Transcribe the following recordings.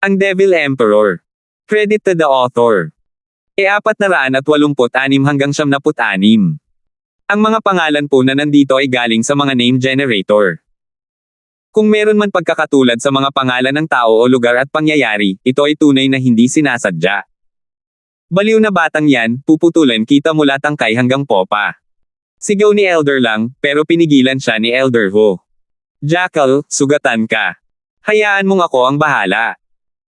Ang Devil Emperor. Credit to the author. 486 hanggang 76. Ang mga pangalan po na nandito ay galing sa mga name generator. Kung meron man pagkakatulad sa mga pangalan ng tao o lugar at pangyayari, ito ay tunay na hindi sinasadya. Baliw na batang yan, puputulan kita mula tangkay hanggang popa. Sigaw ni Elder lang, pero pinigilan siya ni Elder Ho. Jackal, sugatan ka. Hayaan mong ako ang bahala.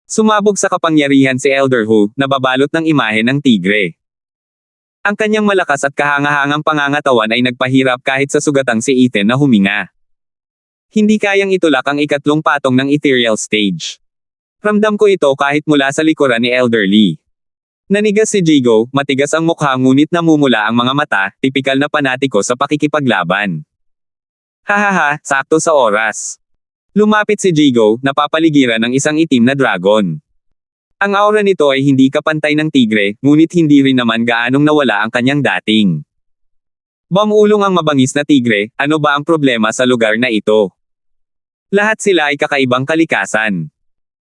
Sumabog sa kapangyarihan si Elder Ho, na babalot ng imahe ng tigre. Ang kanyang malakas at kahangahangang pangangatawan ay nagpahirap kahit sa sugatang si Ethan na huminga. Hindi kayang itulak ang ikatlong patong ng ethereal stage. Ramdam ko ito kahit mula sa likuran ni Elder Lee. Nanigas si Jigo, matigas ang mukha ngunit namumula ang mga mata, tipikal na panatiko sa pakikipaglaban. Hahaha, sakto sa oras. Lumapit si Jigo, napapaligiran ng isang itim na dragon. Ang aura nito ay hindi kapantay ng tigre, ngunit hindi rin naman gaanong nawala ang kanyang dating. Bamulong ang mabangis na tigre, ano ba ang problema sa lugar na ito? Lahat sila ay kakaibang kalikasan.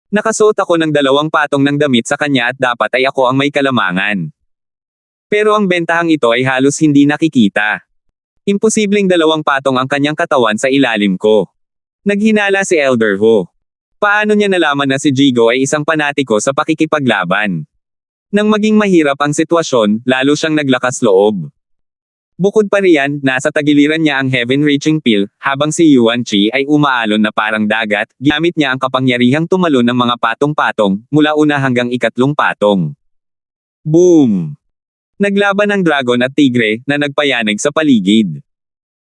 Nakasuot ako ng 2 patong ng damit sa kanya at dapat ay ako ang may kalamangan. Pero ang bentahang ito ay halos hindi nakikita. Imposibleng 2 patong ang kanyang katawan sa ilalim ko. Naghinala si Elder Ho. Paano niya nalaman na si Jigo ay isang panatiko sa pakikipaglaban? Nang maging mahirap ang sitwasyon, lalo siyang naglakas loob. Bukod pa riyan, nasa tagiliran niya ang heaven-reaching pill, habang si Yuan Chi ay umaalon na parang dagat, ginamit niya ang kapangyarihang tumalon ng mga patong-patong, mula una hanggang 3 patong. Boom! Naglaban ang dragon at tigre, na nagpayanig sa paligid.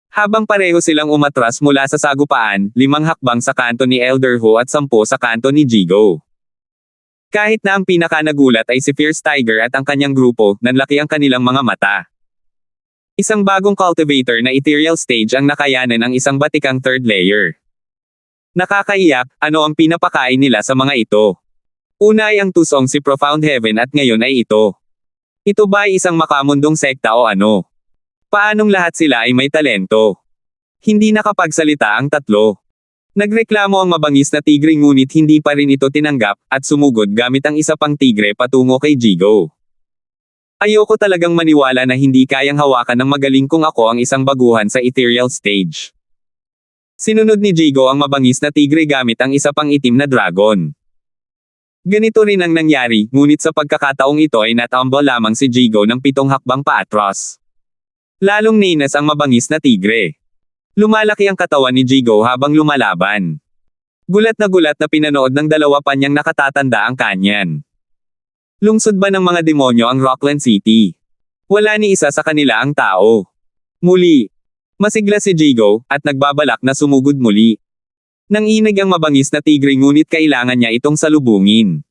Habang pareho silang umatras mula sa sagupaan, 5 hakbang sa kanto ni Elder Ho at 10 sa kanto ni Jigo. Kahit na ang pinakanagulat ay si Fierce Tiger at ang kanyang grupo, nanlaki ang kanilang mga mata. Isang bagong cultivator na ethereal stage ang nakayanan ng isang batikang 3rd layer. Nakakaiyak, ano ang pinapakain nila sa mga ito? Una ay ang tusong si Profound Heaven at ngayon ay ito. Ito ba ay isang makamundong sekta o ano? Paanong lahat sila ay may talento? Hindi nakapagsalita ang tatlo. Nagreklamo ang mabangis na tigre ngunit hindi pa rin ito tinanggap, at sumugod gamit ang isa pang tigre patungo kay Jigo. Ayoko talagang maniwala na hindi kayang hawakan ng magaling kung ako ang isang baguhan sa ethereal stage. Sinunod ni Jigo ang mabangis na tigre gamit ang isa pang itim na dragon. Ganito rin ang nangyari, ngunit sa pagkakataong ito ay natumble lamang si Jigo ng 7 hakbang paatras. Lalong ninas ang mabangis na tigre. Lumalaki ang katawan ni Jigo habang lumalaban. Gulat na pinanood ng 2 pa niyang nakatatanda ang kanyan. Lungsod ba ng mga demonyo ang Rockland City? Wala ni isa sa kanila ang tao. Muli. Masigla si Jigo, at nagbabalak na sumugod muli. Nanginig ang mabangis na tigre ngunit kailangan niya itong salubungin.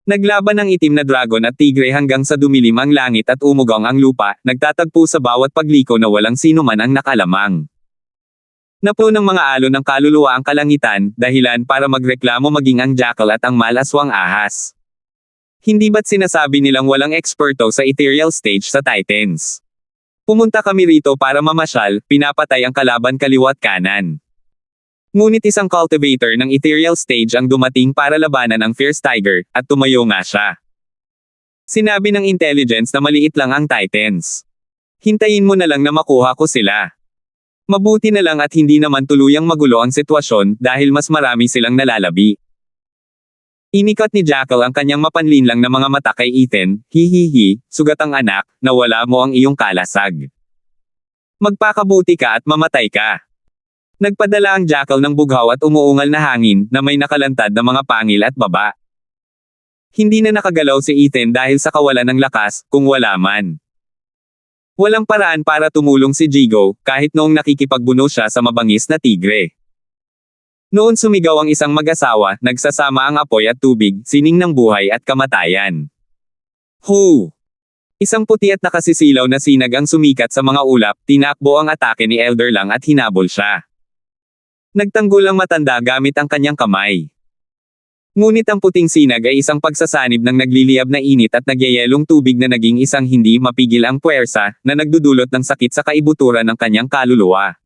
Naglaban ang itim na dragon at tigre hanggang sa dumilim ang langit at umugong ang lupa, nagtatagpo sa bawat pagliko na walang sino man ang nakalamang. Napuno ng mga alon ng kaluluwa ang kalangitan, dahilan para magreklamo maging ang jackal at ang malaswang ahas. Hindi ba't sinasabi nilang walang eksperto sa ethereal stage sa Titans? Pumunta kami rito para mamasyal, pinapatay ang kalaban kaliwat kanan. Ngunit isang cultivator ng ethereal stage ang dumating para labanan ang Fierce Tiger, at tumayo nga siya. Sinabi ng intelligence na maliit lang ang Titans. Hintayin mo na lang na makuha ko sila. Mabuti na lang at hindi naman tuluyang magulo ang sitwasyon dahil mas marami silang nalalabi. Inikot ni Jackal ang kanyang mapanlinlang na mga mata kay Ethan, hihihi, sugatang anak, nawala mo ang iyong kalasag. Magpakabuti ka at mamatay ka. Nagpadala ang Jackal ng bughaw at umuungal na hangin na may nakalantad na mga pangil at baba. Hindi na nakagalaw si Ethan dahil sa kawalan ng lakas, kung wala man. Walang paraan para tumulong si Jigo, kahit noong nakikipagbuno siya sa mabangis na tigre. Noon sumigaw ang isang mag-asawa, nagsasama ang apoy at tubig, sining ng buhay at kamatayan. Hu! Isang puti at nakasisilaw na sinag ang sumikat sa mga ulap, tinakbo ang atake ni Elder lang at hinabol siya. Nagtanggol ang matanda gamit ang kanyang kamay. Ngunit ang puting sinag ay isang pagsasanib ng nagliliyab na init at nagyayelong tubig na naging isang hindi mapigil ang puwersa, na nagdudulot ng sakit sa kaibuturan ng kanyang kaluluwa.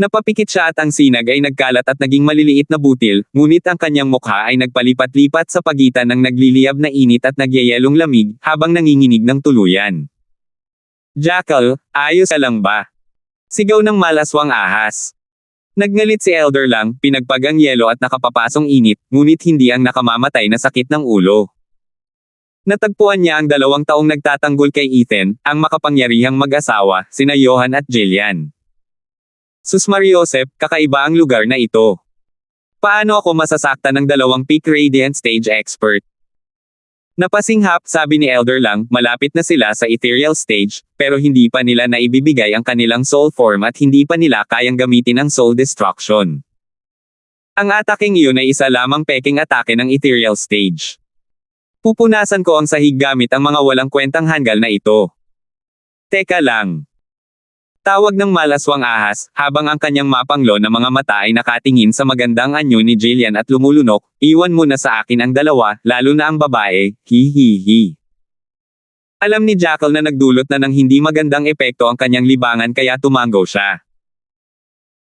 Napapikit siya at ang sinag ay nagkalat at naging maliliit na butil, ngunit ang kanyang mukha ay nagpalipat-lipat sa pagitan ng nagliliyab na init at nagyayelong lamig, habang nanginginig ng tuluyan. Jackal, ayos ka lang ba? Sigaw ng malaswang ahas. Nagngalit si Elder lang, pinagpag ang yelo at nakapapasong init, ngunit hindi ang nakamamatay na sakit ng ulo. Natagpuan niya ang 2 taong nagtatanggol kay Ethan, ang makapangyarihang mag-asawa, sina Johan at Jillian. Sus Mariosep, kakaiba ang lugar na ito. Paano ako masasaktan ng 2 peak radiant stage expert? Napasinghap, sabi ni Elder lang, malapit na sila sa ethereal stage, pero hindi pa nila naibibigay ang kanilang soul form at hindi pa nila kayang gamitin ang soul destruction. Ang ataking iyon ay isa lamang peking atake ng ethereal stage. Pupunasan ko ang sahig gamit ang mga walang kwentang hanggal na ito. Teka lang. Tawag ng malaswang ahas, habang ang kanyang mapanglo na mga mata ay nakatingin sa magandang anyo ni Jillian at lumulunok, iwan mo na sa akin ang 2, lalo na ang babae, hihihi. Alam ni Jackal na nagdulot na ng hindi magandang epekto ang kanyang libangan kaya tumango siya.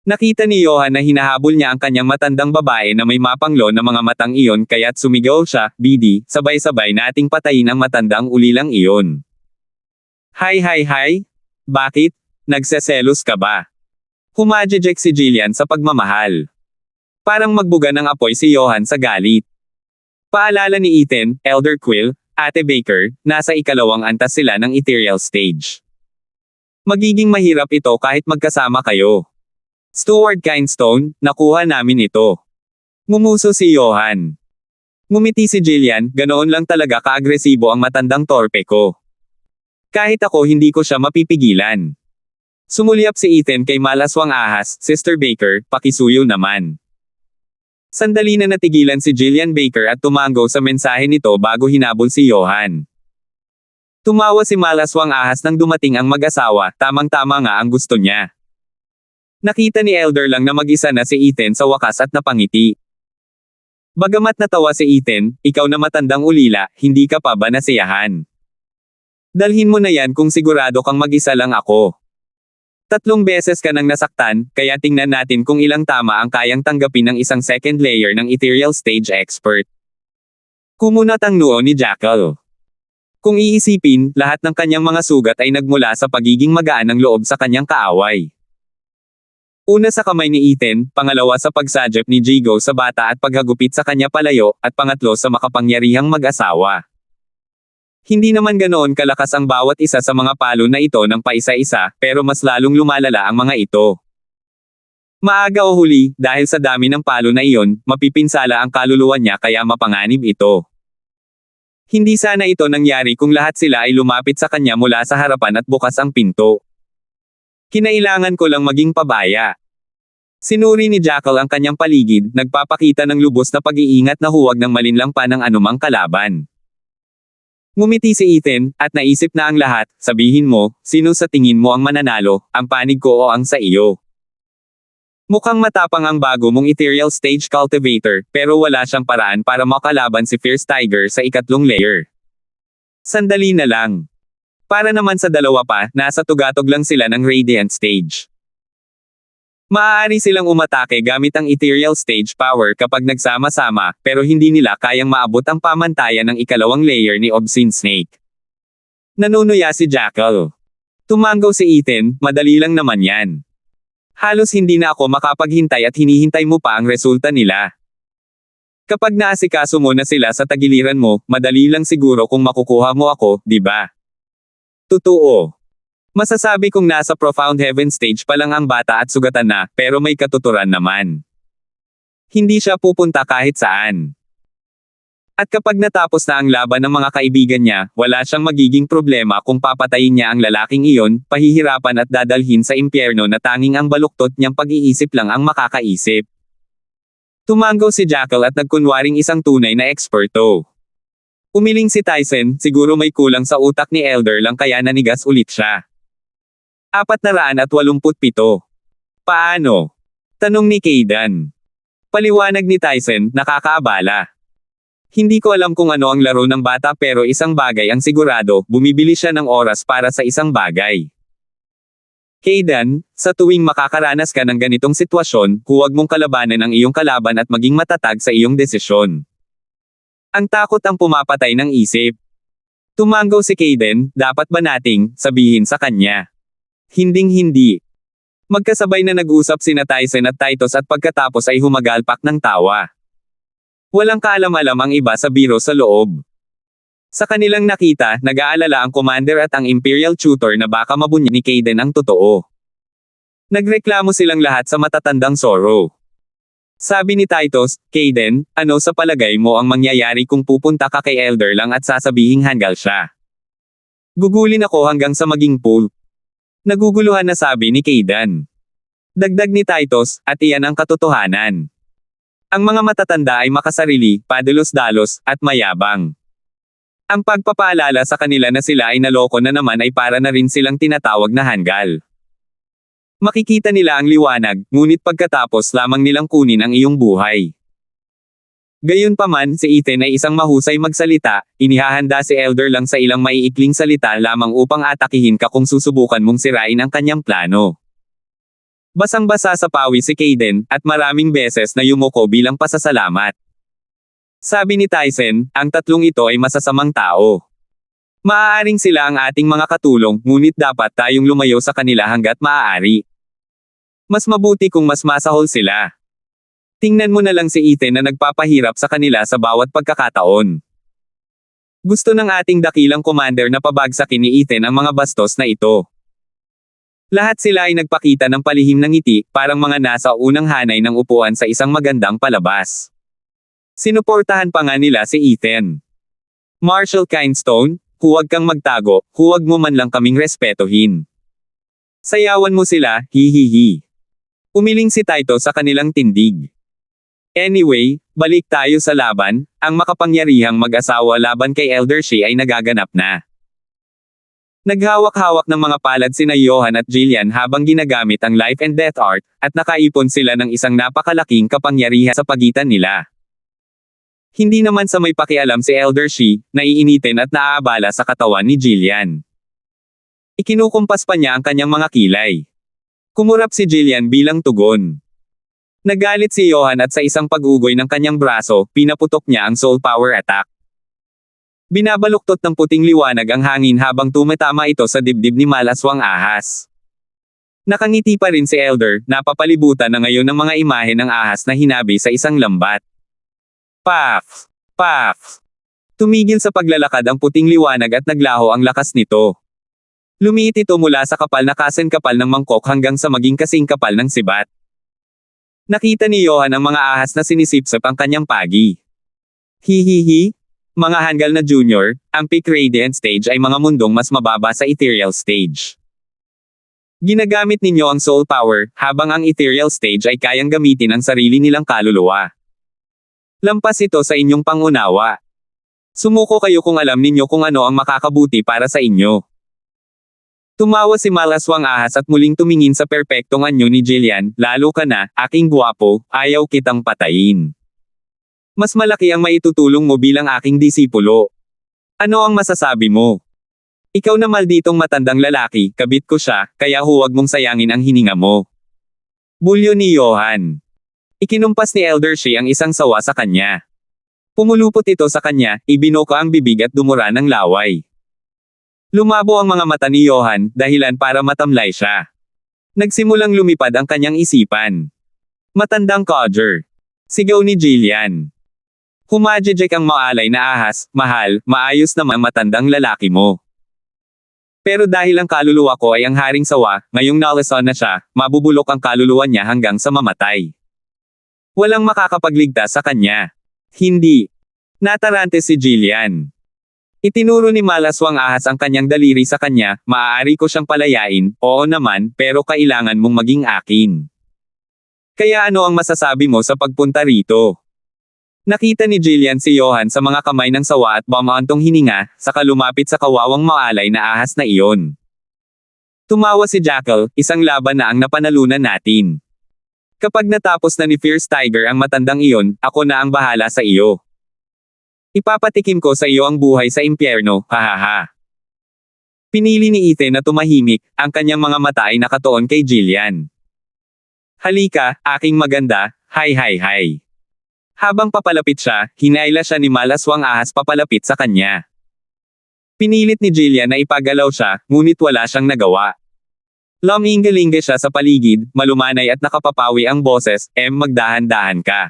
Nakita ni Johan na hinahabol niya ang kanyang matandang babae na may mapanglo na mga matang iyon kaya't sumigaw siya, Bidi, sabay-sabay nating patayin ang matandang ulilang iyon. Hay. Bakit? Nagseselos ka ba? Humajejek si Jillian sa pagmamahal. Parang magbuga ng apoy si Johan sa galit. Paalala ni Ethan, Elder Quill, Ate Baker, nasa 2 antas sila ng ethereal stage. Magiging mahirap ito kahit magkasama kayo. Stuart Kindstone, nakuha namin ito. Ngumuso si Johan. Ngumiti si Jillian, ganoon lang talaga kaagresibo ang matandang torpe ko. Kahit ako hindi ko siya mapipigilan. Sumulyap si Ethan kay malaswang ahas, Sister Baker, pakisuyo naman. Sandali na natigilan si Jillian Baker at tumango sa mensahe nito bago hinabol si Johan. Tumawa si malaswang ahas nang dumating ang mag-asawa, tamang-tama nga ang gusto niya. Nakita ni Elder lang na mag-isa na si Ethan sa wakas at napangiti. Bagamat natawa si Ethan, ikaw na matandang ulila, hindi ka pa ba nasiyahan? Dalhin mo na yan kung sigurado kang mag-isa lang ako. 3 beses ka nang nasaktan, kaya tingnan natin kung ilang tama ang kayang tanggapin ng isang second layer ng ethereal stage expert. Kumunat ang noo ni Jackal. Kung iisipin, lahat ng kanyang mga sugat ay nagmula sa pagiging magaan ng loob sa kanyang kaaway. Una sa kamay ni Ethan, pangalawa sa pagsadyap ni Jigo sa bata at paghagupit sa kanya palayo, at pangatlo sa makapangyarihang mag-asawa. Hindi naman ganoon kalakas ang bawat isa sa mga palo na ito ng paisa-isa, pero mas lalong lumalala ang mga ito. Maaga o huli, dahil sa dami ng palo na iyon, mapipinsala ang kaluluwa niya kaya mapanganib ito. Hindi sana ito nangyari kung lahat sila ay lumapit sa kanya mula sa harapan at bukas ang pinto. Kinailangan ko lang maging pabaya. Sinuri ni Jackal ang kanyang paligid, nagpapakita ng lubos na pag-iingat na huwag nang malinlang pa ng anumang kalaban. Ngumiti si Ethan, at naisip na ang lahat, sabihin mo, sino sa tingin mo ang mananalo, ang panig ko o ang sa iyo? Mukhang matapang ang bago mong ethereal stage cultivator, pero wala siyang paraan para makalaban si Fierce Tiger sa 2 layer. Sandali na lang. Para naman sa 2 pa, nasa tugatog lang sila ng radiant stage. Maaari silang umatake gamit ang ethereal stage power kapag nagsama-sama, pero hindi nila kayang maabot ang pamantayan ng 2 layer ni Obscene Snake. Nanunuya si Jackal. Tumango si Ethan, madali lang naman yan. Halos hindi na ako makapaghintay at hinihintay mo pa ang resulta nila. Kapag naasikaso mo na sila sa tagiliran mo, madali lang siguro kung makukuha mo ako, di ba? Totoo. Masasabi kong nasa profound heaven stage pa lang ang bata at sugatan na, pero may katuturan naman. Hindi siya pupunta kahit saan. At kapag natapos na ang laban ng mga kaibigan niya, wala siyang magiging problema kung papatayin niya ang lalaking iyon, pahihirapan at dadalhin sa impyerno na tanging ang baluktot niyang pag-iisip lang ang makakaisip. Tumango si Jackal at nagkunwaring isang tunay na eksperto. Umiling si Tyson, siguro may kulang sa utak ni Elder lang kaya nanigas ulit siya. 487. Paano? Tanong ni Kaydan. Paliwanag ni Tyson, nakakaabala. Hindi ko alam kung ano ang laro ng bata pero isang bagay ang sigurado, bumibili siya ng oras para sa isang bagay. Kaidan, sa tuwing makakaranas ka ng ganitong sitwasyon, huwag mong kalabanan ang iyong kalaban at maging matatag sa iyong desisyon. Ang takot ang pumapatay ng isip. Tumanggaw si Kaidan, dapat ba nating sabihin sa kanya? Hinding-hindi. Magkasabay na nag-usap sina Tyson at Titus at pagkatapos ay humagalpak ng tawa. Walang kaalam-alam ang iba sa biro sa loob. Sa kanilang nakita, nag-aalala ang commander at ang Imperial Tutor na baka mabunyag ni Kaidan ang totoo. Nagreklamo silang lahat sa matatandang Zoro. Sabi ni Titus, Kaidan, ano sa palagay mo ang mangyayari kung pupunta ka kay Elder lang at sasabihing hanggal siya? Gugulin ako hanggang sa maging pool. Naguguluhan na sabi ni Kaidan. Dagdag ni Titus, at iyan ang katotohanan. Ang mga matatanda ay makasarili, padalos-dalos, at mayabang. Ang pagpapaalala sa kanila na sila ay naloko na naman ay para na rin silang tinatawag na hanggal. Makikita nila ang liwanag, ngunit pagkatapos lamang nilang kunin ang iyong buhay. Gayunpaman, si Ethan ay isang mahusay magsalita, inihahanda si Elder lang sa ilang maiikling salita lamang upang atakihin ka kung susubukan mong sirain ang kanyang plano. Basang-basa sa pawi si Kaidan, at maraming beses na yumuko bilang pasasalamat. Sabi ni Tyson, ang tatlong ito ay masasamang tao. Maaaring sila ang ating mga katulong, ngunit dapat tayong lumayo sa kanila hanggat maaari. Mas mabuti kung mas masahol sila. Tingnan mo na lang si Ethan na nagpapahirap sa kanila sa bawat pagkakataon. Gusto ng ating dakilang commander na pabagsakin ni Ethan ang mga bastos na ito. Lahat sila ay nagpakita ng palihim ng ngiti, parang mga nasa unang hanay ng upuan sa isang magandang palabas. Sinuportahan pa nga nila si Ethan. Marshal Kindstone, huwag kang magtago, huwag mo man lang kaming respetohin. Sayawan mo sila, hihihi. Umiling si Taito sa kanilang tindig. Anyway, balik tayo sa laban, ang makapangyarihang mag-asawa laban kay Elder Shi ay nagaganap na. Naghawak-hawak ng mga palad sina Johan at Jillian habang ginagamit ang life and death art, at nakaipon sila ng isang napakalaking kapangyarihan sa pagitan nila. Hindi naman sa may pakialam si Elder Shi, naiinitin at naaabala sa katawan ni Jillian. Ikinukumpas pa niya ang kanyang mga kilay. Kumurap si Jillian bilang tugon. Nagalit si Johan at sa isang pag-ugoy ng kanyang braso, pinaputok niya ang soul power attack. Binabaluktot ng puting liwanag ang hangin habang tumatama ito sa dibdib ni Malaswang Ahas. Nakangiti pa rin si Elder, napapalibutan na ngayon ng mga imahe ng ahas na hinabi sa isang lambat. Paf! Paf! Tumigil sa paglalakad ang puting liwanag at naglaho ang lakas nito. Lumiit ito mula sa kapal na kapal ng mangkok hanggang sa maging kasing kapal ng sibat. Nakita ni Johan ang mga ahas na sinisipsip ang kanyang pagi. Hihihi! Mga hanggal na junior, ang peak radiant stage ay mga mundong mas mababa sa ethereal stage. Ginagamit ninyo ang soul power, habang ang ethereal stage ay kayang gamitin ang sarili nilang kaluluwa. Lampas ito sa inyong pangunawa. Sumuko kayo kung alam ninyo kung ano ang makakabuti para sa inyo. Tumawa si Malaswang Ahas at muling tumingin sa perpektong anyo ni Jillian, lalo ka na, aking gwapo, ayaw kitang patayin. Mas malaki ang maitutulong mo bilang aking disipulo. Ano ang masasabi mo? Ikaw na malditong matandang lalaki, kabit ko siya, kaya huwag mong sayangin ang hininga mo. Bulyo ni Johan. Ikinumpas ni Elder Shi ang isang sawa sa kanya. Pumulupot ito sa kanya, ibinoka ang bibig at dumura ng laway. Lumabo ang mga mata ni Johan, dahilan para matamlay siya. Nagsimulang lumipad ang kanyang isipan. Matandang codger. Sigaw ni Jillian. Humajejek ang maalay na ahas, mahal, maayos naman matandang lalaki mo. Pero dahil ang kaluluwa ko ay ang haring sawa, ngayong nalason na siya, mabubulok ang kaluluwa niya hanggang sa mamatay. Walang makakapagligtas sa kanya. Hindi. Natarante si Jillian. Itinuro ni Malaswang Ahas ang kanyang daliri sa kanya, maaari ko siyang palayain, oo naman, pero kailangan mong maging akin. Kaya ano ang masasabi mo sa pagpunta rito? Nakita ni Jillian si Johan sa mga kamay ng sawa at bumaantong hininga, saka lumapit sa kawawang maalay na ahas na iyon. Tumawa si Jackal, isang laban na ang napanalunan natin. Kapag natapos na ni Fierce Tiger ang matandang iyon, ako na ang bahala sa iyo. Ipapatikim ko sa iyo ang buhay sa impyerno, hahaha. Pinili ni Ethan na tumahimik, ang kanyang mga mata ay nakatuon kay Jillian. Halika, aking maganda, hay. Habang papalapit siya, hinayla siya ni malaswang ahas papalapit sa kanya. Pinilit ni Jillian na ipagalaw siya, ngunit wala siyang nagawa. Lumingalinga siya sa paligid, malumanay at nakapapawi ang boses, magdahan-dahan ka.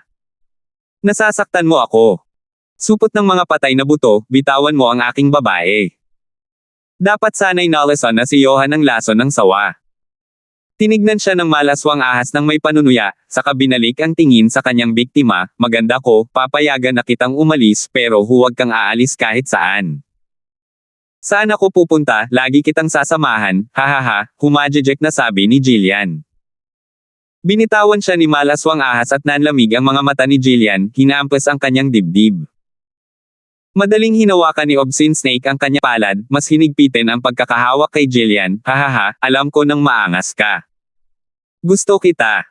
Nasasaktan mo ako. Supot ng mga patay na buto, bitawan mo ang aking babae. Dapat sana'y nalasan na si Johan ang lason ng sawa. Tinignan siya ng malaswang ahas ng may panunuya, saka binalik ang tingin sa kanyang biktima, maganda ko, papayagan na kitang umalis pero huwag kang aalis kahit saan. Saan ako pupunta, lagi kitang sasamahan, hahaha, humajejek na sabi ni Jillian. Binitawan siya ni malaswang ahas at nanlamig ang mga mata ni Jillian, hinaampas ang kanyang dibdib. Madaling hinawakan ni Obscene Snake ang kanyang palad, mas hinigpitin ang pagkakahawak kay Jillian, hahaha, alam ko nang maangas ka. Gusto kita.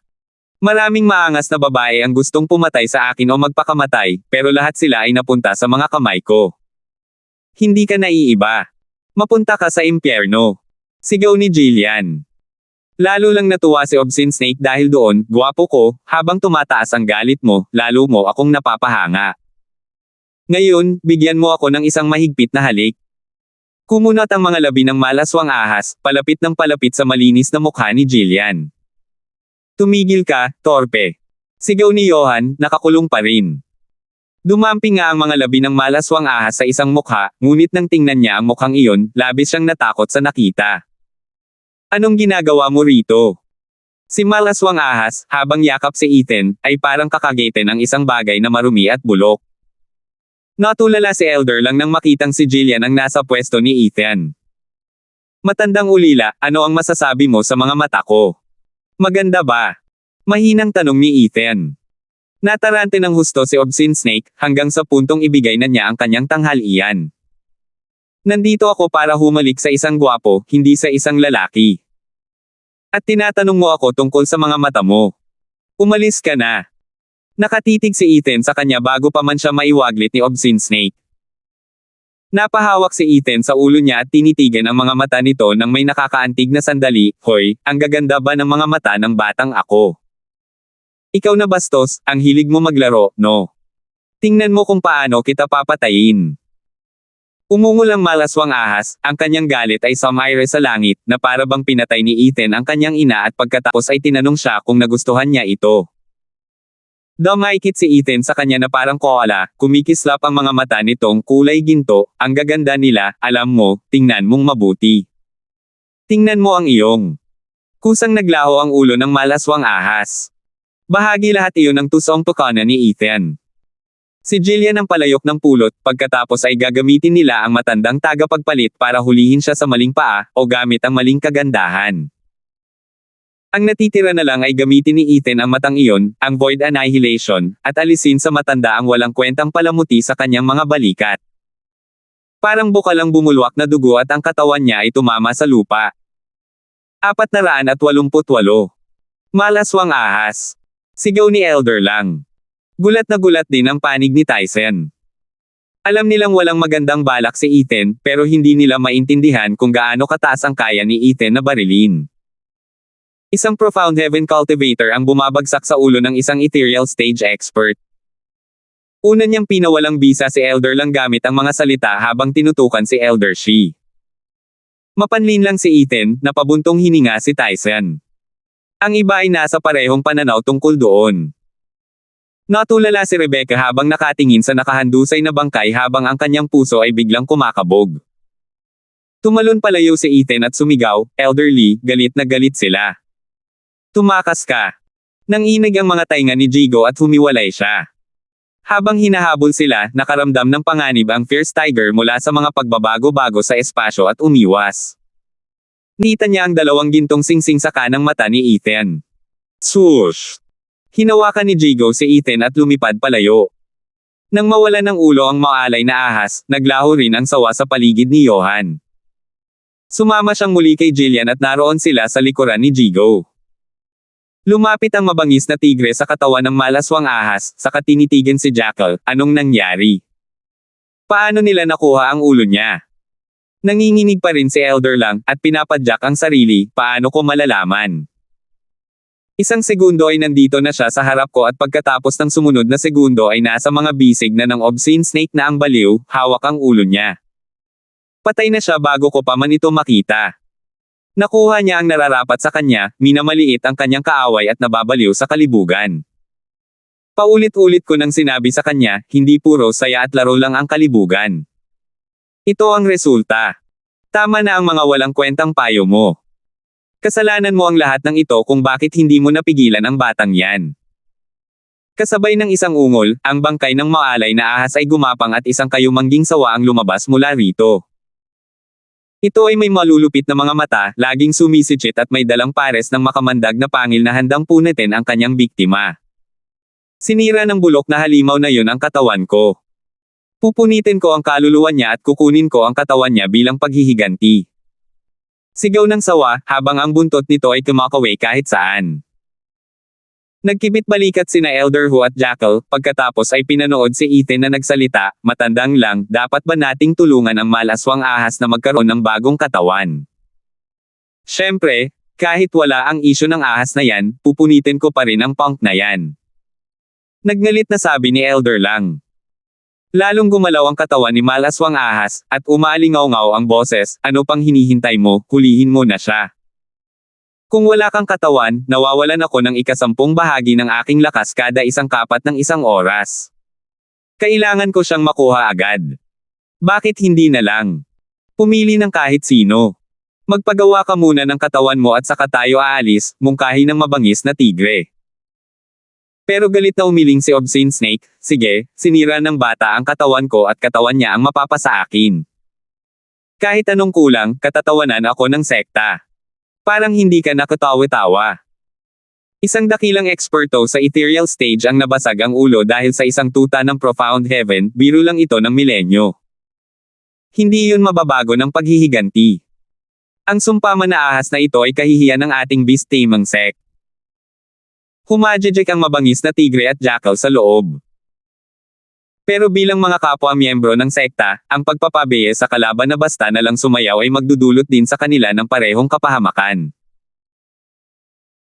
Maraming maangas na babae ang gustong pumatay sa akin o magpakamatay, pero lahat sila ay napunta sa mga kamay ko. Hindi ka naiiba. Mapunta ka sa impyerno. Sigaw ni Jillian. Lalo lang natuwa si Obscene Snake dahil doon, gwapo ko, habang tumataas ang galit mo, lalo mo akong napapahanga. Ngayon, bigyan mo ako ng isang mahigpit na halik. Kumunat ang mga labi ng malaswang ahas, palapit ng palapit sa malinis na mukha ni Jillian. Tumigil ka, torpe. Sigaw ni Johan, nakakulong pa rin. Dumamping nga ang mga labi ng malaswang ahas sa isang mukha, ngunit nang tingnan niya ang mukhang iyon, labis siyang natakot sa nakita. Anong ginagawa mo rito? Si malaswang ahas, habang yakap si Ethan, ay parang kakagete ng isang bagay na marumi at bulok. Natulala si Elder lang nang makitang si Jillian ang nasa pwesto ni Ethan. Matandang ulila, ano ang masasabi mo sa mga mata ko? Maganda ba? Mahinang tanong ni Ethan. Natarante ng husto si Obscene Snake, hanggang sa puntong ibigay na niya ang kanyang tanghalian. Nandito ako para humalik sa isang gwapo, hindi sa isang lalaki. At tinatanong mo ako tungkol sa mga mata mo. Umalis ka na. Nakatitig si Ethan sa kanya bago pa man siya maiwaglit ni Obscene Snake. Napahawak si Ethan sa ulo niya at tinitigan ang mga mata nito nang may nakakaantig na sandali, hoy, ang gaganda ba ng mga mata ng batang ako? Ikaw na bastos, ang hilig mo maglaro, no? Tingnan mo kung paano kita papatayin. Umungol ang malaswang ahas, ang kanyang galit ay sumaire sa langit, na para bang pinatay ni Ethan ang kanyang ina at pagkatapos ay tinanong siya kung nagustuhan niya ito. Dumaikit si Ethan sa kanya na parang koala, kumikislap ang mga mata nitong kulay ginto, ang gaganda nila, alam mo, tingnan mong mabuti. Tingnan mo ang iyong. Kusang naglaho ang ulo ng malaswang ahas. Bahagi lahat iyon ng tusong tukana ni Ethan. Si Jillian ang palayok ng pulot, pagkatapos ay gagamitin nila ang matandang tagapagpalit para hulihin siya sa maling paa, o gamit ang maling kagandahan. Ang natitira na lang ay gamitin ni Ethan ang matang iyon, ang Void Annihilation, at alisin sa matanda ang walang kwentang palamuti sa kanyang mga balikat. Parang bukalang bumulwak na dugo at ang katawan niya ay tumama sa lupa. 488. Malaswang ahas. Sigaw ni Elder lang. Gulat na gulat din ang panig ni Tyson. Alam nilang walang magandang balak si Ethan, pero hindi nila maintindihan kung gaano kataas ang kaya ni Ethan na barilin. Isang profound heaven cultivator ang bumabagsak sa ulo ng isang ethereal stage expert. Una niyang pinawalang bisa si Elder lang gamit ang mga salita habang tinutukan si Elder Shi. Mapanlin lang si Ethan, napabuntong hininga si Tyson. Ang iba ay nasa parehong pananaw tungkol doon. Natulala si Rebecca habang nakatingin sa nakahandusay na bangkay habang ang kanyang puso ay biglang kumakabog. Tumalon palayo si Ethan at sumigaw, Elderly, galit na galit sila. Tumakas ka. Nanginig ang mga tainga ni Jigo at humiwalay siya. Habang hinahabol sila, nakaramdam ng panganib ang Fierce Tiger mula sa mga pagbabago-bago sa espasyo at umiwas. Nita niya ang dalawang gintong singsing sa kanang mata ni Ethan. Swoosh! Hinawakan ni Jigo si Ethan at lumipad palayo. Nang mawala ng ulo ang maalay na ahas, naglaho rin ang sawa sa paligid ni Johan. Sumama siyang muli kay Jillian at naroon sila sa likuran ni Jigo. Lumapit ang mabangis na tigre sa katawan ng malaswang ahas, saka tinitigan si Jackal, anong nangyari? Paano nila nakuha ang ulo niya? Nanginginig pa rin si Elder Lang, at pinapadyak ang sarili, paano ko malalaman? Isang segundo ay nandito na siya sa harap ko at pagkatapos ng sumunod na segundo ay nasa mga bisig na ng obscene snake na ang baliw, hawak ang ulo niya. Patay na siya bago ko pa man ito makita. Nakuha niya ang nararapat sa kanya, minamaliit ang kanyang kaaway at nababaliw sa kalibugan. Paulit-ulit ko nang sinabi sa kanya, hindi puro saya at laro lang ang kalibugan. Ito ang resulta. Tama na ang mga walang kwentang payo mo. Kasalanan mo ang lahat ng ito kung bakit hindi mo napigilan ang batang yan. Kasabay ng isang ungol, ang bangkay ng maalay na ahas ay gumapang at isang kayumangging sawa ang lumabas mula rito. Ito ay may malulupit na mga mata, laging sumisikip at may dalang pares ng makamandag na pangil na handang punitin ang kanyang biktima. Sinira ng bulok na halimaw na yun ang katawan ko. Pupunitin ko ang kaluluwa niya at kukunin ko ang katawan niya bilang paghihiganti. Sigaw ng sawa, habang ang buntot nito ay kumakaway kahit saan. Nagkibit balikat sina Elder Hu at Jackal, pagkatapos ay pinanood si Ethan na nagsalita, matandang lang, dapat ba nating tulungan ang malaswang ahas na magkaroon ng bagong katawan? Siyempre, kahit wala ang isyu ng ahas na yan, pupunitin ko pa rin ang punk na yan. Nagngalit na sabi ni Elder Lang. Lalong gumalaw ang katawan ni malaswang ahas, at umalingaw-ngaw ang boses, ano pang hinihintay mo, hulihin mo na siya. Kung wala kang katawan, nawawalan ako ng 10 bahagi ng aking lakas kada isang kapat ng isang oras. Kailangan ko siyang makuha agad. Bakit hindi na lang? Pumili ng kahit sino. Magpagawa ka muna ng katawan mo at saka tayo aalis, mungkahi ng mabangis na tigre. Pero galit na umiling si Obscene Snake, sige, sinira ng bata ang katawan ko at katawan niya ang mapapasa akin. Kahit anong kulang, katatawanan ako ng sekta. Parang hindi ka nakatawa-tawa. Isang dakilang eksperto sa ethereal stage ang nabasag ang ulo dahil sa isang tuta ng profound heaven, biro lang ito ng milenyo. Hindi yun mababago ng paghihiganti. Ang sumpaman na ahas na ito ay kahihiyan ng ating beast taming sect. Humajejek ang mabangis na tigre at jackal sa loob. Pero bilang mga kapwa miyembro ng sekta, ang pagpapabeye sa kalaban na basta na lang sumayaw ay magdudulot din sa kanila ng parehong kapahamakan.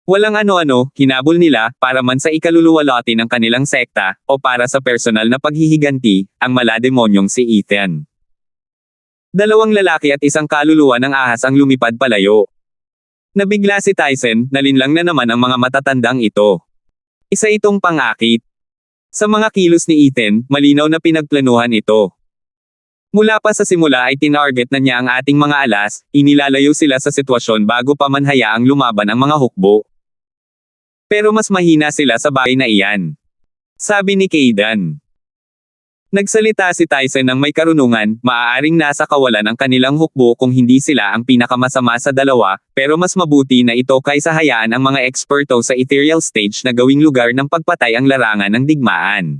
Walang ano-ano, hinabol nila, para man sa ikaluluwalhati ng kanilang sekta, o para sa personal na paghihiganti, ang malademonyong si Ethan. 2 lalaki at isang kaluluwa ng ahas ang lumipad palayo. Nabigla si Tyson, nalinlang na naman ang mga matatandang ito. Isa itong pangakit. Sa mga kilos ni Ethan, malinaw na pinagplanuhan ito. Mula pa sa simula ay tinarget na niya ang ating mga alas, inilalayo sila sa sitwasyon bago pa man hayaang lumaban ang mga hukbo. Pero mas mahina sila sa bagay na iyan. Sabi ni Kaidan. Nagsalita si Tyson ng may karunungan, maaaring nasa kawalan ang kanilang hukbo kung hindi sila ang pinakamasama sa dalawa, pero mas mabuti na ito kaysa hayaan ang mga eksperto sa ethereal stage na gawing lugar ng pagpatay ang larangan ng digmaan.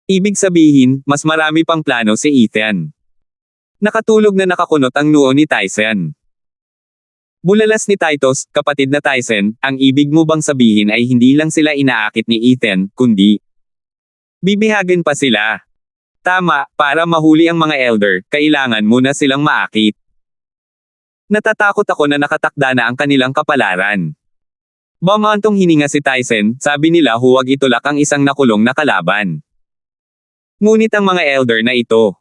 Ibig sabihin, mas marami pang plano si Ethan. Nakatulog na nakakunot ang noo ni Tyson. Bulalas ni Titus, kapatid na Tyson, ang ibig mo bang sabihin ay hindi lang sila inaakit ni Ethan, kundi bibihagin pa sila. Tama, para mahuli ang mga elder, kailangan muna silang maakit. Natatakot ako na nakatakda na ang kanilang kapalaran. Bumantong hininga si Tyson, sabi nila huwag itulak ang isang nakulong na kalaban. Ngunit ang mga elder na ito.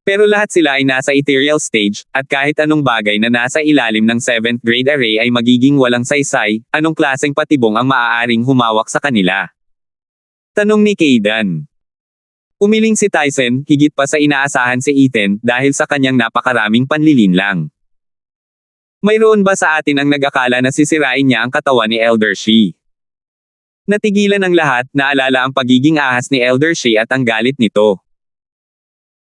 Pero lahat sila ay nasa ethereal stage, at kahit anong bagay na nasa ilalim ng 7th grade array ay magiging walang saysay, anong klaseng patibong ang maaaring humawak sa kanila? Tanong ni Kaidan. Umiling si Tyson, higit pa sa inaasahan si Ethan, dahil sa kanyang napakaraming panlilinlang. Mayroon ba sa atin ang nag-akala na sisirain niya ang katawan ni Elder Shi? Natigilan ang lahat, naalala ang pagiging ahas ni Elder Shi at ang galit nito.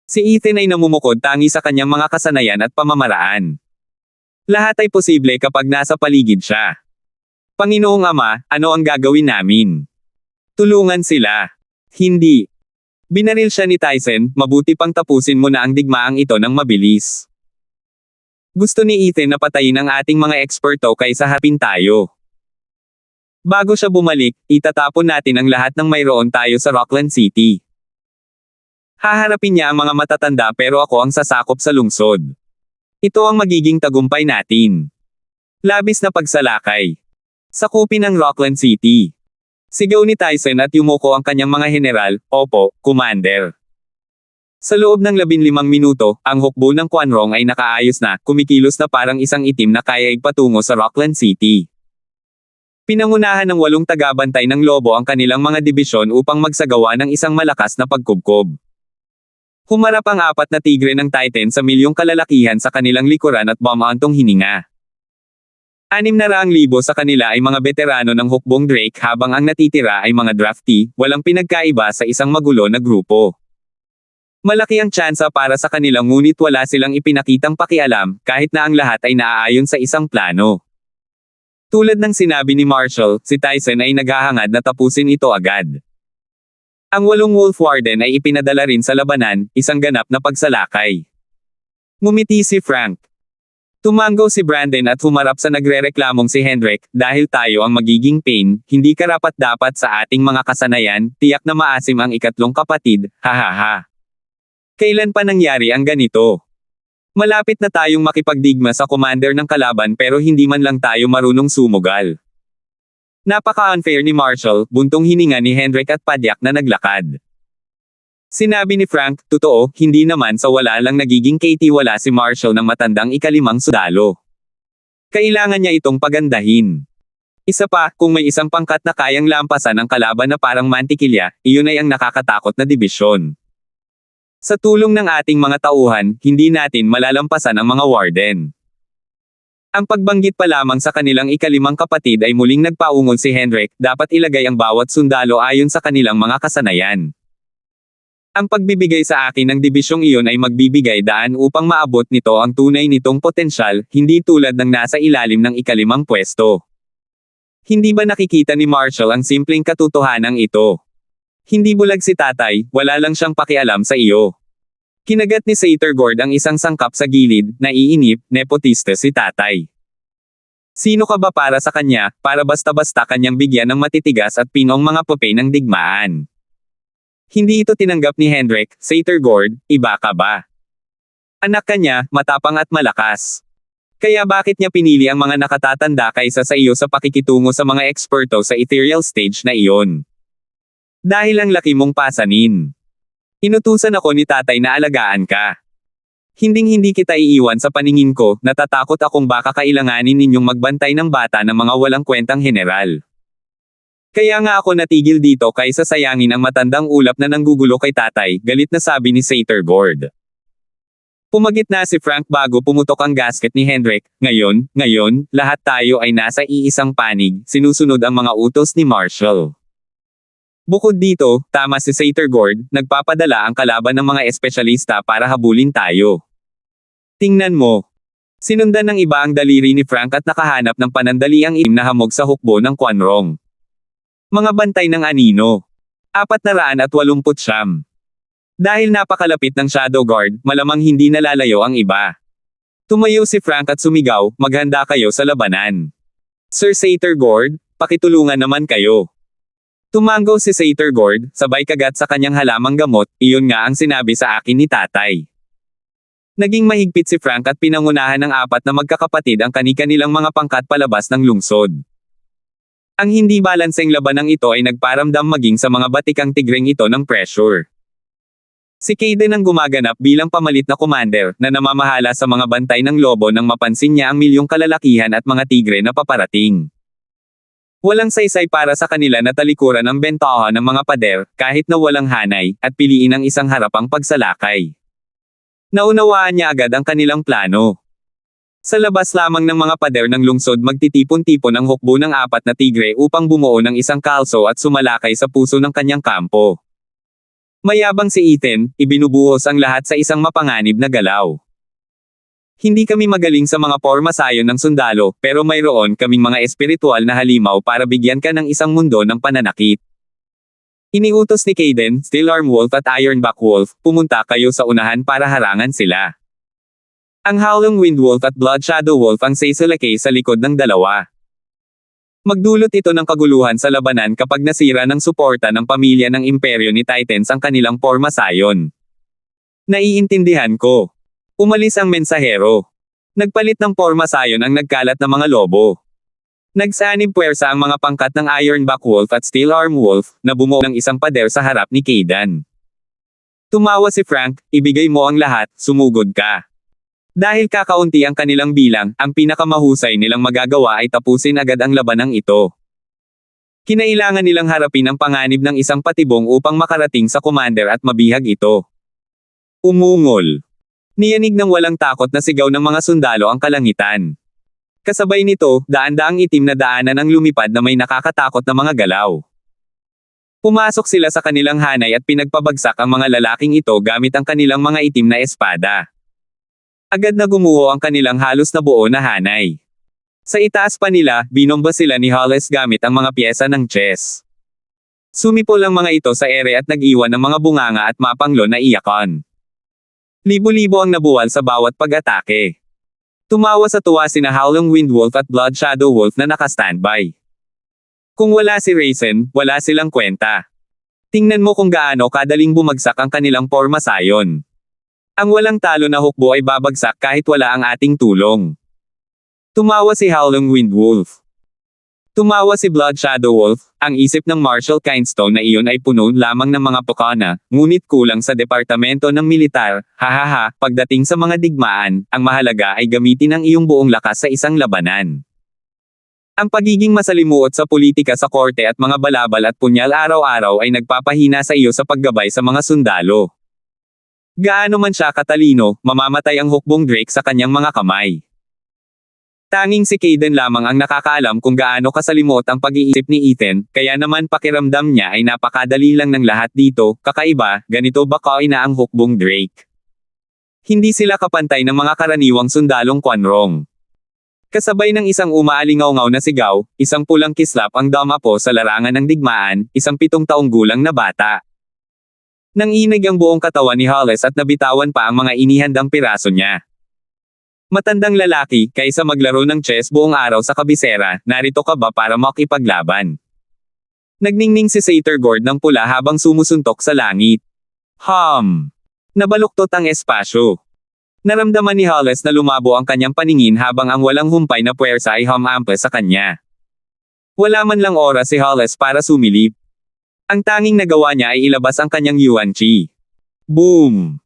Si Ethan ay namumukod tangi sa kanyang mga kasanayan at pamamaraan. Lahat ay posible kapag nasa paligid siya. Panginoong Ama, ano ang gagawin namin? Tulungan sila. Hindi. Binaril siya ni Tyson, mabuti pang tapusin mo na ang digmaang ito ng mabilis. Gusto ni Ethan na patayin ang ating mga eksperto kaysa harapin tayo. Bago siya bumalik, itatapon natin ang lahat ng mayroon tayo sa Rockland City. Haharapin niya ang mga matatanda pero ako ang sasakop sa lungsod. Ito ang magiging tagumpay natin. Labis na pagsalakay. Sakupin ang Rockland City. Sigaw ni Tyson at yumuko ang kanyang mga general, "Opo, Commander." Sa loob ng 15 minuto, ang hukbo ng Quanrong ay nakaayos na, kumikilos na parang isang itim na kayaig patungo sa Rockland City. Pinangunahan ng 8 tagabantay ng lobo ang kanilang mga dibisyon upang magsagawa ng isang malakas na pagkubkob. Humarap ang 4 na tigre ng Titan sa milyong kalalakihan sa kanilang likuran at bumantong hininga. 600,000 sa kanila ay mga veterano ng hukbong Drake habang ang natitira ay mga draftee, walang pinagkaiba sa isang magulo na grupo. Malaki ang tsansa para sa kanila ngunit wala silang ipinakitang pakialam, kahit na ang lahat ay naaayon sa isang plano. Tulad ng sinabi ni Marshall, si Tyson ay naghahangad na tapusin ito agad. Ang 8 Wolf Warden ay ipinadala rin sa labanan, isang ganap na pagsalakay. Ngumiti si Frank. Tumango si Brandon at humarap sa nagrereklamong si Hendrik, "Dahil tayo ang magiging pain, hindi karapat-dapat sa ating mga kasanayan, tiyak na maasim ang ikatlong kapatid, hahaha." Kailan pa nangyari ang ganito? Malapit na tayong makipagdigma sa commander ng kalaban pero hindi man lang tayo marunong sumugal. Napaka-unfair ni Marshall, buntong hininga ni Hendrik at padyak na naglakad. Sinabi ni Frank, "Totoo, hindi naman sa wala lang nagiging katiwala si Marshall ng matandang ika-5 sundalo. Kailangan niya itong pagandahin. Isa pa, kung may isang pangkat na kayang lampasan ang kalaban na parang mantikilya, iyon ay ang nakakatakot na dibisyon. Sa tulong ng ating mga tauhan, hindi natin malalampasan ang mga warden." Ang pagbanggit pa lamang sa kanilang ika-5 kapatid ay muling nagpaungol si Hendrik, dapat ilagay ang bawat sundalo ayon sa kanilang mga kasanayan. Ang pagbibigay sa akin ng dibisyong iyon ay magbibigay daan upang maabot nito ang tunay nitong potensyal, hindi tulad ng nasa ilalim ng ika-5 pwesto. Hindi ba nakikita ni Marshall ang simpleng katotohanan ito? Hindi bulag si tatay, wala lang siyang pakialam sa iyo. Kinagat ni Satergord ang isang sangkap sa gilid, naiinip, nepotista si tatay. Sino ka ba para sa kanya, para basta-basta kanyang bigyan ng matitigas at pinong mga papel ng digmaan? Hindi ito tinanggap ni Hendrik, Satergord, iba ka ba? Anak kanya, matapang at malakas. Kaya bakit niya pinili ang mga nakatatanda kaysa sa iyo sa pakikitungo sa mga eksperto sa ethereal stage na iyon? Dahil ang laki mong pasanin. Inutusan ako ni tatay na alagaan ka. Hinding-hindi kita iiwan sa paningin ko, natatakot akong baka kailanganin ninyong magbantay ng bata ng mga walang kwentang general. Kaya nga ako natigil dito kaysa sayangin ang matandang ulap na nanggugulo kay tatay, galit na sabi ni Satergord. Pumagit na si Frank bago pumutok ang gasket ni Hendrik, ngayon, lahat tayo ay nasa iisang panig, sinusunod ang mga utos ni Marshall. Bukod dito, tama si Satergord, nagpapadala ang kalaban ng mga espesyalista para habulin tayo. Tingnan mo. Sinundan ng iba ang daliri ni Frank at nakahanap ng panandaliang itim na hamog sa hukbo ng Quanrong. Mga bantay ng anino. 489. Dahil napakalapit ng Shadow Guard, malamang hindi nalalayo ang iba. Tumayo si Frank at sumigaw, "Maghanda kayo sa labanan. Sir Satergord, pakitulungan naman kayo." Tumango si Satergord, sabay kagat sa kanyang halamang gamot, iyon nga ang sinabi sa akin ni tatay. Naging mahigpit si Frank at pinangunahan ng 4 na magkakapatid ang kani-kanilang mga pangkat palabas ng lungsod. Ang hindi balanseng labanang ito ay nagparamdam maging sa mga batikang tigreng ito ng pressure. Si Caden ang gumaganap bilang pamalit na commander, na namamahala sa mga bantay ng lobo nang mapansin niya ang milyong kalalakihan at mga tigre na paparating. Walang saysay para sa kanila na talikuran ang bentaha ng mga pader, kahit na walang hanay, at piliin ang isang harapang pagsalakay. Naunawaan niya agad ang kanilang plano. Sa labas lamang ng mga pader ng lungsod magtitipon-tipon ang hukbo ng 4 na tigre upang bumuo ng isang kalso at sumalakay sa puso ng kanyang kampo. Mayabang si Ethan, ibinubuhos ang lahat sa isang mapanganib na galaw. Hindi kami magaling sa mga pormasayon ng sundalo, pero mayroon kaming mga espiritual na halimaw para bigyan ka ng isang mundo ng pananakit. Iniutos ni Caden, Steelarm Wolf at Ironback Wolf, pumunta kayo sa unahan para harangan sila. Ang Howling Wind Wolf at Blood Shadow Wolf ang saisalakay sa likod ng dalawa. Magdulot ito ng kaguluhan sa labanan kapag nasira ng suporta ng pamilya ng imperyo ni Titans ang kanilang pormasayon. Naiintindihan ko. Umalis ang mensahero. Nagpalit ng porma sayon ang nagkalat na mga lobo. Nagsanib puwersa ang mga pangkat ng Ironback Wolf at Steelarm Wolf, na bumuo ng isang pader sa harap ni Kaidan. Tumawa si Frank, ibigay mo ang lahat, sumugod ka. Dahil kakaunti ang kanilang bilang, ang pinakamahusay nilang magagawa ay tapusin agad ang labanang ito. Kinailangan nilang harapin ang panganib ng isang patibong upang makarating sa commander at mabihag ito. Umungol. Niyanig ng walang takot na sigaw ng mga sundalo ang kalangitan. Kasabay nito, daan-daang itim na daanan ang lumipad na may nakakatakot na mga galaw. Pumasok sila sa kanilang hanay at pinagpabagsak ang mga lalaking ito gamit ang kanilang mga itim na espada. Agad na gumuho ang kanilang halos na buo na hanay. Sa itaas pa nila, binomba sila ni Hollis gamit ang mga pyesa ng chess. Sumipol ang mga ito sa ere at nag-iwan ng mga bunganga at mapanglo na iyakan. Libo-libo ang nabuwal sa bawat pag-atake. Tumawa sa tuwa sina Howling Wind Wolf at Blood Shadow Wolf na naka-standby. Kung wala si Raisin, wala silang kwenta. Tingnan mo kung gaano kadaling bumagsak ang kanilang porma sayon. Ang walang talo na hukbo ay babagsak kahit wala ang ating tulong. Tumawa si Howling Wind Wolf. Tumawa si Blood Shadow Wolf, ang isip ng Marshal Kindstone na iyon ay puno lamang ng mga pakana, ngunit kulang sa departamento ng militar, hahaha, pagdating sa mga digmaan, ang mahalaga ay gamitin ang iyong buong lakas sa isang labanan. Ang pagiging masalimuot sa politika sa korte at mga balabal at punyal araw-araw ay nagpapahina sa iyo sa paggabay sa mga sundalo. Gaano man siya katalino, mamamatay ang hukbong Drake sa kanyang mga kamay. Tanging si Kaidan lamang ang nakakaalam kung gaano kasalimuot ang pag-iisip ni Ethan, kaya naman pakiramdam niya ay napakadali lang ng lahat dito, kakaiba, ganito ba kaina ang hukbong Drake? Hindi sila kapantay ng mga karaniwang sundalong Quanrong. Kasabay ng isang umaalingaw-ngaw na sigaw, isang pulang kislap ang damapo sa larangan ng digmaan, isang 7 taong gulang na bata. Nanginig ang buong katawan ni Hollis at nabitawan pa ang mga inihandang piraso niya. Matandang lalaki, kaysa maglaro ng chess buong araw sa kabisera, narito ka ba para makipaglaban? Nagningning si Satyr-Gord ng pula habang sumusuntok sa langit. Nabaluktot ang espasyo. Naramdaman ni Hollis na lumabo ang kanyang paningin habang ang walang humpay na puwersa ay humampa sa kanya. Wala man lang oras si Hollis para sumilip. Ang tanging nagawa niya ay ilabas ang kanyang Yuan Chi. Boom!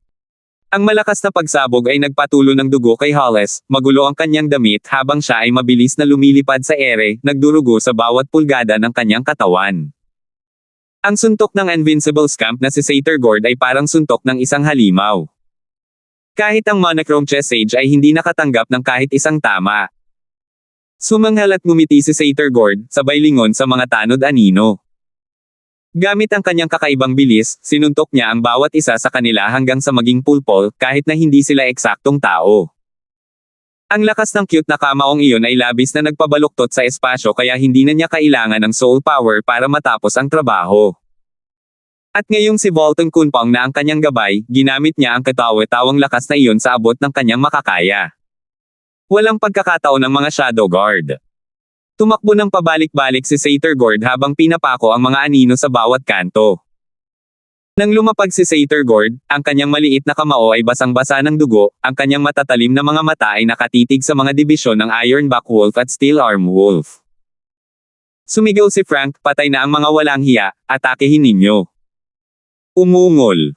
Ang malakas na pagsabog ay nagpatulo ng dugo kay Hollis, magulo ang kanyang damit habang siya ay mabilis na lumilipad sa ere, nagdurugo sa bawat pulgada ng kanyang katawan. Ang suntok ng Invincible Scamp na si Satyr-Gord ay parang suntok ng isang halimaw. Kahit ang Monochrome Chess Sage ay hindi nakatanggap ng kahit isang tama. Sumanghal at ngumiti si Satyr-Gord, sabay lingon sa mga tanod anino. Gamit ang kanyang kakaibang bilis, sinuntok niya ang bawat isa sa kanila hanggang sa maging pulpol, kahit na hindi sila eksaktong tao. Ang lakas ng cute na kamaong iyon ay labis na nagpabaluktot sa espasyo kaya hindi na niya kailangan ng soul power para matapos ang trabaho. At ngayong si Volton Kunpong na ang kanyang gabay, ginamit niya ang katawa-tawang lakas na iyon sa abot ng kanyang makakaya. Walang pagkakataon ng mga Shadow Guard. Tumakbo ng pabalik-balik si Satyr-Gord habang pinapako ang mga anino sa bawat kanto. Nang lumapag si Satyr-Gord, ang kanyang maliit na kamao ay basang-basa ng dugo, ang kanyang matatalim na mga mata ay nakatitig sa mga dibisyon ng Ironback Wolf at Steelarm Wolf. Sumigaw si Frank, patay na ang mga walang hiya, atakehin ninyo. Umungol.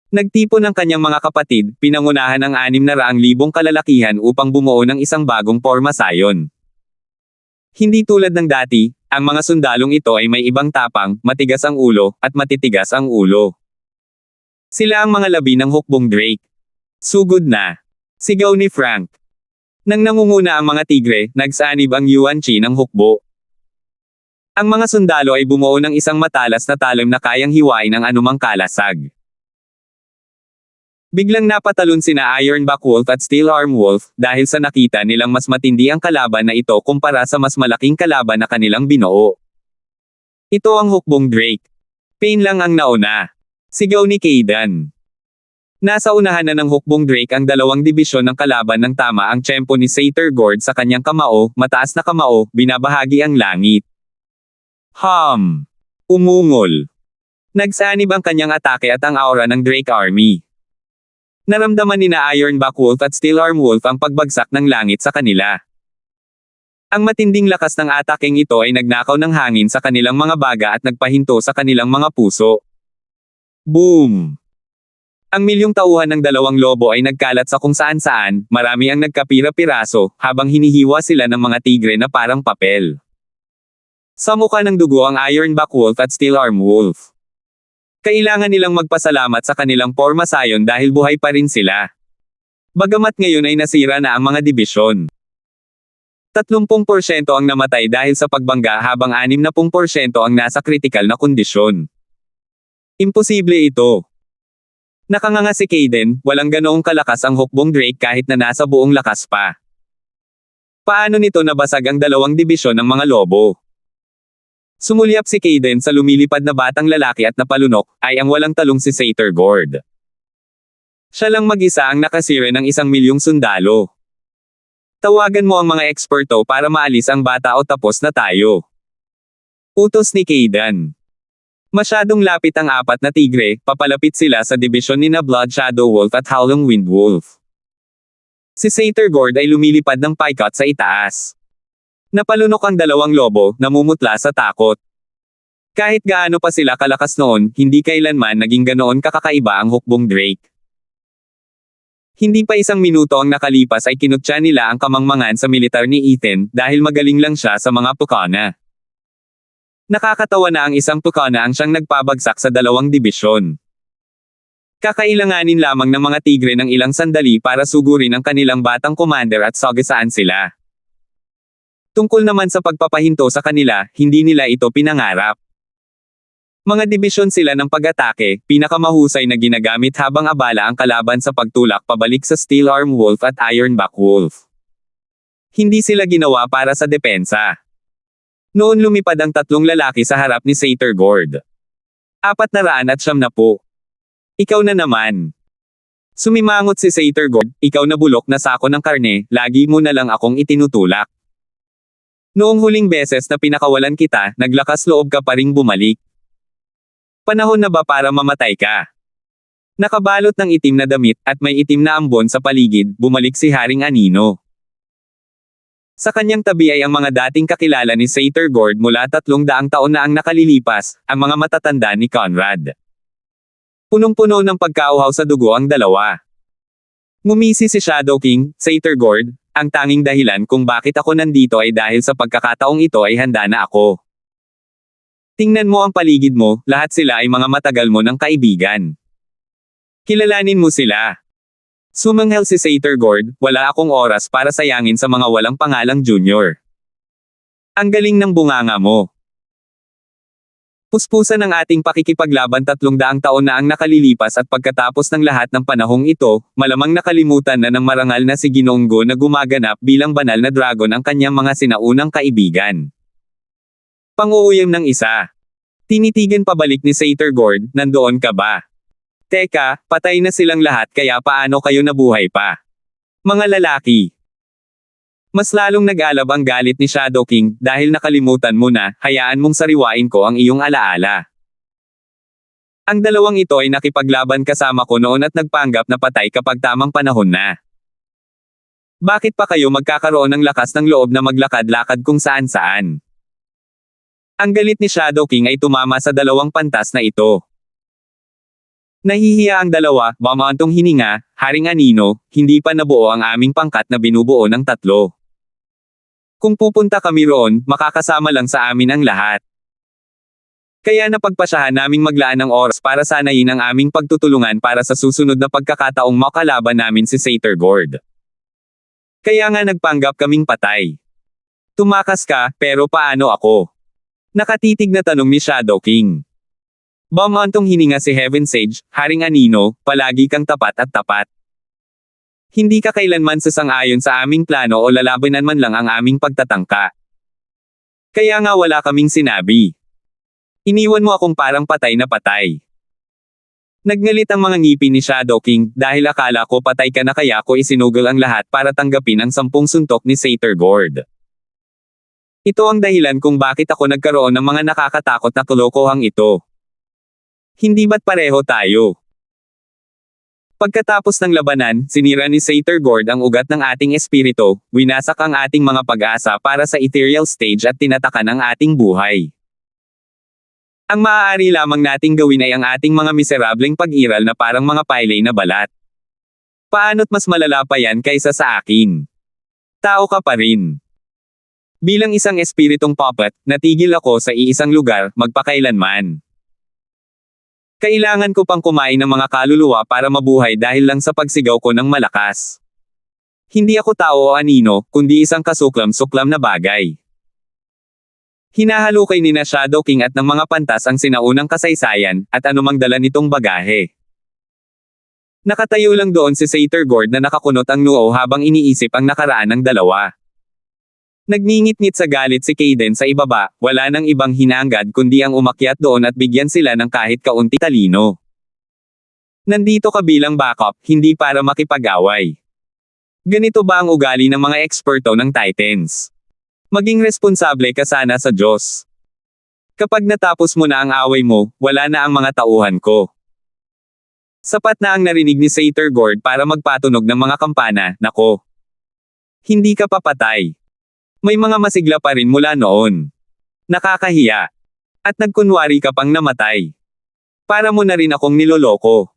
Nagtipon ang kanyang mga kapatid, pinangunahan ang 600,000 kalalakihan upang bumuo ng isang bagong porma sayon. Hindi tulad ng dati, ang mga sundalong ito ay may ibang tapang, matigas ang ulo, at matitigas ang ulo. Sila ang mga labi ng hukbong Drake. Sugod na. Sigaw ni Frank. Nang nangunguna ang mga tigre, nagsanib ang Yuan Chi ng hukbo. Ang mga sundalo ay bumuo ng isang matalas na talim na kayang hiwain ang anumang kalasag. Biglang napatalon sina Ironback Wolf at Steelarm Wolf, dahil sa nakita nilang mas matindi ang kalaban na ito kumpara sa mas malaking kalaban na kanilang binuo. Ito ang hukbong Drake. Pain lang ang nauna. Sigaw ni Kaidan. Nasa unahan na ng hukbong Drake ang 2 dibisyon ng kalaban ng tama ang tiyempo ni Satyr-Gord sa kanyang kamao, mataas na kamao, binabahagi ang langit. Umungol. Nagsanib ang kanyang atake at ang aura ng Drake Army. Naramdaman ni na Ironback Wolf at Steelarm Wolf ang pagbagsak ng langit sa kanila. Ang matinding lakas ng ataking ito ay nagnakaw ng hangin sa kanilang mga baga at nagpahinto sa kanilang mga puso. Boom! Ang milyong tauhan ng dalawang lobo ay nagkalat sa kung saan-saan, marami ang nagkapira-piraso, habang hinihiwa sila ng mga tigre na parang papel. Sa mukha ng dugo ang Ironback Wolf at Steelarm Wolf. Kailangan nilang magpasalamat sa kanilang pormasayon dahil buhay pa rin sila. Bagamat ngayon ay nasira na ang mga dibisyon. 30% ang namatay dahil sa pagbangga habang 60% ang nasa kritikal na kondisyon. Imposible ito. Nakanganga si Kaden, walang ganoong kalakas ang hukbong Drake kahit na nasa buong lakas pa. Paano nito nabasag ang dalawang dibisyon ng mga lobo? Sumulyap si Kaden sa lumilipad na batang lalaki at napalunok, ay ang walang talong si Satyr Gord. Siya lang mag-isa ang nakasira ng 1,000,000 sundalo. Tawagan mo ang mga eksperto para maalis ang bata o tapos na tayo. Utos ni Kaden. Masyadong lapit ang 4 na tigre, papalapit sila sa dibisyon ni na Blood Shadow Wolf at Howling Wind Wolf. Si Satyr Gord ay lumilipad ng paikot sa itaas. Napalunok ang dalawang lobo, namumutla sa takot. Kahit gaano pa sila kalakas noon, hindi kailanman naging ganoon kakakaiba ang hukbong Drake. Hindi pa 1 minuto ang nakalipas ay kinutya nila ang kamangmangan sa militar ni Ethan dahil magaling lang siya sa mga pukana. Nakakatawa na ang isang pukana ang siyang nagpabagsak sa dalawang dibisyon. Kakailanganin lamang ng mga tigre ng ilang sandali para sugurin ang kanilang batang commander at sagasaan sila. Tungkol naman sa pagpapahinto sa kanila, hindi nila ito pinangarap. Mga dibisyon sila ng pag-atake, pinakamahusay na ginagamit habang abala ang kalaban sa pagtulak pabalik sa Steelarm Wolf at Ironback Wolf. Hindi sila ginawa para sa depensa. Noon lumipad ang 3 lalaki sa harap ni Satyr Gord. 490. Ikaw na naman. Sumimangot si Satyr Gord, ikaw na bulok na sako ng karne, lagi mo na lang akong itinutulak. Noong huling beses na pinakawalan kita, naglakas loob ka pa ring bumalik. Panahon na ba para mamatay ka? Nakabalot ng itim na damit at may itim na ambon sa paligid, bumalik si Haring Anino. Sa kanyang tabi ay ang mga dating kakilala ni Satyr Gord mula 300 taon na ang nakalilipas, ang mga matatanda ni Conrad. Punong-puno ng pagkauhaw sa dugo ang dalawa. Ngumisi si Shadow King, Satyr Gord, ang tanging dahilan kung bakit ako nandito ay dahil sa pagkakataong ito ay handa na ako. Tingnan mo ang paligid mo, lahat sila ay mga matagal mo ng kaibigan. Kilalanin mo sila. Sumanghel si Satyr Gord, wala akong oras para sayangin sa mga walang pangalang junior. Ang galing ng bunganga mo. Puspusan ng ating pakikipaglaban 300 taon na ang nakalilipas at pagkatapos ng lahat ng panahong ito, malamang nakalimutan na ng marangal na si Ginoong Go na gumaganap bilang banal na dragon ang kanyang mga sinaunang kaibigan. Pang-uuyam ng isa. Tinitigan pabalik ni Satyr Gord, nandoon ka ba? Teka, patay na silang lahat kaya paano kayo nabuhay pa? Mga lalaki. Mas lalong nag-alab ang galit ni Shadow King, dahil nakalimutan mo na, hayaan mong sariwain ko ang iyong alaala. Ang dalawang ito ay nakipaglaban kasama ko noon at nagpanggap na patay kapag tamang panahon na. Bakit pa kayo magkakaroon ng lakas ng loob na maglakad-lakad kung saan-saan? Ang galit ni Shadow King ay tumama sa dalawang pantas na ito. Nahihiya ang dalawa, bamantong hininga, Haring Anino, hindi pa nabuo ang aming pangkat na binubuo ng 3. Kung pupunta kami roon, makakasama lang sa amin ang lahat. Kaya napagpasyahan naming maglaan ng oras para sanayin ang aming pagtutulungan para sa susunod na pagkakataong makalaban namin si Satyr Gord. Kaya nga nagpanggap kaming patay. Tumakas ka, pero paano ako? Nakatitig na tanong ni Shadow King. Bamantong hininga si Heaven Sage, Haring Anino, palagi kang tapat at tapat. Hindi ka kailanman sasang-ayon sa aming plano o lalabanan man lang ang aming pagtatangka. Kaya nga wala kaming sinabi. Iniwan mo akong parang patay na patay. Nagngalit ang mga ngipin ni Shadow King, dahil akala ko patay ka na kaya ko isinugol ang lahat para tanggapin ang 10 suntok ni Satyr Gord. Ito ang dahilan kung bakit ako nagkaroon ng mga nakakatakot na kalokohang ito. Hindi ba't pareho tayo? Pagkatapos ng labanan, sinira ni Satyr Gord ang ugat ng ating espiritu, winasak ang ating mga pag-asa para sa ethereal stage at tinatakan ang ating buhay. Ang maaari lamang nating gawin ay ang ating mga miserableng pag-iral na parang mga paylay na balat. Paano't mas malala pa yan kaysa sa akin? Tao ka pa rin. Bilang isang espiritong puppet, natigil ako sa iisang lugar, magpakailanman. Kailangan ko pang kumain ng mga kaluluwa para mabuhay dahil lang sa pagsigaw ko ng malakas. Hindi ako tao o anino, kundi isang kasuklam-suklam na bagay. Hinahalukay ni na Shadow King at ng mga pantas ang sinaunang kasaysayan, at anumang dala nitong bagahe. Nakatayo lang doon si Satyr Gord na nakakunot ang noo habang iniisip ang nakaraan ng dalawa. Nagngingit-ngit sa galit si Kaden sa ibaba, wala nang ibang hinangad kundi ang umakyat doon at bigyan sila ng kahit kaunti talino. Nandito ka bilang backup, hindi para makipag-away. Ganito ba ang ugali ng mga eksperto ng Titans? Maging responsable ka sana sa Diyos. Kapag natapos mo na ang away mo, wala na ang mga tauhan ko. Sapat na ang narinig ni Satyr Gord para magpatunog ng mga kampana, nako. Hindi ka papatay. May mga masigla pa rin mula noon. Nakakahiya. At nagkunwari ka pang namatay. Para mo na rin akong niloloko.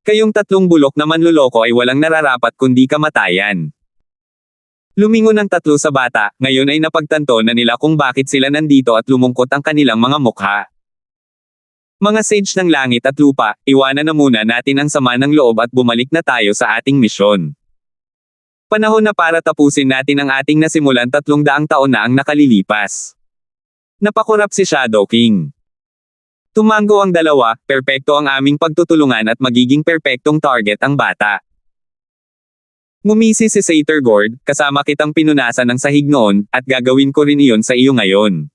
Kayong tatlong bulok na manloloko ay walang nararapat kundi kamatayan. Lumingon ang tatlo sa bata, ngayon ay napagtanto na nila kung bakit sila nandito at lumungkot ang kanilang mga mukha. Mga sage ng langit at lupa, iwanan na muna natin ang sama ng loob at bumalik na tayo sa ating misyon. Panahon na para tapusin natin ang ating nasimulan 300 taon na ang nakalilipas. Napakurap si Shadow King. Tumango ang dalawa, perpekto ang aming pagtutulungan at magiging perpektong target ang bata. Ngumisi si Satyr Gord, kasama kitang pinunasan ng sahig noon, at gagawin ko rin iyon sa iyo ngayon.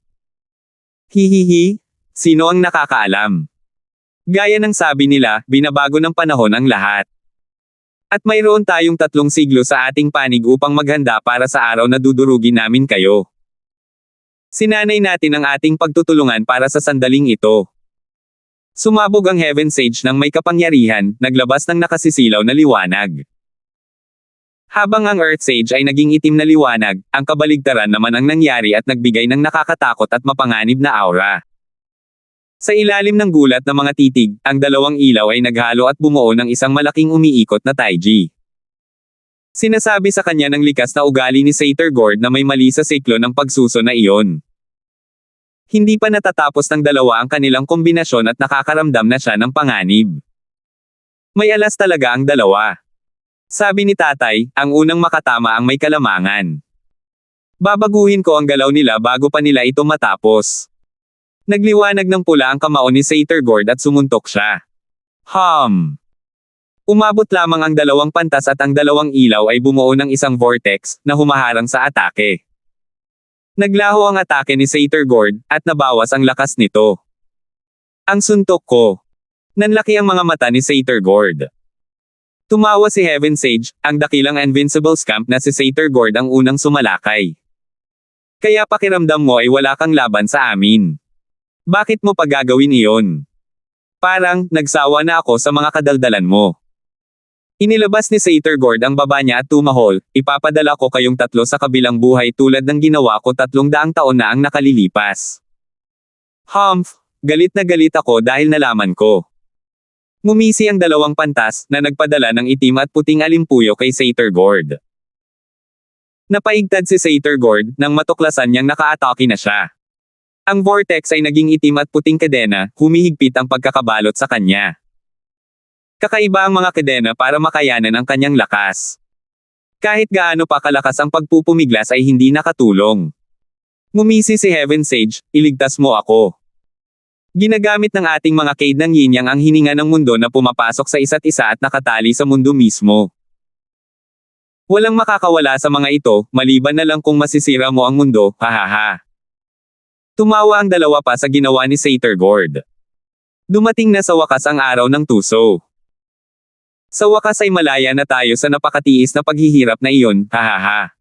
Hihihi, sino ang nakakaalam? Gaya ng sabi nila, binabago ng panahon ang lahat. At mayroon tayong 3 siglo sa ating panig upang maghanda para sa araw na dudurugin namin kayo. Sinanay natin ang ating pagtutulungan para sa sandaling ito. Sumabog ang Heaven Sage ng may kapangyarihan, naglabas ng nakasisilaw na liwanag. Habang ang Earth Sage ay naging itim na liwanag, ang kabaligtaran naman ang nangyari at nagbigay ng nakakatakot at mapanganib na aura. Sa ilalim ng gulat ng mga titig, ang dalawang ilaw ay naghalo at bumuo ng isang malaking umiikot na taiji. Sinasabi sa kanya ng likas na ugali ni Satyr Gord na may mali sa siklo ng pagsuso na iyon. Hindi pa natatapos ng dalawa ang kanilang kombinasyon at nakakaramdam na siya ng panganib. May alas talaga ang dalawa. Sabi ni tatay, ang unang makatama ang may kalamangan. Babaguhin ko ang galaw nila bago pa nila ito matapos. Nagliwanag ng pula ang kamao ni Satyr Gord at sumuntok siya. Umabot lamang ang dalawang pantas at ang dalawang ilaw ay bumuo ng isang vortex na humaharang sa atake. Naglaho ang atake ni Satyr Gord at nabawas ang lakas nito. Ang suntok ko. Nanlaki ang mga mata ni Satyr Gord. Tumawa si Heaven Sage, ang dakilang invincible scamp na si Satyr Gord ang unang sumalakay. Kaya pakiramdam mo ay wala kang laban sa amin. Bakit mo pa gagawin iyon? Parang, nagsawa na ako sa mga kadaldalan mo. Inilabas ni Satyr Gord ang baba niya at tumahol, ipapadala ko kayong 3 sa kabilang buhay tulad ng ginawa ko 300 taon na ang nakalilipas. Galit na galit ako dahil nalaman ko. Ngumisi ang dalawang pantas, na nagpadala ng itim at puting alimpuyo kay Satyr Gord. Napaigtad si Satyr Gord, nang matuklasan niyang nakaatake na siya. Ang vortex ay naging itim at puting kadena, humihigpit ang pagkakabalot sa kanya. Kakaiba ang mga kadena para makayanan ang kanyang lakas. Kahit gaano pa kalakas ang pagpupumiglas ay hindi nakatulong. Ngumisi si Heaven Sage, iligtas mo ako. Ginagamit ng ating mga Cade ng Yin Yang ang hininga ng mundo na pumapasok sa isa't isa at nakatali sa mundo mismo. Walang makakawala sa mga ito, maliban na lang kung masisira mo ang mundo, hahaha. Tumawa ang dalawa pa sa ginawa ni Satyr Gord. Dumating na sa wakas ang araw ng tuso. Sa wakas ay malaya na tayo sa napakatiis na paghihirap na iyon, hahaha.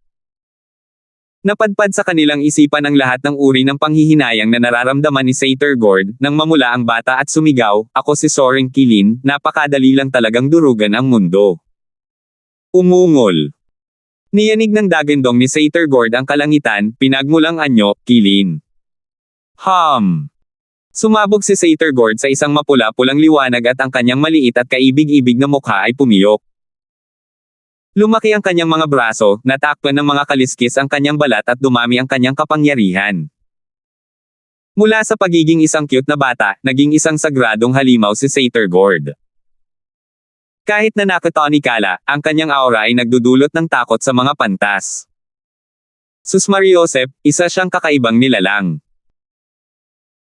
Napadpad sa kanilang isipan ang lahat ng uri ng panghihinayang na nararamdaman ni Satyr Gord, nang mamula ang bata at sumigaw, "Ako si Soren Kilin, napakadali lang talagang durugan ang mundo." Umungol. Niyanig ng dagandong ni Satyr Gord ang kalangitan, pinagmulang anyo, "Kilin." Sumabog si Satyr Gord sa isang mapula-pulang liwanag at ang kanyang maliit at kaibig-ibig na mukha ay pumiyok. Lumaki ang kanyang mga braso, natakpan ng mga kaliskis ang kanyang balat at dumami ang kanyang kapangyarihan. Mula sa pagiging isang cute na bata, naging isang sagradong halimaw si Satyr Gord. Kahit na nakatonikala, ang kanyang aura ay nagdudulot ng takot sa mga pantas. Susmariosep, isa siyang kakaibang nilalang.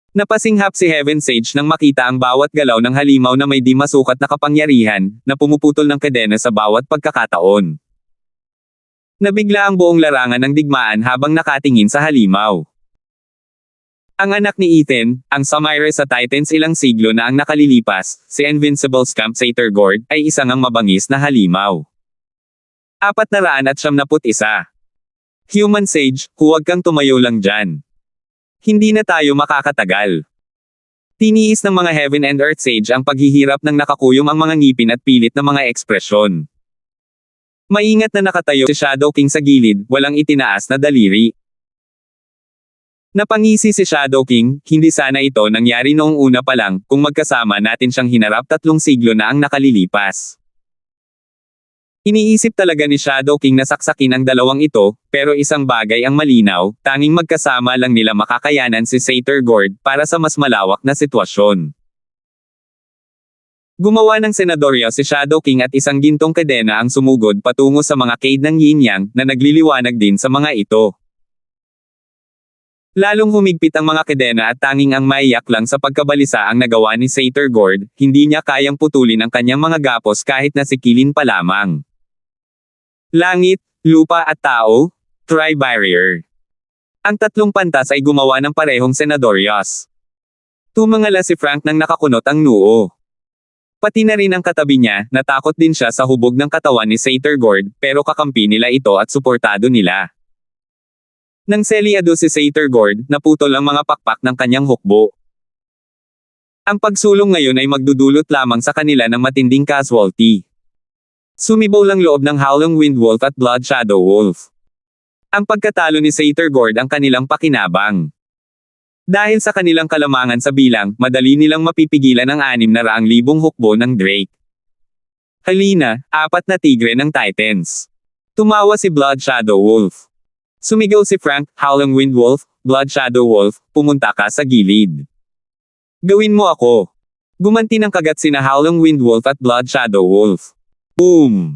Napasinghap si Heaven Sage nang makita ang bawat galaw ng halimaw na may di masukat na kapangyarihan, na pumuputol ng kadena sa bawat pagkakataon. Nabigla ang buong larangan ng digmaan habang nakatingin sa halimaw. Ang anak ni Ethan, ang Samire sa Titans ilang siglo na ang nakalilipas, si Invincible Scamp Satyr Gord, ay isang ang mabangis na halimaw. 471. Human Sage, huwag kang tumayo lang dyan. Hindi na tayo makakatagal. Tiniis ng mga Heaven and Earth Sage ang paghihirap ng nakakuyom ang mga ngipin at pilit na mga ekspresyon. Maingat na nakatayo si Shadow King sa gilid, walang itinaas na daliri. Napangisi si Shadow King, hindi sana ito nangyari noong una pa lang, kung magkasama natin siyang hinarap 3 siglo na ang nakalilipas. Iniisip talaga ni Shadow King na saksakin ang dalawang ito, pero isang bagay ang malinaw, tanging magkasama lang nila makakayanan si Satyr Gord para sa mas malawak na sitwasyon. Gumawa ng senadorya si Shadow King at isang gintong kadena ang sumugod patungo sa mga cade ng Yin Yang na nagliliwanag din sa mga ito. Lalong humigpit ang mga kadena at tanging ang maiyak lang sa pagkabalisa ang nagawa ni Satyr Gord, hindi niya kayang putulin ang kanyang mga gapos kahit na si Kilin pa lamang. Langit, lupa at tao, Tri-Barrier. Ang 3 pantas ay gumawa ng parehong senadoryas. Tumangala si Frank nang nakakunot ang noo. Pati na rin ang katabi niya, natakot din siya sa hubog ng katawan ni Satyr Gord, pero kakampi nila ito at suportado nila. Nang selyado si Satyr Gord, naputol ang mga pakpak ng kanyang hukbo. Ang pagsulong ngayon ay magdudulot lamang sa kanila ng matinding casualty. Sumibaw lang loob ng Howling Wind Wolf at Blood Shadow Wolf. Ang pagkatalo ni Satyr Gord ang kanilang pakinabang. Dahil sa kanilang kalamangan sa bilang, madali nilang mapipigilan ang 600,000 hukbo ng Drake. Halina, 4 na tigre ng Titans. Tumawa si Blood Shadow Wolf. Sumigaw si Frank, Howling Wind Wolf, Blood Shadow Wolf, pumunta ka sa gilid. Gawin mo ako. Gumanti ng kagat sina Howling Wind Wolf at Blood Shadow Wolf. Boom!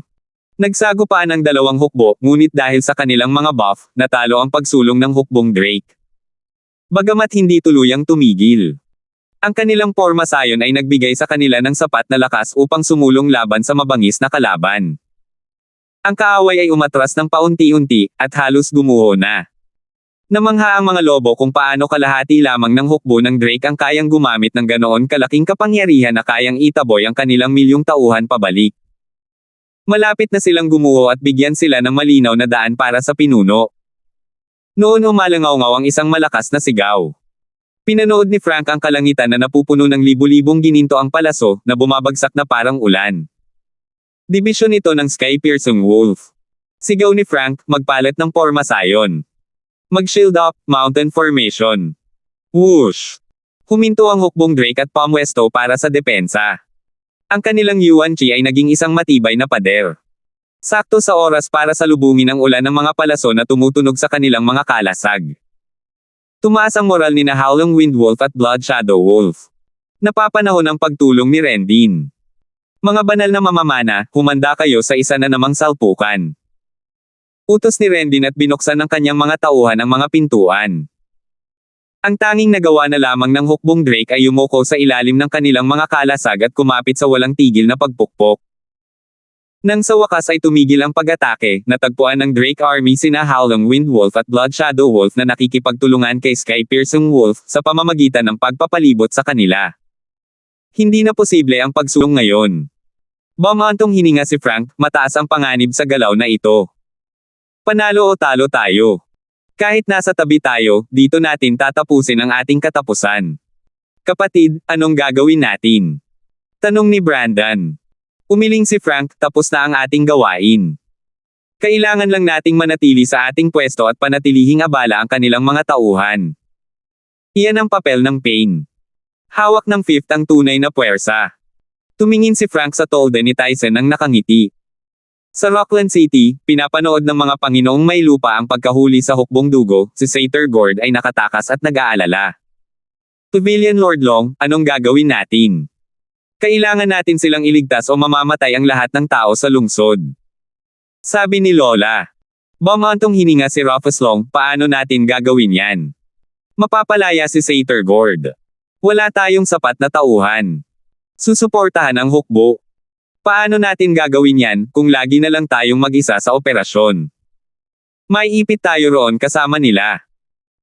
Nagsagupaan ang dalawang hukbo, ngunit dahil sa kanilang mga buff, natalo ang pagsulong ng hukbong Drake. Bagamat hindi tuluyang tumigil. Ang kanilang porma sayon ay nagbigay sa kanila ng sapat na lakas upang sumulong laban sa mabangis na kalaban. Ang kaaway ay umatras ng paunti-unti, at halos gumuho na. Namangha ang mga lobo kung paano kalahati lamang ng hukbo ng Drake ang kayang gumamit ng ganoon kalaking kapangyarihan na kayang itaboy ang kanilang milyong tauhan pabalik. Malapit na silang gumuho at bigyan sila ng malinaw na daan para sa pinuno. Noon umalangaw-ngaw ang isang malakas na sigaw. Pinanood ni Frank ang kalangitan na napupuno ng libu-libong gininto ang palaso, na bumabagsak na parang ulan. Dibisyon ito ng Sky-Piercing Wolf. Sigaw ni Frank, magpalit ng porma sayon. Mag-shield up, mountain formation. Whoosh! Huminto ang hukbong Drake at pamwesto para sa depensa. Ang kanilang Yuan Chi ay naging isang matibay na pader. Sakto sa oras para salubungin ang ulan ng mga palaso na tumutunog sa kanilang mga kalasag. Tumaas ang moral ni na Howling Wind Wolf at Blood Shadow Wolf. Napapanahon ang pagtulong ni Rendin. Mga banal na mamamana, humanda kayo sa isa na namang salpukan. Utos ni Rendin at binuksan ng kanyang mga tauhan ang mga pintuan. Ang tanging nagawa na lamang ng hukbong Drake ay yumuko sa ilalim ng kanilang mga kalasag at kumapit sa walang tigil na pagpukpok. Nang sa wakas ay tumigil ang pag-atake, natagpuan ng Drake Army sina Howling Wind Wolf at Blood Shadow Wolf na nakikipagtulungan kay Sky-Piercing Wolf sa pamamagitan ng pagpapalibot sa kanila. Hindi na posible ang pagsulong ngayon. Bumantong hininga si Frank, mataas ang panganib sa galaw na ito. Panalo o talo tayo. Kahit nasa tabi tayo, dito natin tatapusin ang ating katapusan. Kapatid, anong gagawin natin? Tanong ni Brandon. Umiling si Frank, tapos na ang ating gawain. Kailangan lang nating manatili sa ating pwesto at panatilihing abala ang kanilang mga tauhan. Iyan ang papel ng Pain. Hawak ng Fifth ang tunay na puwersa. Tumingin si Frank sa tolda ni Tyson nang nakangiti. Sa Rockland City, pinapanood ng mga Panginoong may lupa ang pagkahuli sa hukbong dugo, si Sator Gord ay nakatakas at nag-aalala. Pavilion Lord Long, anong gagawin natin? Kailangan natin silang iligtas o mamamatay ang lahat ng tao sa lungsod. Sabi ni Lola. Bumantong hininga si Rufus Long, paano natin gagawin yan? Mapapalaya si Sator Gord. Wala tayong sapat na tauhan. Susuportahan ang hukbo. Paano natin gagawin yan kung lagi na lang tayong mag-isa sa operasyon? May ipit tayo roon kasama nila.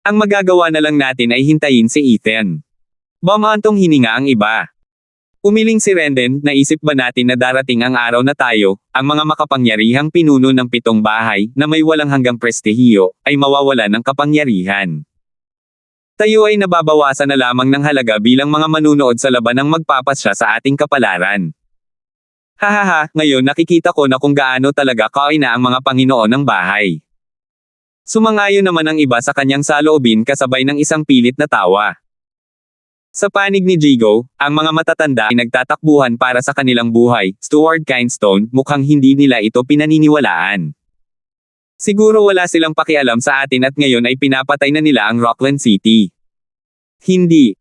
Ang magagawa na lang natin ay hintayin si Ethan. Bumantong hininga ang iba. Umiling si Renden, naisip ba natin na darating ang araw na tayo, ang mga makapangyarihang pinuno ng 7 bahay na may walang hanggang prestihiyo, ay mawawala ng kapangyarihan. Tayo ay nababawasan na lamang ng halaga bilang mga manunood sa laban ng magpapasya sa ating kapalaran. Hahaha, ngayon nakikita ko na kung gaano talaga kaina ang mga Panginoon ng bahay. Sumangayon naman ang iba sa kanyang saloobin kasabay ng isang pilit na tawa. Sa panig ni Jigo, ang mga matatanda ay nagtatakbuhan para sa kanilang buhay. Stuart Kindstone, mukhang hindi nila ito pinaniniwalaan. Siguro wala silang pakialam sa atin at ngayon ay pinapatay na nila ang Rockland City. Hindi.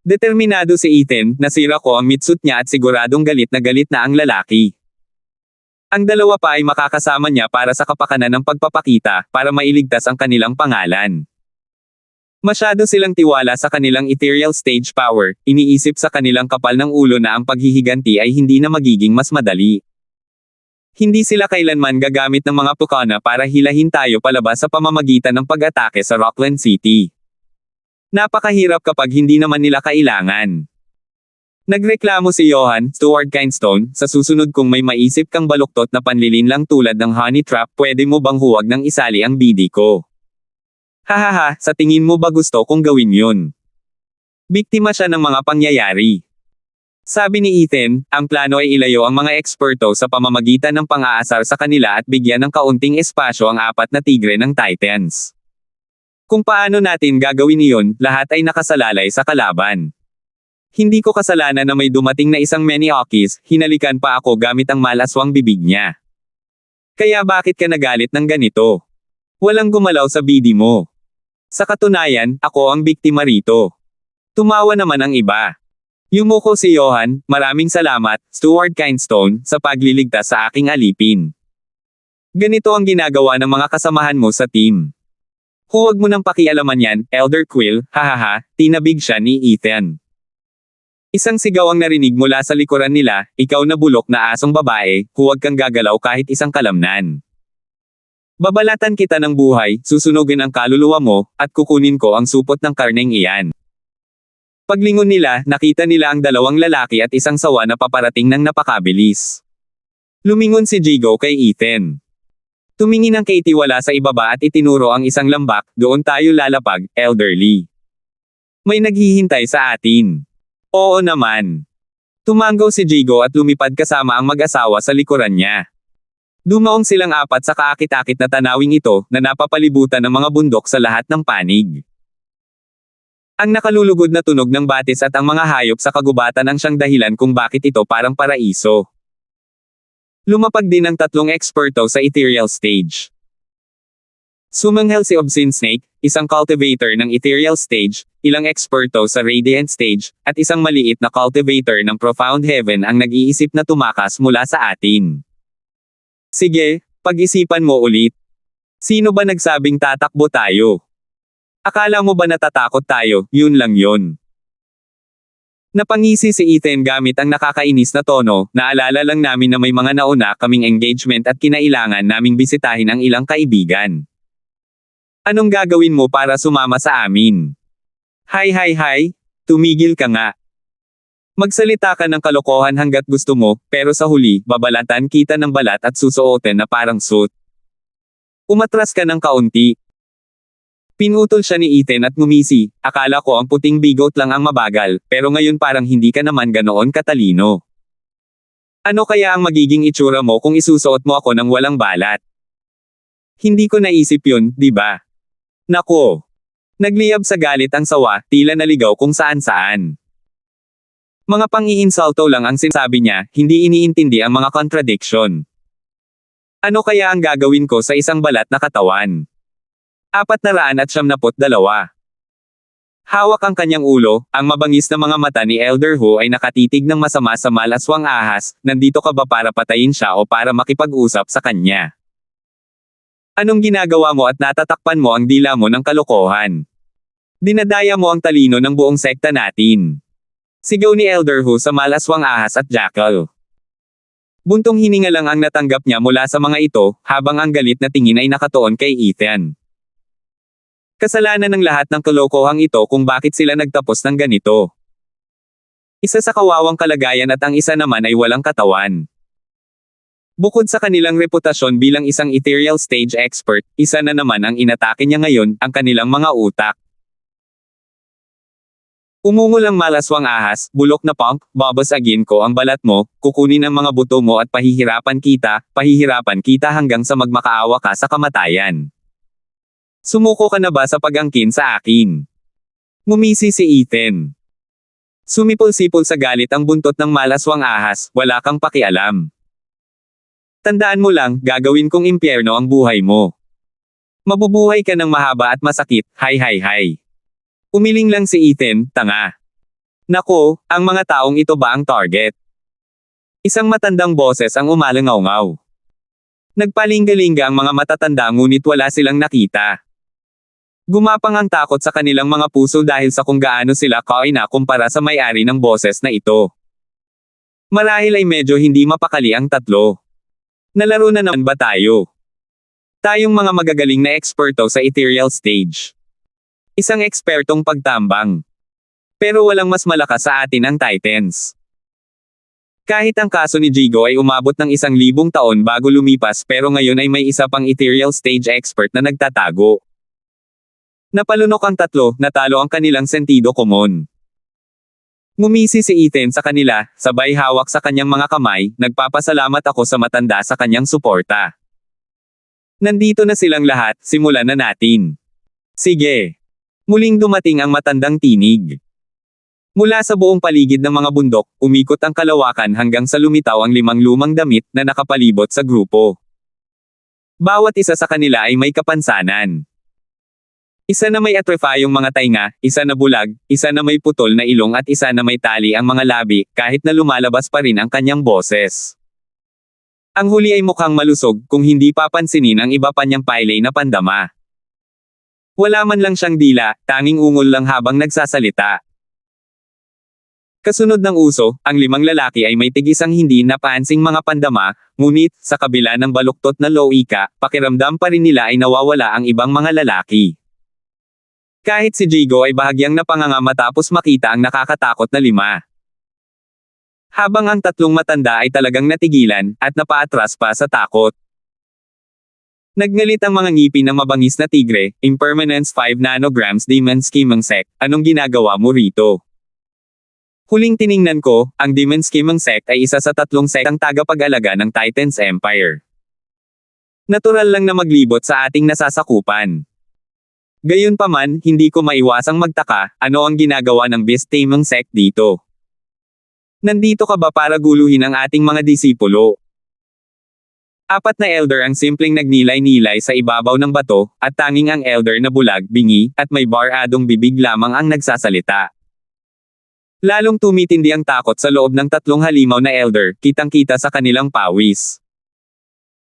Determinado si Ethan, nasira ko ang mitsuit niya at siguradong galit na ang lalaki. Ang dalawa pa ay makakasama niya para sa kapakanan ng pagpapakita, para mailigtas ang kanilang pangalan. Masyado silang tiwala sa kanilang ethereal stage power, iniisip sa kanilang kapal ng ulo na ang paghihiganti ay hindi na magiging mas madali. Hindi sila kailanman gagamit ng mga pukana para hilahin tayo palabas sa pamamagitan ng pag-atake sa Rockland City. Napakahirap kapag hindi naman nila kailangan. Nagreklamo si Johan, Stuart Kindstone, sa susunod kung may maisip kang baluktot na panlilin lang tulad ng honey trap, pwede mo bang huwag nang isali ang bidi ko? Hahaha, sa tingin mo ba gusto kong gawin yun? Biktima siya ng mga pangyayari. Sabi ni Ethan, ang plano ay ilayo ang mga eksperto sa pamamagitan ng pang-aasar sa kanila at bigyan ng kaunting espasyo ang 4 na tigre ng Titans. Kung paano natin gagawin iyon, lahat ay nakasalalay sa kalaban. Hindi ko kasalanan na may dumating na isang Maniokis, hinalikan pa ako gamit ang malaswang bibig niya. Kaya bakit ka nagalit ng ganito? Walang gumalaw sa bidi mo. Sa katunayan, ako ang biktima rito. Tumawa naman ang iba. Yumuko si Johan, maraming salamat, Stuart Kindstone, sa pagliligtas sa aking alipin. Ganito ang ginagawa ng mga kasamahan mo sa team. Huwag mo nang pakialaman yan, Elder Quill, hahaha, tinabig siya ni Ethan. Isang sigaw ang narinig mula sa likuran nila, ikaw na bulok na asong babae, huwag kang gagalaw kahit isang kalamnan. Babalatan kita ng buhay, susunugin ang kaluluwa mo, at kukunin ko ang supot ng karneng iyan. Paglingon nila, nakita nila ang 2 lalaki at isang sawa na paparating ng napakabilis. Lumingon si Jigo kay Ethan. Tumingin ang kaitiwala sa ibaba at itinuro ang isang lambak, doon tayo lalapag, elderly. May naghihintay sa atin. Oo naman. Tumanggaw si Jigo at lumipad kasama ang mag-asawa sa likuran niya. Dumaong silang 4 sa kaakit-akit na tanawing ito, na napapalibutan ng mga bundok sa lahat ng panig. Ang nakalulugod na tunog ng batis at ang mga hayop sa kagubatan ang siyang dahilan kung bakit ito parang paraiso. Lumapag din ang 3 eksperto sa ethereal stage. Sumanghel si Obscene Snake, isang cultivator ng ethereal stage, ilang eksperto sa radiant stage, at isang maliit na cultivator ng profound heaven ang nag-iisip na tumakas mula sa atin. Sige, pag-isipan mo ulit. Sino ba nagsabing tatakbo tayo? Akala mo ba natatakot tayo, yun lang yun. Napangisi si Ethan gamit ang nakakainis na tono, naalala lang namin na may mga nauna kaming engagement at kinailangan naming bisitahin ang ilang kaibigan. Anong gagawin mo para sumama sa amin? Hay, tumigil ka nga. Magsalita ka ng kalokohan hanggat gusto mo, pero sa huli, babalatan kita ng balat at susuotin na parang suit. Umatras ka ng kaunti. Pinutol siya ni Ethan at ngumisi, akala ko ang puting bigot lang ang mabagal, pero ngayon parang hindi ka naman ganoon katalino. Ano kaya ang magiging itsura mo kung isusuot mo ako ng walang balat? Hindi ko naisip yun, di ba? Nako. Nagliyab sa galit ang sawa, tila naligaw kung saan-saan. Mga pang-iinsulto lang ang sinasabi niya, hindi iniintindi ang mga contradiction. Ano kaya ang gagawin ko sa isang balat na katawan? 472. Hawak ang kanyang ulo, ang mabangis na mga mata ni Elder Hu ay nakatitig ng masama sa malaswang ahas, nandito ka ba para patayin siya o para makipag-usap sa kanya? Anong ginagawa mo at natatakpan mo ang dila mo ng kalokohan? Dinadaya mo ang talino ng buong sekta natin. Sigaw ni Elder Hu sa malaswang ahas at jackal. Buntong hininga lang ang natanggap niya mula sa mga ito, habang ang galit na tingin ay nakatuon kay Ethan. Kasalanan ng lahat ng kalokohang ito kung bakit sila nagtapos ng ganito. Isa sa kawawang kalagayan at ang isa naman ay walang katawan. Bukod sa kanilang reputasyon bilang isang ethereal stage expert, isa na naman ang inatake niya ngayon, ang kanilang mga utak. Umungol ang malaswang ahas, bulok na punk, babasagin ko ang balat mo, kukunin ang mga buto mo at pahihirapan kita hanggang sa magmakaawa ka sa kamatayan. Sumuko ka na ba sa pag-angkin sa akin? Ngumisi si Ethan. Sumipol-sipol sa galit ang buntot ng malaswang ahas, wala kang pakialam. Tandaan mo lang, gagawin kong impyerno ang buhay mo. Mabubuhay ka ng mahaba at masakit, hay. Umiling lang si Ethan, tanga. Nako, ang mga taong ito ba ang target? Isang matandang boses ang umalangaw-ngaw. Nagpalingga-lingga ang mga matatanda ngunit wala silang nakita. Gumapang ang takot sa kanilang mga puso dahil sa kung gaano sila kaina kumpara sa may-ari ng boses na ito. Marahil ay medyo hindi mapakali ang tatlo. Nalaro na naman ba tayo? Tayong mga magagaling na eksperto sa ethereal stage. Isang ekspertong pagtambang. Pero walang mas malakas sa atin ang Titans. Kahit ang kaso ni Jigo ay umabot ng 1,000 taon bago lumipas pero ngayon ay may isa pang ethereal stage expert na nagtatago. Napalunok ang tatlo, natalo ang kanilang sentido komon. Ngumisi si Ethan sa kanila, sabay hawak sa kanyang mga kamay, nagpapasalamat ako sa matanda sa kanyang suporta. Nandito na silang lahat, simulan na natin. Sige. Muling dumating ang matandang tinig. Mula sa buong paligid ng mga bundok, umikot ang kalawakan hanggang sa lumitaw ang 5 lumang damit na nakapalibot sa grupo. Bawat isa sa kanila ay may kapansanan. Isa na may atrefayong mga tainga, isa na bulag, isa na may putol na ilong at isa na may tali ang mga labi, kahit na lumalabas pa rin ang kanyang boses. Ang huli ay mukhang malusog, kung hindi papansinin ang iba pa niyang pailay na pandama. Wala man lang siyang dila, tanging ungol lang habang nagsasalita. Kasunod ng uso, ang 5 lalaki ay may tig-isang hindi napansing mga pandama, ngunit, sa kabila ng baluktot na loika, pakiramdam pa rin nila ay nawawala ang ibang mga lalaki. Kahit si Jigo ay bahagyang napanganga matapos makita ang nakakatakot na 5. Habang ang 3 matanda ay talagang natigilan, at napaatras pa sa takot. Nagngalit ang mga ngipin ng mabangis na tigre, Impermanence 5 nanograms Demon Scheming Sect, anong ginagawa mo rito? Huling tiningnan ko, ang Demon Scheming Sect ay isa sa 3 sektang tagapag-alaga ng Titans Empire. Natural lang na maglibot sa ating nasasakupan. Gayunpaman, hindi ko maiwasang magtaka, ano ang ginagawa ng Beast Taming Sect dito? Nandito ka ba para guluhin ang ating mga disipulo? 4 na elder ang simpleng nagnilay-nilay sa ibabaw ng bato, at tanging ang elder na bulag, bingi, at may bar-adong bibig lamang ang nagsasalita. Lalong tumitindi ang takot sa loob ng 3 halimaw na elder, kitang-kita sa kanilang pawis.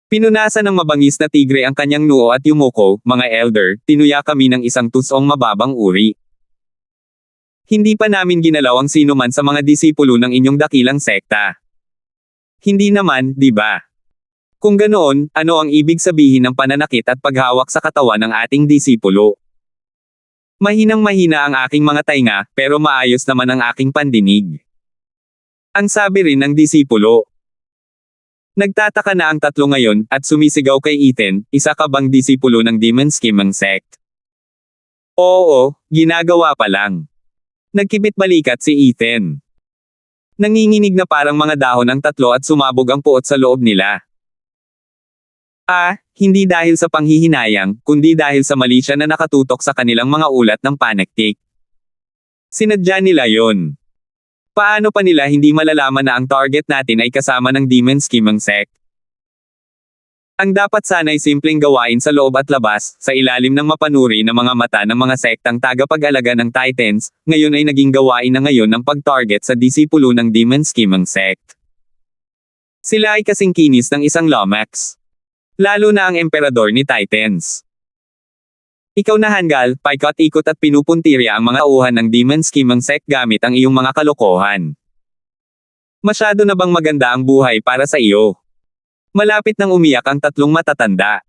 Pinunasan ng mabangis na tigre ang kanyang noo at yumuko, mga elder, tinuya kami ng isang tusong mababang uri. Hindi pa namin ginalaw ang sino man sa mga disipulo ng inyong dakilang sekta. Hindi naman, di ba? Kung ganoon, ano ang ibig sabihin ng pananakit at paghawak sa katawan ng ating disipulo? Mahinang-mahina ang aking mga tainga, pero maayos naman ang aking pandinig. Ang sabi rin ng disipulo. Nagtataka na ang 3 ngayon, at sumisigaw kay Ethan, isa ka bang disipulo ng Demon Scheming Sect? Oo, ginagawa pa lang. Nagkibit balikat si Ethan. Nanginginig na parang mga dahon ang tatlo at sumabog ang puot sa loob nila. Hindi dahil sa panghihinayang, kundi dahil sa mali siya na nakatutok sa kanilang mga ulat ng panektik. Sinadya nila yon. Paano pa nila hindi malalaman na ang target natin ay kasama ng Demon Scheming Sect? Ang dapat sana ay simpleng gawain sa loob at labas, sa ilalim ng mapanuri na mga mata ng mga sektang tagapag-alaga ng Titans, ngayon ay naging gawain na ngayon ang pag-target sa disipulo ng Demon Scheming Sect. Sila ay kasing kinis ng isang Lomax. Lalo na ang emperador ni Titans. Ikaw na Hangul, paikot-ikot at pinupuntirya ang mga uhan ng Demon Scheming Sect gamit ang iyong mga kalokohan. Masyado na bang maganda ang buhay para sa iyo? Malapit nang umiyak ang tatlong matatanda.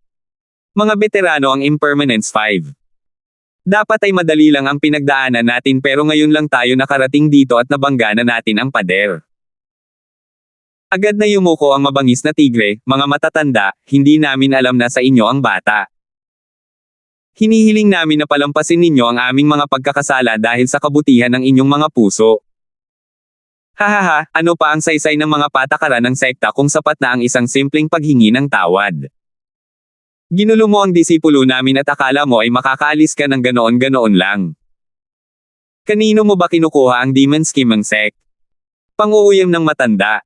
Mga veterano ang Impermanence 5. Dapat ay madali lang ang pinagdaanan natin pero ngayon lang tayo nakarating dito at nabangga na natin ang pader. Agad na yumuko ang mabangis na tigre, mga matatanda, hindi namin alam na sa inyo ang bata. Hinihiling namin na palampasin ninyo ang aming mga pagkakasala dahil sa kabutihan ng inyong mga puso. Hahaha, ano pa ang saysay ng mga patakaran ng sekta kung sapat na ang isang simpleng paghingi ng tawad. Ginulo mo ang disipulo namin at akala mo ay makakaalis ka ng ganoon-ganoon lang. Kanino mo ba kinukuha ang Demon Scheming Sect? Pang-uuyam ng matanda.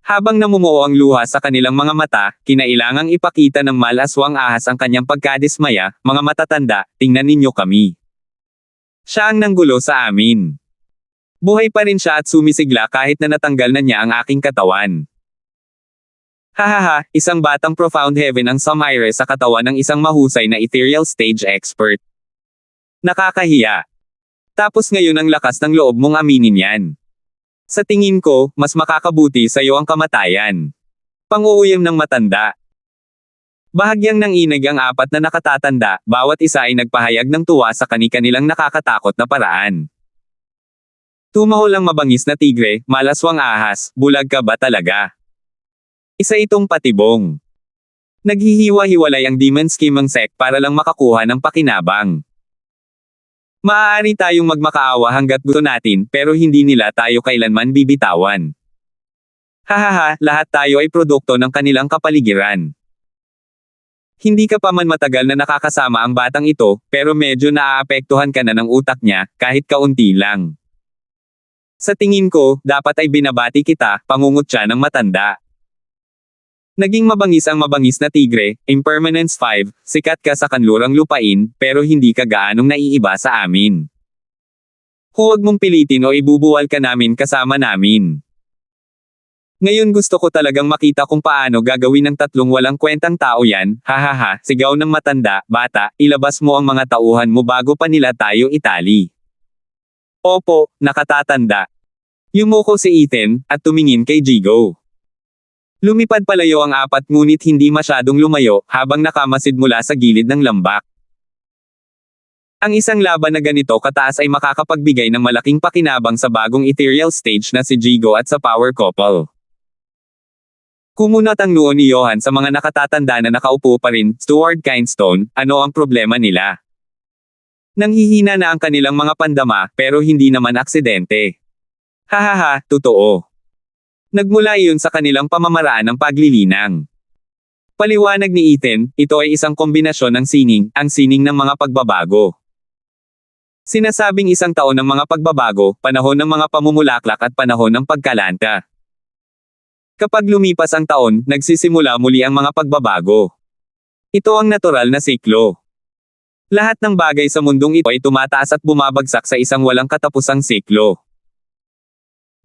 Habang namumuo ang luha sa kanilang mga mata, kinailangang ipakita ng malaswang ahas ang kanyang pagkadismaya, mga matatanda, tingnan ninyo kami. Siya ang nanggulo sa amin. Buhay pa rin siya at sumisigla kahit na natanggal na niya ang aking katawan. Hahaha, isang batang profound heaven ang sumire sa katawan ng isang mahusay na ethereal stage expert. Nakakahiya. Tapos ngayon ang lakas ng loob mong aminin yan. Sa tingin ko, mas makakabuti sa iyo ang kamatayan. Pang-uuyam ng matanda. Bahagyang nanginig ang apat na nakatatanda, bawat isa ay nagpahayag ng tuwa sa kani-kanilang nakakatakot na paraan. Tumahol ang mabangis na tigre, malaswang ahas, bulag ka ba talaga? Isa itong patibong. Naghihiwa-hiwalay ang Demon Scheming Sect para lang makakuha ng pakinabang. Maaari tayong magmakaawa hanggat gusto natin, pero hindi nila tayo kailanman bibitawan. Hahaha, lahat tayo ay produkto ng kanilang kapaligiran. Hindi ka pa man matagal na nakakasama ang batang ito, pero medyo naaapektuhan ka na ng utak niya, kahit kaunti lang. Sa tingin ko, dapat ay binabati kita, pangungutya ng matanda. Naging mabangis ang mabangis na tigre, Impermanence 5, sikat ka sa kanlurang lupain, pero hindi ka gaanong naiiba sa amin. Huwag mong pilitin o ibubuwal ka namin kasama namin. Ngayon gusto ko talagang makita kung paano gagawin ng tatlong walang kwentang tao yan, hahaha, sigaw ng matanda, bata, ilabas mo ang mga tauhan mo bago pa nila tayo itali. Opo, nakatatanda. Yumuko si Ethan, at tumingin kay Jigo. Lumipad palayo ang apat ngunit hindi masyadong lumayo, habang nakamasid mula sa gilid ng lambak. Ang isang laban na ganito kataas ay makakapagbigay ng malaking pakinabang sa bagong ethereal stage na si Jigo at sa power couple. Kumunat ang noo ni Johan sa mga nakatatanda na nakaupo pa rin, Stuart Kindstone, ano ang problema nila? Nanghihina na ang kanilang mga pandama, pero hindi naman aksidente. Hahaha, totoo. Nagmula iyon sa kanilang pamamaraan ng paglilinang. Paliwanag ni Ethan, ito ay isang kombinasyon ng sining, ang sining ng mga pagbabago. Sinasabing isang taon ng mga pagbabago, panahon ng mga pamumulaklak at panahon ng pagkalanta. Kapag lumipas ang taon, nagsisimula muli ang mga pagbabago. Ito ang natural na siklo. Lahat ng bagay sa mundong ito ay tumataas at bumabagsak sa isang walang katapusang siklo.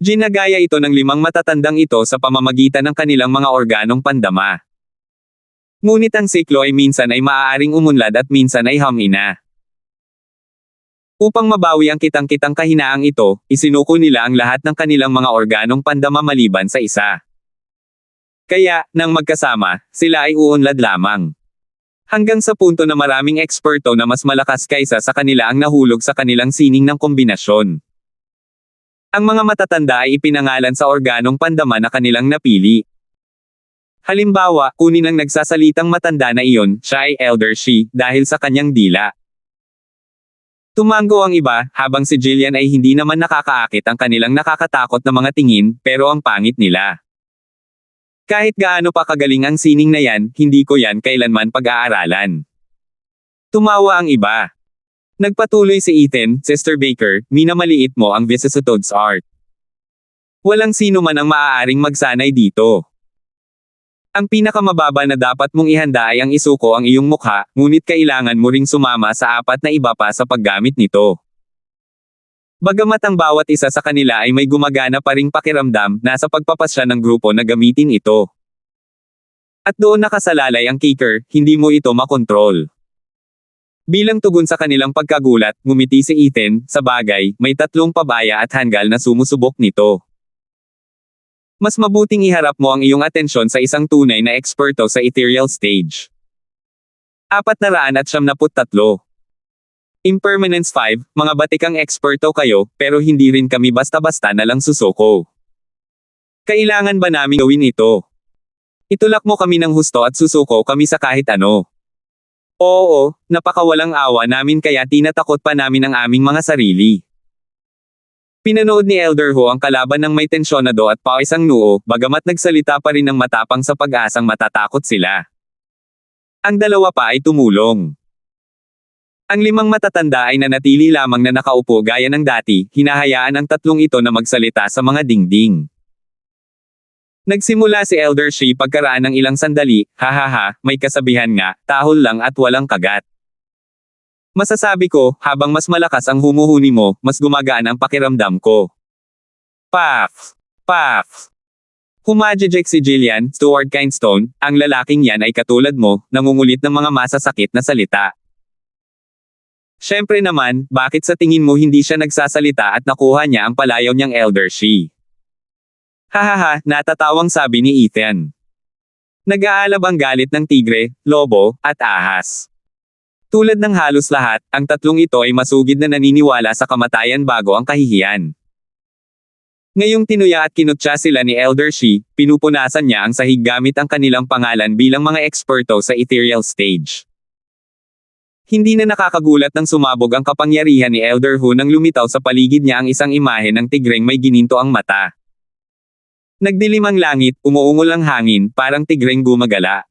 Ginagaya ito ng 5 matatandang ito sa pamamagitan ng kanilang mga organong pandama. Ngunit ang siklo ay minsan ay maaaring umunlad at minsan ay hamina. Upang mabawi ang kitang-kitang kahinaang ito, isinuko nila ang lahat ng kanilang mga organong pandama maliban sa isa. Kaya, nang magkasama, sila ay uunlad lamang. Hanggang sa punto na maraming eksperto na mas malakas kaysa sa kanila ang nahulog sa kanilang sining ng kombinasyon. Ang mga matatanda ay ipinangalan sa organong pandama na kanilang napili. Halimbawa, kunin ang nagsasalitang matanda na iyon, siya ay Elder Shi, dahil sa kanyang dila. Tumango ang iba, habang si Jillian ay hindi naman nakakaakit ang kanilang nakakatakot na mga tingin, pero ang pangit nila. Kahit gaano pa kagaling ang sining na yan, hindi ko yan kailanman pag-aaralan. Tumawa ang iba. Nagpatuloy si Ethan, Sister Baker, minamaliit mo ang vicissitudes art. Walang sino man ang maaaring magsanay dito. Ang pinakamababa na dapat mong ihanda ay ang isuko ang iyong mukha, ngunit kailangan mo ring sumama sa apat na iba pa sa paggamit nito. Bagamat ang bawat isa sa kanila ay may gumagana pa ring pakiramdam, nasa pagpapasya ng grupo na gamitin ito. At doon nakasalalay ang kicker, hindi mo ito makontrol. Bilang tugon sa kanilang pagkagulat, ngumiti si Ethan, sa bagay, may 3 pabaya at hanggal na sumusubok nito. Mas mabuting iharap mo ang iyong atensyon sa isang tunay na eksperto sa ethereal stage. 473. Impermanence 5, mga batikang eksperto kayo, pero hindi rin kami basta-basta na lang susuko. Kailangan ba namin gawin ito? Itulak mo kami ng husto at susuko kami sa kahit ano. Oo, napakawalang awa namin kaya tinatakot pa namin ang aming mga sarili. Pinanood ni Elder Ho ang kalaban ng may tensyonado at pawisang noo, bagamat nagsalita pa rin ng matapang sa pag-asang matatakot sila. Ang dalawa pa ay tumulong. Ang 5 matatanda ay nanatili lamang na nakaupo gaya ng dati, hinahayaan ang 3 ito na magsalita sa mga dingding. Nagsimula si Elder Shi pagkaraan ng ilang sandali, hahaha, may kasabihan nga, tahol lang at walang kagat. Masasabi ko, habang mas malakas ang humuhuni mo, mas gumagaan ang pakiramdam ko. Paf! Paf! Humajejek si Jillian, Stuart Kindstone, ang lalaking yan ay katulad mo, nangungulit ng mga masasakit na salita. Siyempre naman, bakit sa tingin mo hindi siya nagsasalita at nakuha niya ang palayaw niyang Elder Shi? Hahaha, natatawang sabi ni Ethan. Nag-aalab ang galit ng tigre, lobo, at ahas. Tulad ng halos lahat, ang 3 ito ay masugid na naniniwala sa kamatayan bago ang kahihiyan. Ngayong tinuya at kinutya sila ni Elder Shi, pinupunasan niya ang sahig gamit ang kanilang pangalan bilang mga eksperto sa ethereal stage. Hindi na nakakagulat nang sumabog ang kapangyarihan ni Elder Hu nang lumitaw sa paligid niya ang isang imahe ng tigreng may gininto ang mata. Nagdilim ang langit, umuungol ang hangin, parang tigreng gumagala.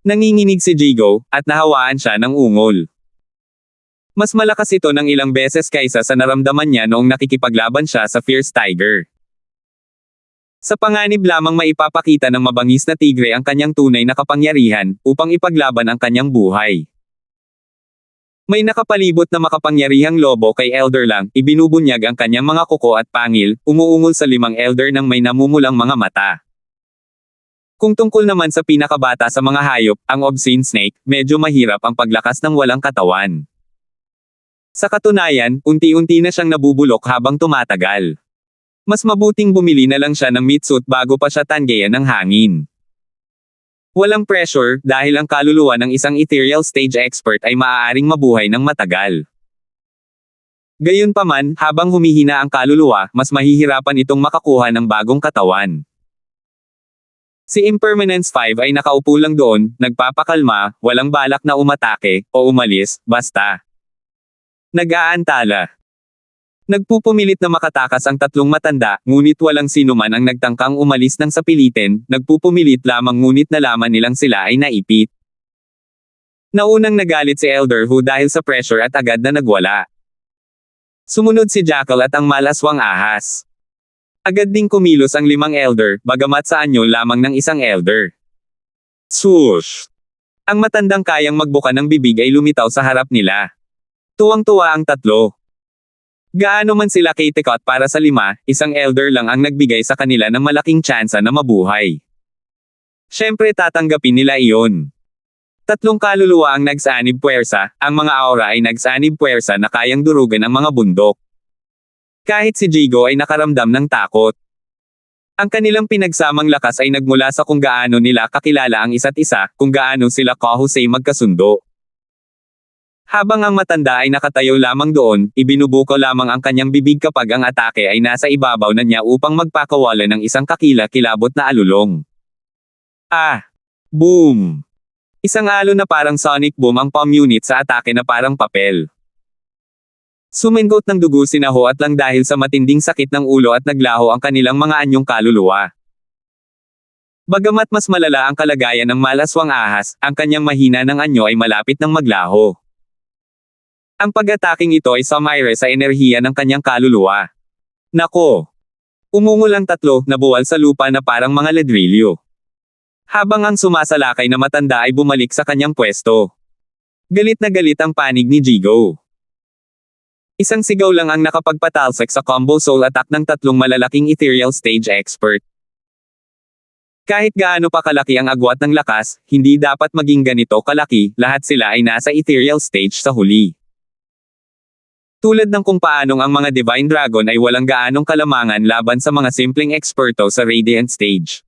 Nanginginig si Jigo, at nahawaan siya ng ungol. Mas malakas ito ng ilang beses kaysa sa naramdaman niya noong nakikipaglaban siya sa Fierce Tiger. Sa panganib lamang maipapakita ng mabangis na tigre ang kanyang tunay na kapangyarihan, upang ipaglaban ang kanyang buhay. May nakapalibot na makapangyarihang lobo kay Elder lang, ibinubunyag ang kanyang mga kuko at pangil, umuungol sa 5 Elder ng may namumulang mga mata. Kung tungkol naman sa pinakabata sa mga hayop, ang obscene snake, medyo mahirap ang paglakas ng walang katawan. Sa katunayan, unti-unti na siyang nabubulok habang tumatagal. Mas mabuting bumili na lang siya ng meat suit bago pa siya tanggayan ng hangin. Walang pressure, dahil ang kaluluwa ng isang ethereal stage expert ay maaaring mabuhay ng matagal. Gayunpaman, habang humihina ang kaluluwa, mas mahihirapan itong makakuha ng bagong katawan. Si Impermanence 5 ay nakaupo lang doon, nagpapakalma, walang balak na umatake, o umalis, basta. Nag-aantala. Nagpupumilit na makatakas ang 3 matanda, ngunit walang sino man ang nagtangkang umalis ng sapilitin, nagpupumilit lamang ngunit nalaman nilang sila ay naipit. Naunang nagalit si Elder Hu dahil sa pressure at agad na nagwala. Sumunod si Jackal at ang malaswang ahas. Agad ding kumilos ang 5 Elder, bagamat sa anyo lamang ng isang Elder. Swoosh! Ang matandang kayang magbuka ng bibig ay lumitaw sa harap nila. Tuwang-tuwa ang 3. Gaano man sila kitikot para sa 5, isang Elder lang ang nagbigay sa kanila ng malaking tsansa na mabuhay. Siyempre tatanggapin nila iyon. 3 kaluluwa ang nagsanib puwersa, ang mga aura ay nagsanib puwersa na kayang durugan ang mga bundok. Kahit si Jigo ay nakaramdam ng takot. Ang kanilang pinagsamang lakas ay nagmula sa kung gaano nila kakilala ang isa't isa, kung gaano sila kahusay magkasundo. Habang ang matanda ay nakatayo lamang doon, ibinubuko lamang ang kanyang bibig kapag ang atake ay nasa ibabaw na niya upang magpakawala ng isang kakila-kilabot na alulong. Ah! Boom! Isang alon na parang sonic boom ang palm unit sa atake na parang papel. Sumingot ng dugo sina Ho at Lang dahil sa matinding sakit ng ulo at naglaho ang kanilang mga anyong kaluluwa. Bagamat mas malala ang kalagayan ng malaswang ahas, ang kanyang mahina ng anyo ay malapit ng maglaho. Ang pag-ataking ito ay sumire sa enerhiya ng kanyang kaluluwa. Nako! Umungol ang tatlo, nabuwal sa lupa na parang mga ladrilyo. Habang ang sumasalakay na matanda ay bumalik sa kanyang pwesto. Galit na galit ang panig ni Jigo. Isang sigaw lang ang nakapagpatalsik sa combo soul attack ng tatlong malalaking ethereal stage expert. Kahit gaano pa kalaki ang agwat ng lakas, hindi dapat maging ganito kalaki, lahat sila ay nasa ethereal stage sa huli. Tulad ng kung paanong ang mga Divine Dragon ay walang gaanong kalamangan laban sa mga simpleng eksperto sa Radiant Stage.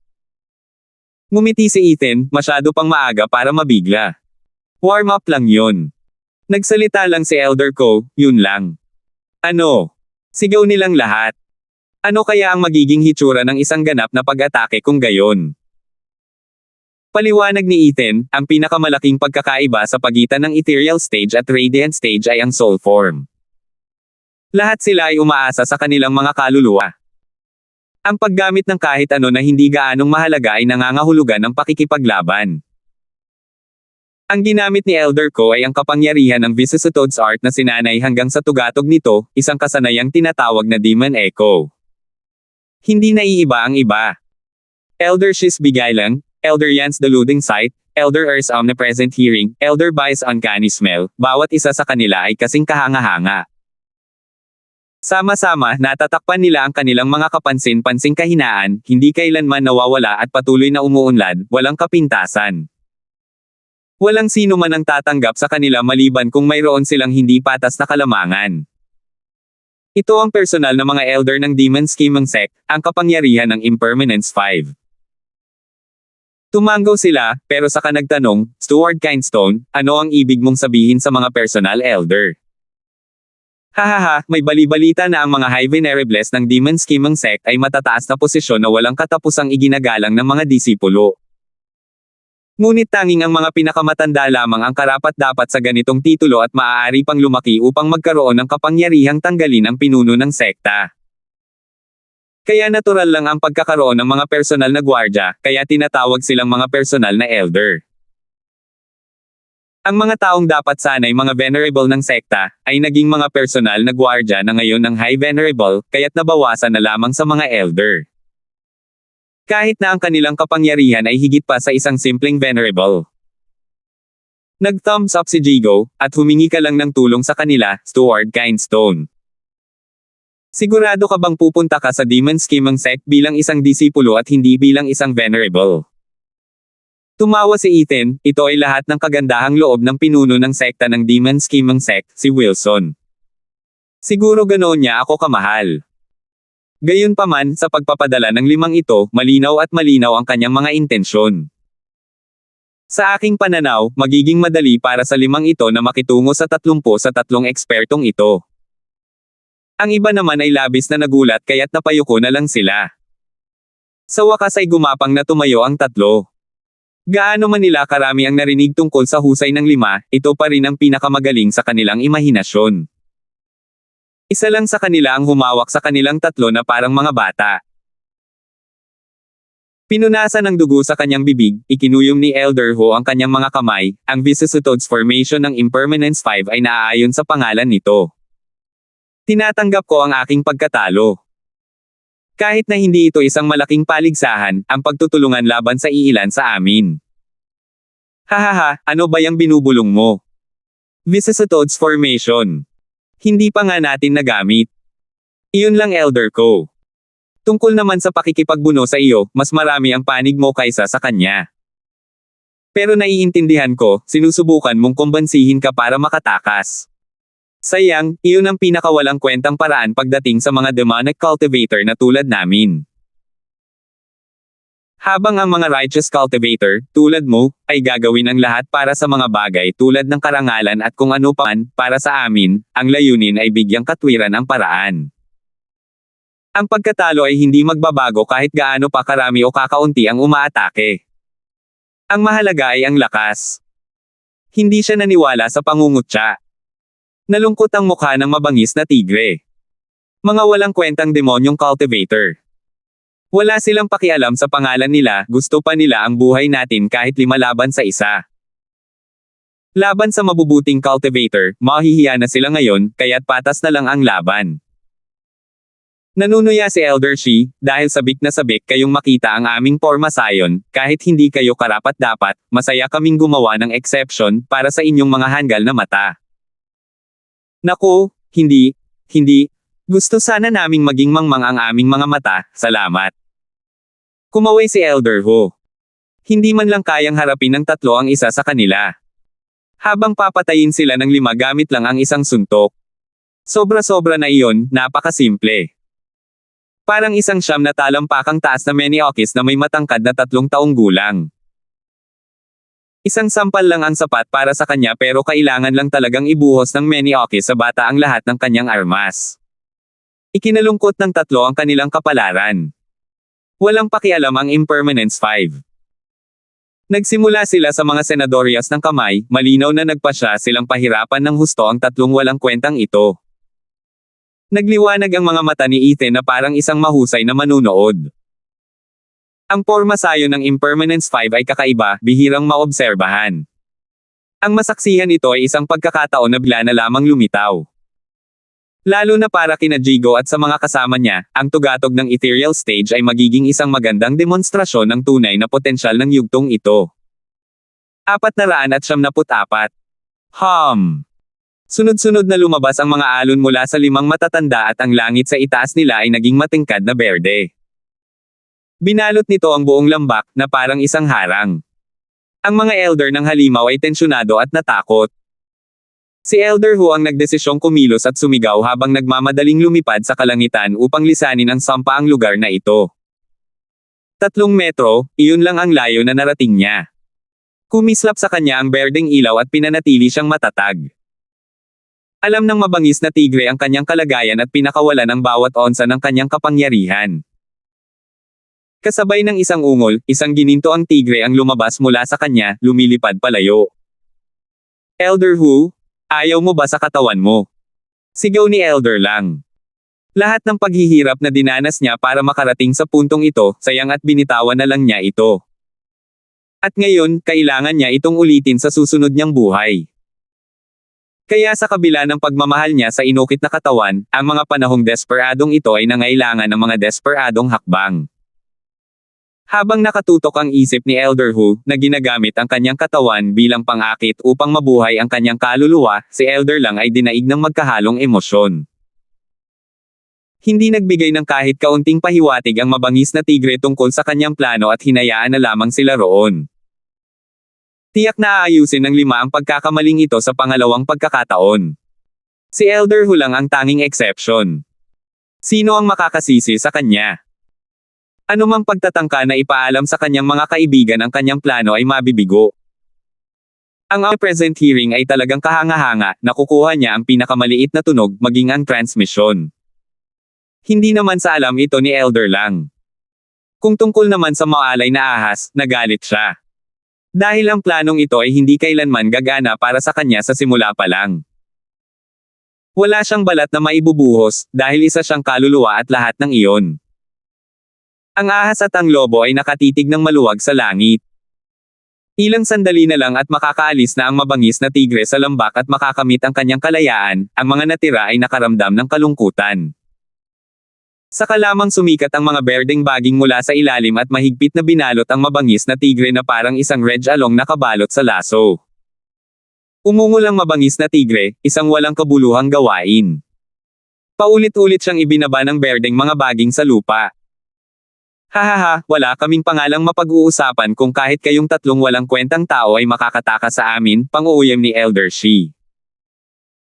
Ngumiti si Ethan, masyado pang maaga para mabigla. Warm up lang yun. Nagsalita lang si Elder Ko, yun lang. Ano? Sigaw nilang lahat. Ano kaya ang magiging hitsura ng isang ganap na pag-atake kung gayon? Paliwanag ni Ethan, ang pinakamalaking pagkakaiba sa pagitan ng Ethereal Stage at Radiant Stage ay ang Soul Form. Lahat sila ay umaasa sa kanilang mga kaluluwa. Ang paggamit ng kahit ano na hindi gaanong mahalaga ay nangangahulugan ng pakikipaglaban. Ang ginamit ni Elder Ko ay ang kapangyarihan ng Vicissitudes Art na sinanay hanggang sa tugatog nito, isang kasanayang tinatawag na Demon Echo. Hindi naiiba ang iba. Elder Shiz Bigaylang, Elder Yan's Deluding Sight, Elder Earth's Omnipresent Hearing, Elder Bai's Uncanny Smell, bawat isa sa kanila ay kasing kahanga-hanga. Sama-sama, natatakpan nila ang kanilang mga kapansin-pansing kahinaan, hindi kailanman nawawala at patuloy na umuunlad, walang kapintasan. Walang sino man ang tatanggap sa kanila maliban kung mayroon silang hindi patas na kalamangan. Ito ang personal na mga elder ng Demon Scheming Sect, ang kapangyarihan ng Impermanence 5. Tumanggaw sila, pero saka nagtanong, Stuart Kindstone, ano ang ibig mong sabihin sa mga personal elder? Hahaha, may bali-balita na ang mga High Venerables ng Demon Scheming Sect ay matataas na posisyon na walang katapusang iginagalang ng mga disipulo. Ngunit tanging ang mga pinakamatanda lamang ang karapat-dapat sa ganitong titulo at maaari pang lumaki upang magkaroon ng kapangyarihang tanggalin ang pinuno ng sekta. Kaya natural lang ang pagkakaroon ng mga personal na gwardya, kaya tinatawag silang mga personal na elder. Ang mga taong dapat sanay mga venerable ng sekta, ay naging mga personal na gwardya na ngayon ng high venerable, kaya't nabawasan na lamang sa mga elder. Kahit na ang kanilang kapangyarihan ay higit pa sa isang simpleng venerable. Nag-thumbs up si Jigo, at humingi ka lang ng tulong sa kanila, Stuart Kindstone. Sigurado ka bang pupunta ka sa Demon Scheming Sect bilang isang disipulo at hindi bilang isang venerable? Tumawa si Ethan, ito ay lahat ng kagandahang loob ng pinuno ng sekta ng Demon Scheming Sect, si Wilson. Siguro ganoon niya ako kamahal. Gayunpaman, sa pagpapadala ng 5 ito, malinaw at malinaw ang kanyang mga intensyon. Sa aking pananaw, magiging madali para sa 5 ito na makitungo sa 30 sa 3 ekspertong ito. Ang iba naman ay labis na nagulat kaya't napayuko na lang sila. Sa wakas ay gumapang na tumayo ang 3. Gaano man nila karami ang narinig tungkol sa husay ng 5, ito pa rin ang pinakamagaling sa kanilang imahinasyon. Isa lang sa kanila ang humawak sa kanilang 3 na parang mga bata. Pinunasan ng dugo sa kanyang bibig, ikinuyom ni Elder Ho ang kanyang mga kamay, ang Vicissitudes Formation ng Impermanence 5 ay naaayon sa pangalan nito. Tinatanggap ko ang aking pagkatalo. Kahit na hindi ito isang malaking paligsahan, ang pagtutulungan laban sa iilan sa amin. Hahaha, ano ba yung binubulong mo? Vicissitudes Formation. Hindi pa nga natin nagamit. Iyon lang Elder Ko. Tungkol naman sa pakikipagbuno sa iyo, mas marami ang panig mo kaysa sa kanya. Pero naiintindihan ko, sinusubukan mong kumbansihin ka para makatakas. Sayang, iyon ang pinakawalang kwentang paraan pagdating sa mga demonic cultivator na tulad namin. Habang ang mga righteous cultivator, tulad mo, ay gagawin ang lahat para sa mga bagay tulad ng karangalan at kung ano pa man, para sa amin, ang layunin ay bigyang katwiran ang paraan. Ang pagkatalo ay hindi magbabago kahit gaano pa karami o kakaunti ang umaatake. Ang mahalaga ay ang lakas. Hindi siya naniwala sa pangungutya. Nalungkot ang mukha ng mabangis na tigre. Mga walang kwentang demonyong cultivator. Wala silang pakialam sa pangalan nila, gusto pa nila ang buhay natin kahit 5 laban sa isa. Laban sa mabubuting cultivator, mahihiya na sila ngayon, kaya't patas na lang ang laban. Nanunuya si Elder Shi, dahil sabik na sabik kayong makita ang aming pormasayon, kahit hindi kayo karapat-dapat, masaya kaming gumawa ng exception para sa inyong mga hanggal na mata. Naku, hindi. Gusto sana naming maging mangmang ang aming mga mata, salamat. Kumaway si Elder Ho. Hindi man lang kayang harapin ng 3 ang isa sa kanila. Habang papatayin sila ng 5 gamit lang ang isang suntok. Sobra-sobra na iyon, napakasimple. Parang isang siyam na talampakang taas na Maniokis na may matangkad na 3 taong gulang. Isang sampal lang ang sapat para sa kanya pero kailangan lang talagang ibuhos ng Maniokis sa bata ang lahat ng kanyang armas. Ikinalungkot ng 3 ang kanilang kapalaran. Walang pakialam ang Impermanence 5. Nagsimula sila sa mga senadoryas ng kamay, malinaw na nagpasya silang pahirapan ng husto ang 3 walang kwentang ito. Nagliwanag ang mga mata ni Ethan na parang isang mahusay na manunood. Ang pormasayo ng Impermanence 5 ay kakaiba, bihirang maobserbahan. Ang masaksihan ito ay isang pagkakataon na bigla na lamang lumitaw. Lalo na para kina Jigo at sa mga kasama niya, ang tugatog ng ethereal stage ay magiging isang magandang demonstrasyon ng tunay na potensyal ng yugtong ito. 474. Sunod-sunod na lumabas ang mga alon mula sa 5 matatanda at ang langit sa itaas nila ay naging matingkad na berde. Binalot nito ang buong lambak, na parang isang harang. Ang mga elder ng halimaw ay tensyonado at natakot. Si Elder Hu ang nagdesisyong kumilos at sumigaw habang nagmamadaling lumipad sa kalangitan upang lisanin ang sampa ang lugar na ito. 3 metro, iyon lang ang layo na narating niya. Kumislap sa kanya ang berdeng ilaw at pinanatili siyang matatag. Alam ng mabangis na tigre ang kanyang kalagayan at pinakawalan ang bawat onsa ng kanyang kapangyarihan. Kasabay ng isang ungol, isang gininto ang tigre ang lumabas mula sa kanya, lumilipad palayo. Elder Hu, ayaw mo ba sa katawan mo? Sigaw ni Elder Lang. Lahat ng paghihirap na dinanas niya para makarating sa puntong ito, sayang at binitawan na lang niya ito. At ngayon, kailangan niya itong ulitin sa susunod niyang buhay. Kaya sa kabila ng pagmamahal niya sa inukit na katawan, ang mga panahong desperadong ito ay nangailangan ng mga desperadong hakbang. Habang nakatutok ang isip ni Elder Hu, na ginagamit ang kanyang katawan bilang pangakit upang mabuhay ang kanyang kaluluwa, si Elder Lang ay dinaig ng magkahalong emosyon. Hindi nagbigay ng kahit kaunting pahiwatig ang mabangis na tigre tungkol sa kanyang plano at hinayaan na lamang sila roon. Tiyak na aayusin ng 5 ang pagkakamaling ito sa pangalawang pagkakataon. Si Elder Hu lang ang tanging exception. Sino ang makakasisi sa kanya? Anumang pagtatangka na ipaalam sa kanyang mga kaibigan ang kanyang plano ay mabibigo. Ang present hearing ay talagang kahanga-hanga, nakukuha niya ang pinakamaliit na tunog maging ang transmission. Hindi naman sa alam ito ni Elder Lang. Kung tungkol naman sa maalay na ahas, nagalit siya. Dahil ang planong ito ay hindi kailanman gagana para sa kanya sa simula pa lang. Wala siyang balat na maibubuhos, dahil isa siyang kaluluwa at lahat ng iyon. Ang ahas at ang lobo ay nakatitig ng maluwag sa langit. Ilang sandali na lang at makakaalis na ang mabangis na tigre sa lambak at makakamit ang kanyang kalayaan, ang mga natira ay nakaramdam ng kalungkutan. Saka lamang sumikat ang mga berdeng baging mula sa ilalim at mahigpit na binalot ang mabangis na tigre na parang isang red along na kabalot sa laso. Umungol ang mabangis na tigre, isang walang kabuluhang gawain. Paulit-ulit siyang ibinaba ng berdeng mga baging sa lupa. Hahaha, wala kaming pangalang mapag-uusapan kung kahit kayong 3 walang kwentang tao ay makakataka sa amin, pang-uuyam ni Elder Shi.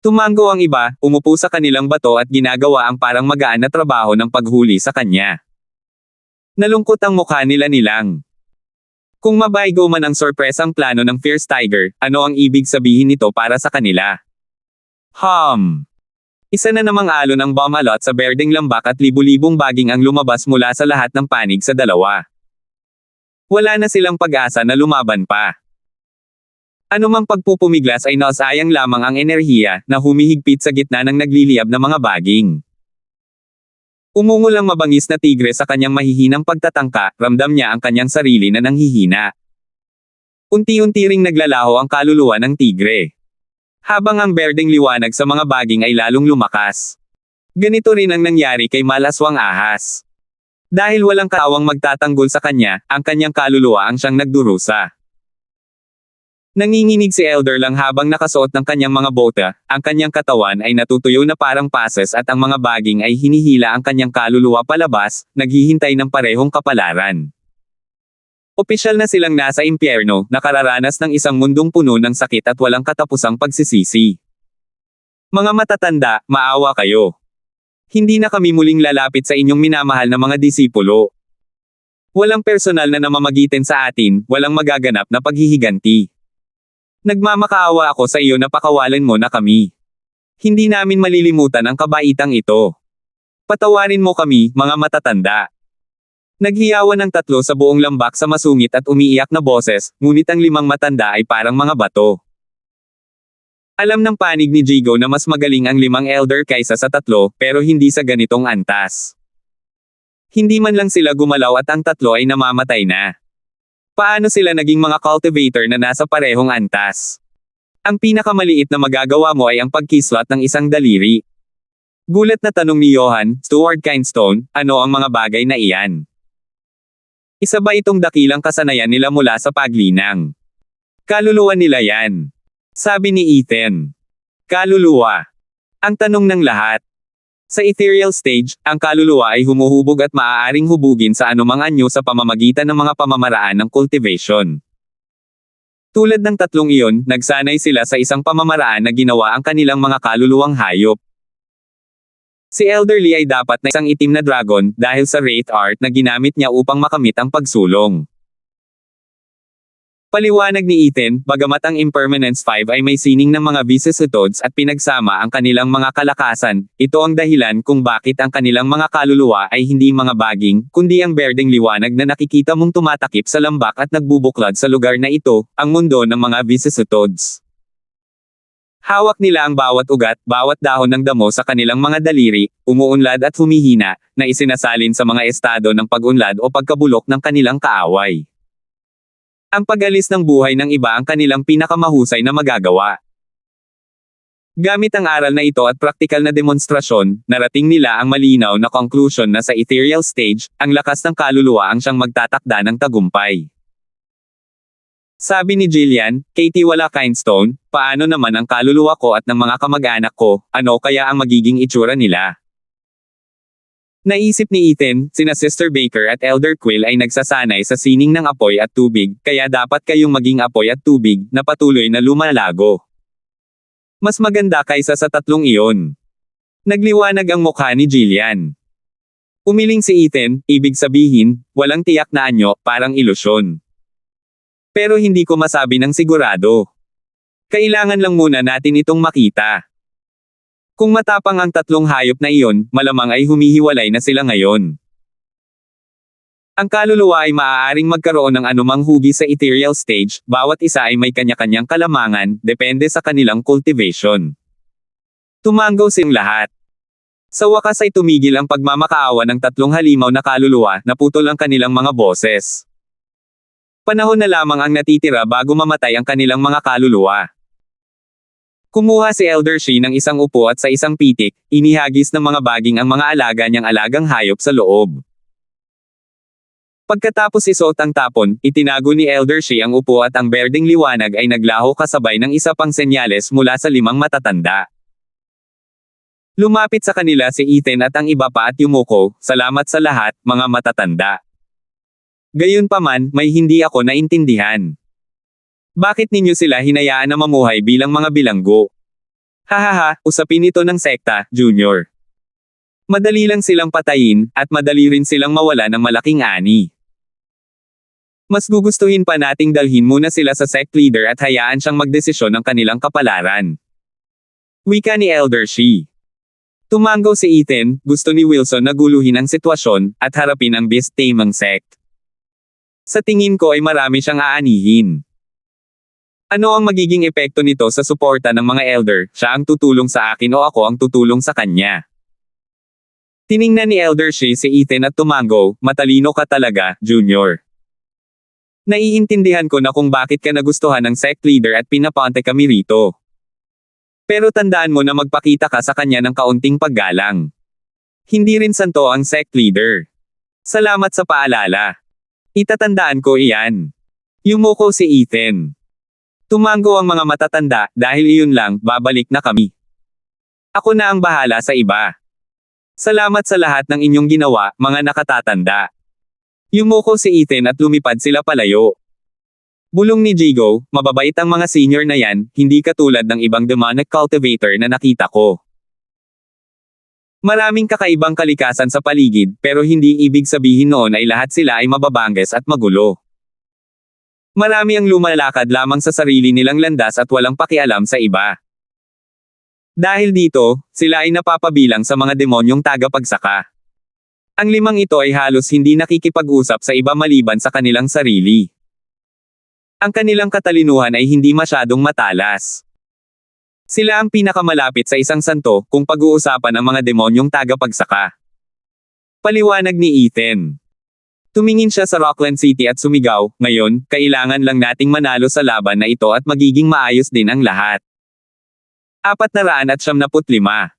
Tumango ang iba, umupo sa kanilang bato at ginagawa ang parang magaan na trabaho ng paghuli sa kanya. Nalungkot ang mukha nila nilang. Kung mabaygo man ang sorpresang plano ng Fierce Tiger, ano ang ibig sabihin nito para sa kanila? Isa na namang alon ang bumalot sa berdeng lambak at libu-libong baging ang lumabas mula sa lahat ng panig sa dalawa. Wala na silang pag-asa na lumaban pa. Anumang pagpupumiglas ay nasayang lamang ang enerhiya na humihigpit sa gitna ng nagliliyab na mga baging. Umungol ang mabangis na tigre sa kanyang mahihinang pagtatangka, ramdam niya ang kanyang sarili na nanghihina. Unti-unti ring naglalaho ang kaluluwa ng tigre. Habang ang berdeng liwanag sa mga baging ay lalong lumakas. Ganito rin ang nangyari kay Malaswang Ahas. Dahil walang kaawang magtatanggol sa kanya, ang kanyang kaluluwa ang siyang nagdurusa. Nanginginig si Elder lang habang nakasuot ng kanyang mga bota, ang kanyang katawan ay natutuyo na parang pases at ang mga baging ay hinihila ang kanyang kaluluwa palabas, naghihintay ng parehong kapalaran. Opisyal na silang nasa impyerno, nakararanas ng isang mundong puno ng sakit at walang katapusang pagsisisi. Mga matatanda, maawa kayo. Hindi na kami muling lalapit sa inyong minamahal na mga disipulo. Walang personal na namamagitin sa atin, walang magaganap na paghihiganti. Nagmamakaawa ako sa iyo na pakawalan mo na kami. Hindi namin malilimutan ang kabaitang ito. Patawarin mo kami, mga matatanda. Naghiyawan ang tatlo sa buong lambak sa masungit at umiiyak na boses, ngunit ang limang matanda ay parang mga bato. Alam ng panig ni Jigo na mas magaling ang limang elder kaysa sa tatlo, pero hindi sa ganitong antas. Hindi man lang sila gumalaw at ang tatlo ay namamatay na. Paano sila naging mga cultivator na nasa parehong antas? Ang pinakamaliit na magagawa mo ay ang pagkislot ng isang daliri. Gulat na tanong ni Johann Stuart Kindstone, ano ang mga bagay na iyan? Isa ba itong dakilang kasanayan nila mula sa paglinang? Kaluluwa nila yan. Sabi ni Ethan. Kaluluwa. Ang tanong ng lahat. Sa ethereal stage, ang kaluluwa ay humuhubog at maaaring hubugin sa anumang anyo sa pamamagitan ng mga pamamaraan ng cultivation. Tulad ng tatlong iyon, nagsanay sila sa isang pamamaraan na ginawa ang kanilang mga kaluluwang hayop. Si Elderly ay dapat na isang itim na dragon dahil sa wraith art na ginamit niya upang makamit ang pagsulong. Paliwanag ni Ethan, bagamat ang Impermanence 5 ay may sining ng mga vicissitudes at pinagsama ang kanilang mga kalakasan, ito ang dahilan kung bakit ang kanilang mga kaluluwa ay hindi mga baging, kundi ang berdeng liwanag na nakikita mong tumatakip sa lambak at nagbubuklod sa lugar na ito, ang mundo ng mga vicissitudes. Hawak nila ang bawat ugat, bawat dahon ng damo sa kanilang mga daliri, umuunlad at humihina, na isinasalin sa mga estado ng pag-unlad o pagkabulok ng kanilang kaaway. Ang pag-alis ng buhay ng iba ang kanilang pinakamahusay na magagawa. Gamit ang aral na ito at praktikal na demonstrasyon, narating nila ang malinaw na conclusion na sa ethereal stage, ang lakas ng kaluluwa ang siyang magtatakda ng tagumpay. Sabi ni Jillian, Katie wala Kindstone, paano naman ang kaluluwa ko at ng mga kamag-anak ko, ano kaya ang magiging itsura nila? Naisip ni Ethan, sina Sister Baker at Elder Quill ay nagsasanay sa sining ng apoy at tubig, kaya dapat kayong maging apoy at tubig, na patuloy na lumalago. Mas maganda kaysa sa tatlong iyon. Nagliwanag ang mukha ni Jillian. Umiling si Ethan, ibig sabihin, walang tiyak na anyo, parang ilusyon. Pero hindi ko masabi ng sigurado. Kailangan lang muna natin itong makita. Kung matapang ang tatlong hayop na iyon, malamang ay humihiwalay na sila ngayon. Ang kaluluwa ay maaaring magkaroon ng anumang hugis sa ethereal stage, bawat isa ay may kanya-kanyang kalamangan, depende sa kanilang cultivation. Tumanggaw silang lahat. Sa wakas ay tumigil ang pagmamakaawa ng tatlong halimaw na kaluluwa, naputol ang kanilang mga boses. Panahon na lamang ang natitira bago mamatay ang kanilang mga kaluluwa. Kumuha si Elder Shi ng isang upo at sa isang pitik, inihagis ng mga baging ang mga alaga niyang alagang hayop sa loob. Pagkatapos isuot ang tapon, itinago ni Elder Shi ang upo at ang berdeng liwanag ay naglaho kasabay ng isa pang senyales mula sa limang matatanda. Lumapit sa kanila si Ethan at ang iba pa at yumuko, salamat sa lahat, mga matatanda. Gayunpaman, may hindi ako naintindihan. Bakit ninyo sila hinayaan na mamuhay bilang mga bilanggo? Hahaha, usapin ito ng sekta, Junior. Madali lang silang patayin, at madali rin silang mawala ng malaking ani. Mas gugustuhin pa nating dalhin muna sila sa sect leader at hayaan siyang magdesisyon ng kanilang kapalaran. Wika ni Elder Shi. Tumanggaw si Ethan, gusto ni Wilson na guluhin ang sitwasyon, at harapin ang beast-taming sect. Sa tingin ko ay marami siyang aanihin. Ano ang magiging epekto nito sa suporta ng mga elder? Siya ang tutulong sa akin o ako ang tutulong sa kanya? Tiningnan ni Elder Shi si Ethan at tumango, matalino ka talaga, Junior. Naiintindihan ko na kung bakit ka nagustuhan ng sect leader at pinapante kami rito. Pero tandaan mo na magpakita ka sa kanya ng kaunting paggalang. Hindi rin santo ang sect leader. Salamat sa paalala. Itatandaan ko iyan. Yumuko si Ethan. Tumango ang mga matatanda, dahil iyon lang, babalik na kami. Ako na ang bahala sa iba. Salamat sa lahat ng inyong ginawa, mga nakatatanda. Yumuko si Ethan at lumipad sila palayo. Bulong ni Jigo, mababait ang mga senior na yan, hindi katulad ng ibang demonic cultivator na nakita ko. Maraming kakaibang kalikasan sa paligid, pero hindi ibig sabihin noon ay lahat sila ay mababanges at magulo. Marami ang lumalakad lamang sa sarili nilang landas at walang pakialam sa iba. Dahil dito, sila ay napapabilang sa mga demonyong tagapagsaka. Ang limang ito ay halos hindi nakikipag-usap sa iba maliban sa kanilang sarili. Ang kanilang katalinuhan ay hindi masyadong matalas. Sila ang pinakamalapit sa isang santo kung pag-uusapan ang mga demonyong tagapagsaka. Paliwanag ni Ethan. Tumingin siya sa Rockland City at sumigaw, ngayon, kailangan lang nating manalo sa laban na ito at magiging maayos din ang lahat. 475.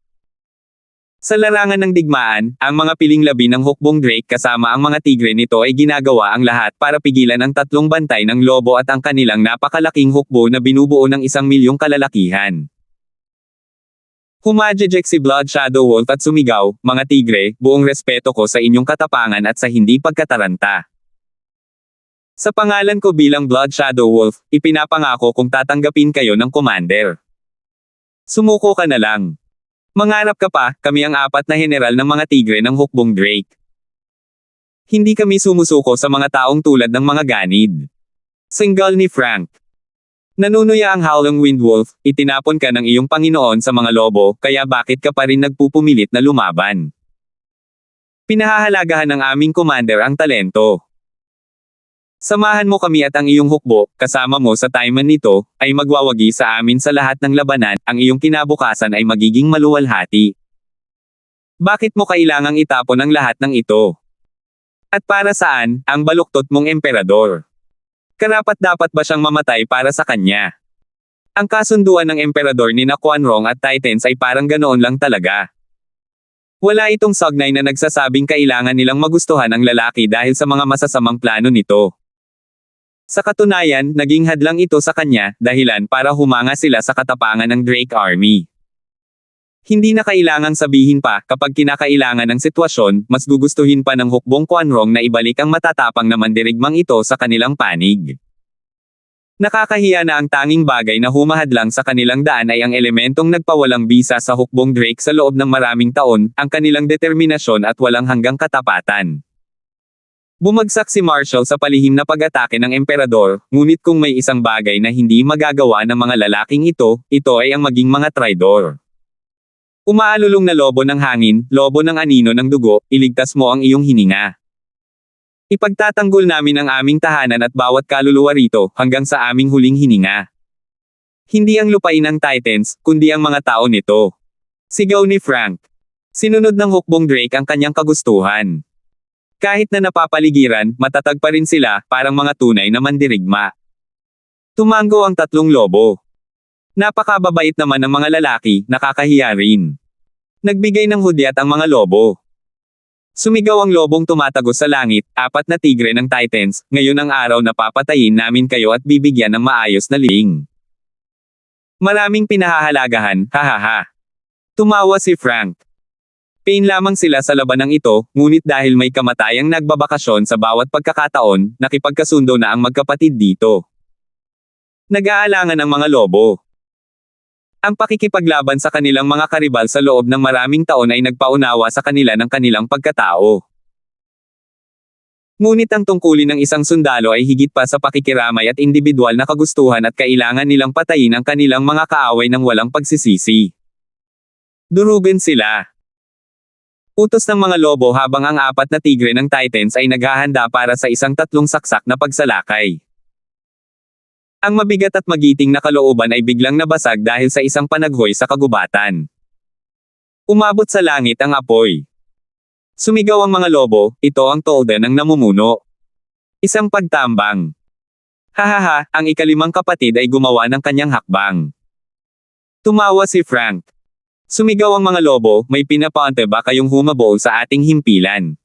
Sa larangan ng digmaan, ang mga piling labi ng hukbong Drake kasama ang mga tigre nito ay ginagawa ang lahat para pigilan ang tatlong bantay ng lobo at ang kanilang napakalaking hukbo na binubuo ng 1,000,000 kalalakihan. Humajejek si Blood Shadow Wolf at sumigaw, mga tigre, buong respeto ko sa inyong katapangan at sa hindi pagkataranta. Sa pangalan ko bilang Blood Shadow Wolf, ipinapangako kung tatanggapin kayo ng commander. Sumuko ka na lang. Mangarap ka pa, kami ang 4 na general ng mga tigre ng hukbong Drake. Hindi kami sumusuko sa mga taong tulad ng mga ganid. Singal ni Frank. Nanunuya ang Howling Wind Wolf, itinapon ka ng iyong Panginoon sa mga lobo, kaya bakit ka pa rin nagpupumilit na lumaban? Pinahahalagahan ng aming commander ang talento. Samahan mo kami at ang iyong hukbo, kasama mo sa timeman nito, ay magwawagi sa amin sa lahat ng labanan, ang iyong kinabukasan ay magiging maluwalhati. Bakit mo kailangang itapon ang lahat ng ito? At para saan, ang baluktot mong emperador? Karapat-dapat ba siyang mamatay para sa kanya? Ang kasunduan ng emperador ni Quanrong at Titans ay parang ganoon lang talaga. Wala itong sognay na nagsasabing kailangan nilang magustuhan ang lalaki dahil sa mga masasamang plano nito. Sa katunayan, naging hadlang ito sa kanya, dahilan para humanga sila sa katapangan ng Drake Army. Hindi na kailangang sabihin pa, kapag kinakailangan ng sitwasyon, mas gugustuhin pa ng hukbong Quanrong na ibalik ang matatapang na mandirigmang ito sa kanilang panig. Nakakahiya na ang tanging bagay na humahadlang sa kanilang daan ay ang elementong nagpawalang bisa sa hukbong Drake sa loob ng maraming taon, ang kanilang determinasyon at walang hanggang katapatan. Bumagsak si Marshall sa palihim na pag-atake ng emperador, ngunit kung may isang bagay na hindi magagawa ng mga lalaking ito ay ang maging mga traidor. Umaalulong na lobo ng hangin, lobo ng anino ng dugo, iligtas mo ang iyong hininga. Ipagtatanggol namin ang aming tahanan at bawat kaluluwa rito, hanggang sa aming huling hininga. Hindi ang lupain ng Titans, kundi ang mga tao nito. Sigaw ni Frank. Sinunod ng hukbong Drake ang kanyang kagustuhan. Kahit na napapaligiran, matatag pa rin sila, parang mga tunay na mandirigma. Tumango ang tatlong lobo. Napakababait naman ng mga lalaki, nakakahiya rin. Nagbigay ng hudyat ang mga lobo. Sumigaw ang lobong tumatagos sa langit, 4 na tigre ng Titans, ngayon ang araw na papatayin namin kayo at bibigyan ng maayos na ling. Maraming pinahahalagahan, hahaha. Tumawa si Frank. Pain lamang sila sa labanang ito, ngunit dahil may kamatayang nagbabakasyon sa bawat pagkakataon, nakipagkasundo na ang magkapatid dito. Nag-aalangan ang mga lobo. Ang pakikipaglaban sa kanilang mga karibal sa loob ng maraming taon ay nagpaunawa sa kanila ng kanilang pagkatao. Ngunit ang tungkulin ng isang sundalo ay higit pa sa pakikiramay at individual na kagustuhan at kailangan nilang patayin ang kanilang mga kaaway ng walang pagsisisi. Durugin sila. Utos ng mga lobo habang ang 4 na tigre ng Titans ay naghahanda para sa isang 3 saksak na pagsalakay. Ang mabigat at magiting na kalooban ay biglang nabasag dahil sa isang panaghoy sa kagubatan. Umabot sa langit ang apoy. Sumigaw ang mga lobo, ito ang Tolden ang namumuno. Isang pagtambang. Hahaha, ang ikalimang kapatid ay gumawa ng kanyang hakbang. Tumawa si Frank. Sumigaw ang mga lobo, may pinapaante ba kayong humabuo sa ating himpilan?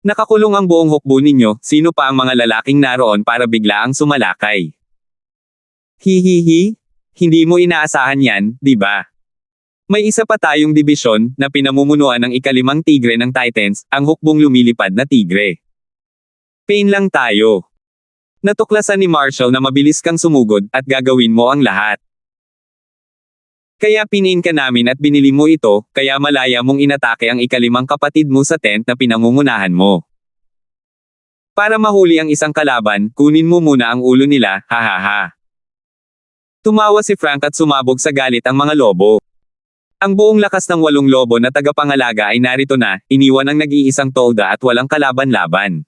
Nakakulong ang buong hukbo ninyo, sino pa ang mga lalaking naroon para biglaang sumalakay? Hihihi? Hindi mo inaasahan yan, di ba? May isa pa tayong dibisyon, na pinamumunuan ng ikalimang tigre ng Titans, ang hukbong lumilipad na tigre. Pain lang tayo. Natuklasan ni Marshall na mabilis kang sumugod, at gagawin mo ang lahat. Kaya pinin ka namin at binili mo ito, kaya malaya mong inatake ang ikalimang kapatid mo sa tent na pinangungunahan mo. Para mahuli ang isang kalaban, kunin mo muna ang ulo nila, hahaha. Tumawa si Frank at sumabog sa galit ang mga lobo. Ang buong lakas ng 8 lobo na tagapangalaga ay narito na, iniwan ang nag-iisang tolda at walang kalaban-laban.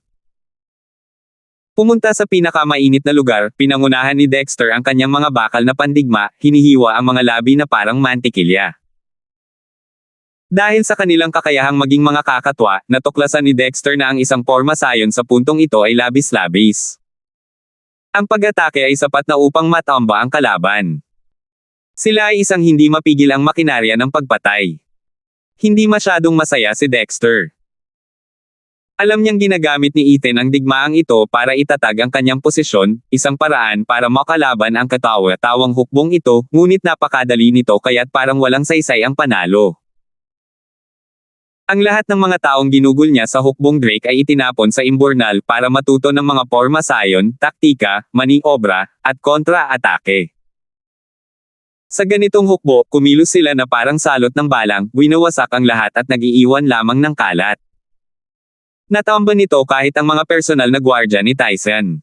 Pumunta sa pinakamainit na lugar, pinangunahan ni Dexter ang kanyang mga bakal na pandigma, hinihiwa ang mga labi na parang mantikilya. Dahil sa kanilang kakayahang maging mga kakatwa, natuklasan ni Dexter na ang isang porma sayon sa puntong ito ay labis-labis. Ang pag-atake ay sapat na upang matamba ang kalaban. Sila ay isang hindi mapigil ang makinarya ng pagpatay. Hindi masyadong masaya si Dexter. Alam niyang ginagamit ni Ethan ang digmaang ito para itatag ang kanyang posisyon, isang paraan para makalaban ang katawa-tawang hukbong ito, ngunit napakadali nito kaya't parang walang saysay ang panalo. Ang lahat ng mga taong ginugol niya sa hukbong Drake ay itinapon sa imburnal para matuto ng mga porma sayon, taktika, maniobra, at kontra-atake. Sa ganitong hukbo, kumilos sila na parang salot ng balang, winawasak ang lahat at nag-iiwan lamang ng kalat. Natamba nito kahit ang mga personal na gwardya ni Tyson.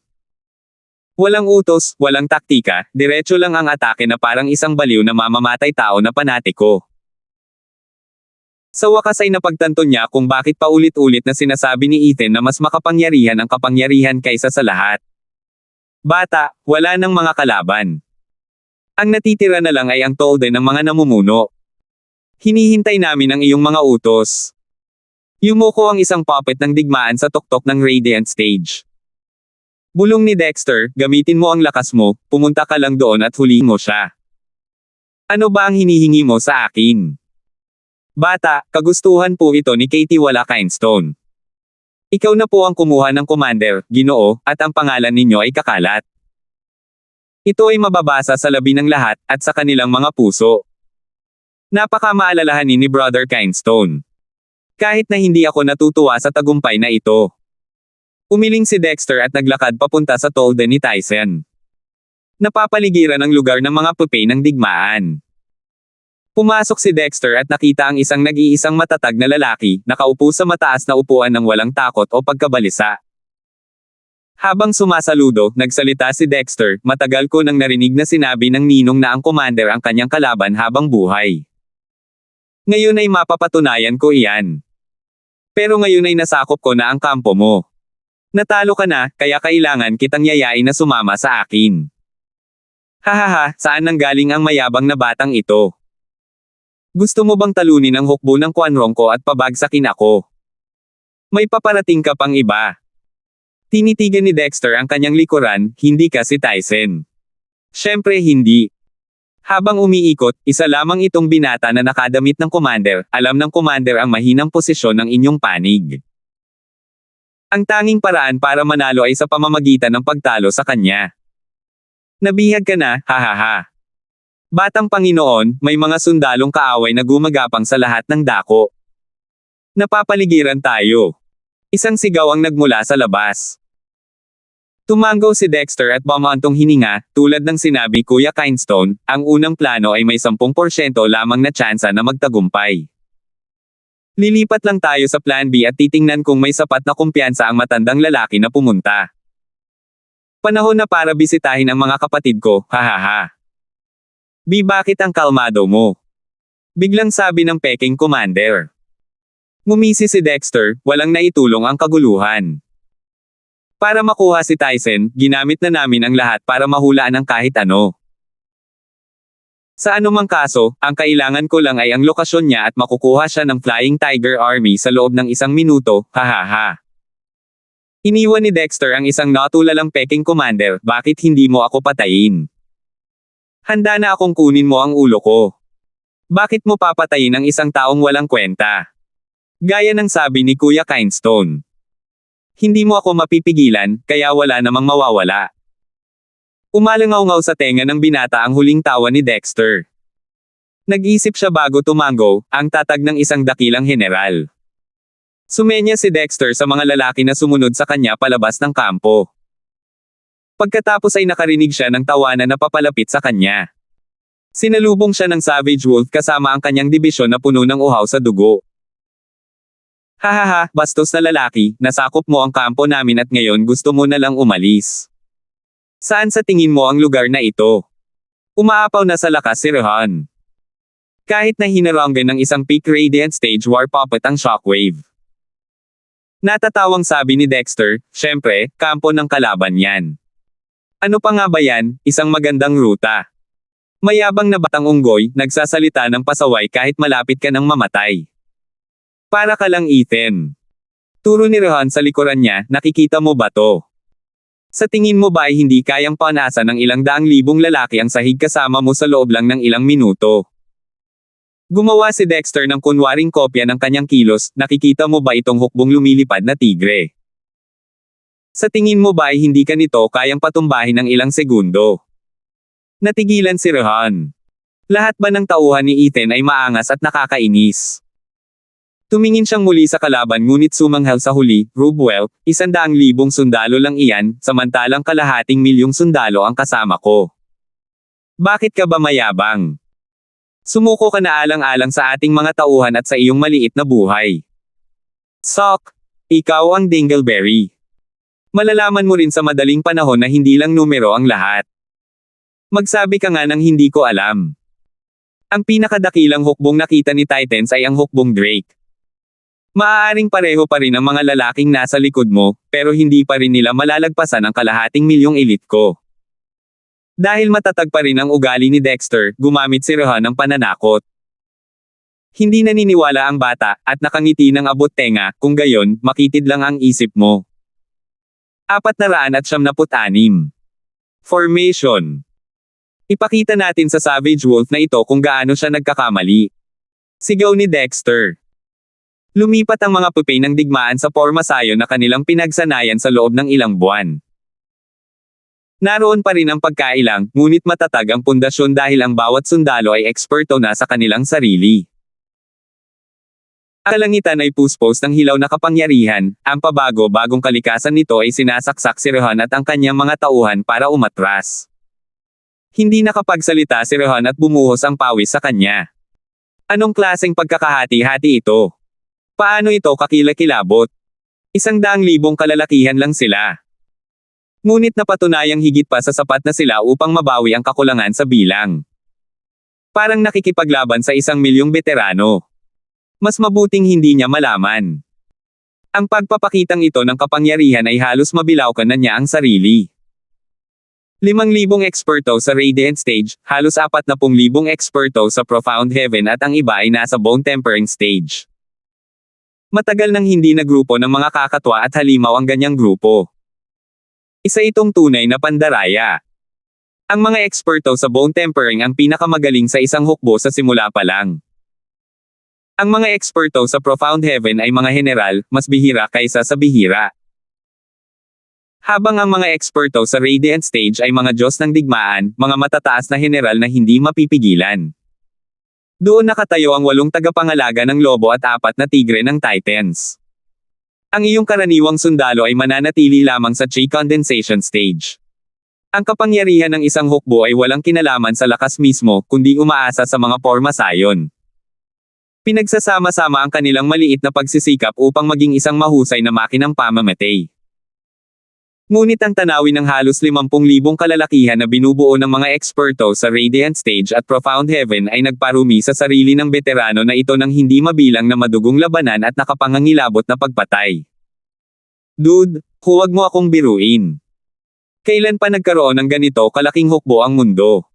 Walang utos, walang taktika, diretso lang ang atake na parang isang baliw na mamamatay tao na panatiko. Sa wakas ay napagtanto niya kung bakit paulit-ulit na sinasabi ni Ethan na mas makapangyarihan ang kapangyarihan kaysa sa lahat. Bata, wala nang mga kalaban. Ang natitira na lang ay ang tolde ng mga namumuno. Hinihintay namin ang iyong mga utos. Yumuko ang isang puppet ng digmaan sa tuktok ng Radiant Stage. Bulong ni Dexter, gamitin mo ang lakas mo, pumunta ka lang doon at hulihin mo siya. Ano ba ang hinihingi mo sa akin? Bata, kagustuhan po ito ni Katie Wala Kindstone. Ikaw na po ang kumuha ng commander, Ginoo, at ang pangalan ninyo ay kakalat. Ito ay mababasa sa labi ng lahat, at sa kanilang mga puso. Napakamaalalahanin ni Brother Kindstone. Kahit na hindi ako natutuwa sa tagumpay na ito. Umiling si Dexter at naglakad papunta sa tolde ni Tyson. Napapaligiran ang lugar ng mga pupe ng digmaan. Pumasok si Dexter at nakita ang isang nag-iisang matatag na lalaki, nakaupo sa mataas na upuan ng walang takot o pagkabalisa. Habang sumasaludo, nagsalita si Dexter, matagal ko nang narinig na sinabi ng ninong na ang commander ang kanyang kalaban habang buhay. Ngayon ay mapapatunayan ko iyan. Pero ngayon ay nasakop ko na ang kampo mo. Natalo ka na, kaya kailangan kitang yayain na sumama sa akin. Hahaha, saan nanggaling ang mayabang na batang ito? Gusto mo bang talunin ang hukbo ng Quanrong ko at pabagsakin ako? May paparating ka pang iba. Tinitigan ni Dexter ang kanyang likuran, hindi ka si Tyson. Siyempre hindi. Habang umiikot, isa lamang itong binata na nakadamit ng commander, alam ng commander ang mahinang posisyon ng inyong panig. Ang tanging paraan para manalo ay sa pamamagitan ng pagtalo sa kanya. Nabihag ka na, hahaha. Batang Panginoon, may mga sundalong kaaway na gumagapang sa lahat ng dako. Napapaligiran tayo. Isang sigaw ang nagmula sa labas. Tumango si Dexter at bumantong hininga, tulad ng sinabi Kuya Kindstone, ang unang plano ay may 10% lamang na tsansa na magtagumpay. Lilipat lang tayo sa plan B at titingnan kung may sapat na kumpiyansa ang matandang lalaki na pumunta. Panahon na para bisitahin ang mga kapatid ko, hahaha. B, bakit ang kalmado mo? Biglang sabi ng peking commander. Ngumisi si Dexter, walang naitulong ang kaguluhan. Para makuha si Tyson, ginamit na namin ang lahat para mahulaan ang kahit ano. Sa anumang kaso, ang kailangan ko lang ay ang lokasyon niya at makukuha siya ng Flying Tiger Army sa loob ng 1 minuto, hahaha. Iniwan ni Dexter ang isang natulalang peking commander, bakit hindi mo ako patayin? Handa na akong kunin mo ang ulo ko. Bakit mo papatayin ang isang taong walang kwenta? Gaya ng sabi ni Kuya Kindstone. Hindi mo ako mapipigilan, kaya wala namang mawawala. Umalangaw-ngaw sa tenga ng binata ang huling tawa ni Dexter. Nag-isip siya bago tumango, ang tatag ng isang dakilang general. Sumenya si Dexter sa mga lalaki na sumunod sa kanya palabas ng kampo. Pagkatapos ay nakarinig siya ng tawanan na papalapit sa kanya. Sinalubong siya ng Savage Wolf kasama ang kanyang dibisyon na puno ng uhaw sa dugo. Hahaha, bastos na lalaki, nasakop mo ang kampo namin at ngayon gusto mo na lang umalis. Saan sa tingin mo ang lugar na ito? Umaapaw na sa lakas si Rohan. Kahit na hinaranggan ng isang peak radiant stage war puppet ang shockwave. Natatawang sabi ni Dexter, syempre, kampo ng kalaban yan. Ano pa nga ba yan, isang magandang ruta. Mayabang na batang unggoy, nagsasalita ng pasaway kahit malapit ka ng mamatay. Para ka lang Ethan. Turo ni Rohan sa likuran niya, nakikita mo ba to? Sa tingin mo ba ay hindi kayang panasan ng ilang daang libong lalaki ang sahig kasama mo sa loob lang ng ilang minuto? Gumawa si Dexter ng kunwaring kopya ng kanyang kilos, nakikita mo ba itong hukbong lumilipad na tigre? Sa tingin mo ba ay hindi ka nito kayang patumbahin ng ilang segundo? Natigilan si Rohan. Lahat ba ng tauhan ni Ethan ay maangas at nakakainis? Tumingin siyang muli sa kalaban ngunit sumanghal sa huli, Rubwell, 100,000 sundalo lang iyan, samantalang 250,000 sundalo ang kasama ko. Bakit ka ba mayabang? Sumuko ka na alang-alang sa ating mga tauhan at sa iyong maliit na buhay. Sock! Ikaw ang Dingleberry. Malalaman mo rin sa madaling panahon na hindi lang numero ang lahat. Magsabi ka nga ng hindi ko alam. Ang pinakadakilang hukbong nakita ni Titans ay ang hukbong Drake. Maaaring pareho pa rin ang mga lalaking nasa likod mo, pero hindi pa rin nila malalagpasan ang 250,000 elite ko. Dahil matatag pa rin ang ugali ni Dexter, gumamit si Rohan ng pananakot. Hindi naniniwala ang bata, at nakangiti ng abot tenga, kung gayon, makitid lang ang isip mo. 476. Formation. Ipakita natin sa Savage Wolf na ito kung gaano siya nagkakamali. Sigaw ni Dexter. Lumipat ang mga pupay ng digmaan sa pormasayo na kanilang pinagsanayan sa loob ng ilang buwan. Naroon pa rin ang pagkailang, ngunit matatag ang pundasyon dahil ang bawat sundalo ay eksperto na sa kanilang sarili. Ang kalangitan ay puspos ng hilaw na kapangyarihan, ang pabago-bagong kalikasan nito ay sinasaksak si Rohan at ang kanyang mga tauhan para umatras. Hindi nakapagsalita si Rohan at bumuhos ang pawis sa kanya. Anong klaseng pagkakahati-hati ito? Paano ito kakilakilabot? 100,000 kalalakihan lang sila. Ngunit napatunayang higit pa sa sapat na sila upang mabawi ang kakulangan sa bilang. Parang nakikipaglaban sa 1,000,000 veterano. Mas mabuting hindi niya malaman. Ang pagpapakitang ito ng kapangyarihan ay halos mabilaukan na niya ang sarili. 5,000 eksperto sa Radiant Stage, halos 40,000 eksperto sa Profound Heaven at ang iba ay nasa Bone Tempering Stage. Matagal nang hindi na grupo ng mga kakatwa at halimaw ang ganyang grupo. Isa itong tunay na pandaraya. Ang mga eksperto sa Bone Tempering ang pinakamagaling sa isang hukbo sa simula pa lang. Ang mga eksperto sa Profound Heaven ay mga general, mas bihira kaysa sa bihira. Habang ang mga eksperto sa Radiant Stage ay mga Diyos ng digmaan, mga matataas na general na hindi mapipigilan. Doon nakatayo ang 8 tagapangalaga ng lobo at 4 na tigre ng Titans. Ang iyong karaniwang sundalo ay mananatili lamang sa Chi Condensation Stage. Ang kapangyarihan ng isang hukbo ay walang kinalaman sa lakas mismo, kundi umaasa sa mga pormasayon. Pinagsasama-sama ang kanilang maliit na pagsisikap upang maging isang mahusay na makinang pamamatay. Ngunit ang tanawin ng halos 50,000 kalalakihan na binubuo ng mga eksperto sa Radiant Stage at Profound Heaven ay nagparumi sa sarili ng veterano na ito ng hindi mabilang na madugong labanan at nakapangangilabot na pagpatay. Dude, huwag mo akong biruin. Kailan pa nagkaroon ng ganito kalaking hukbo ang mundo?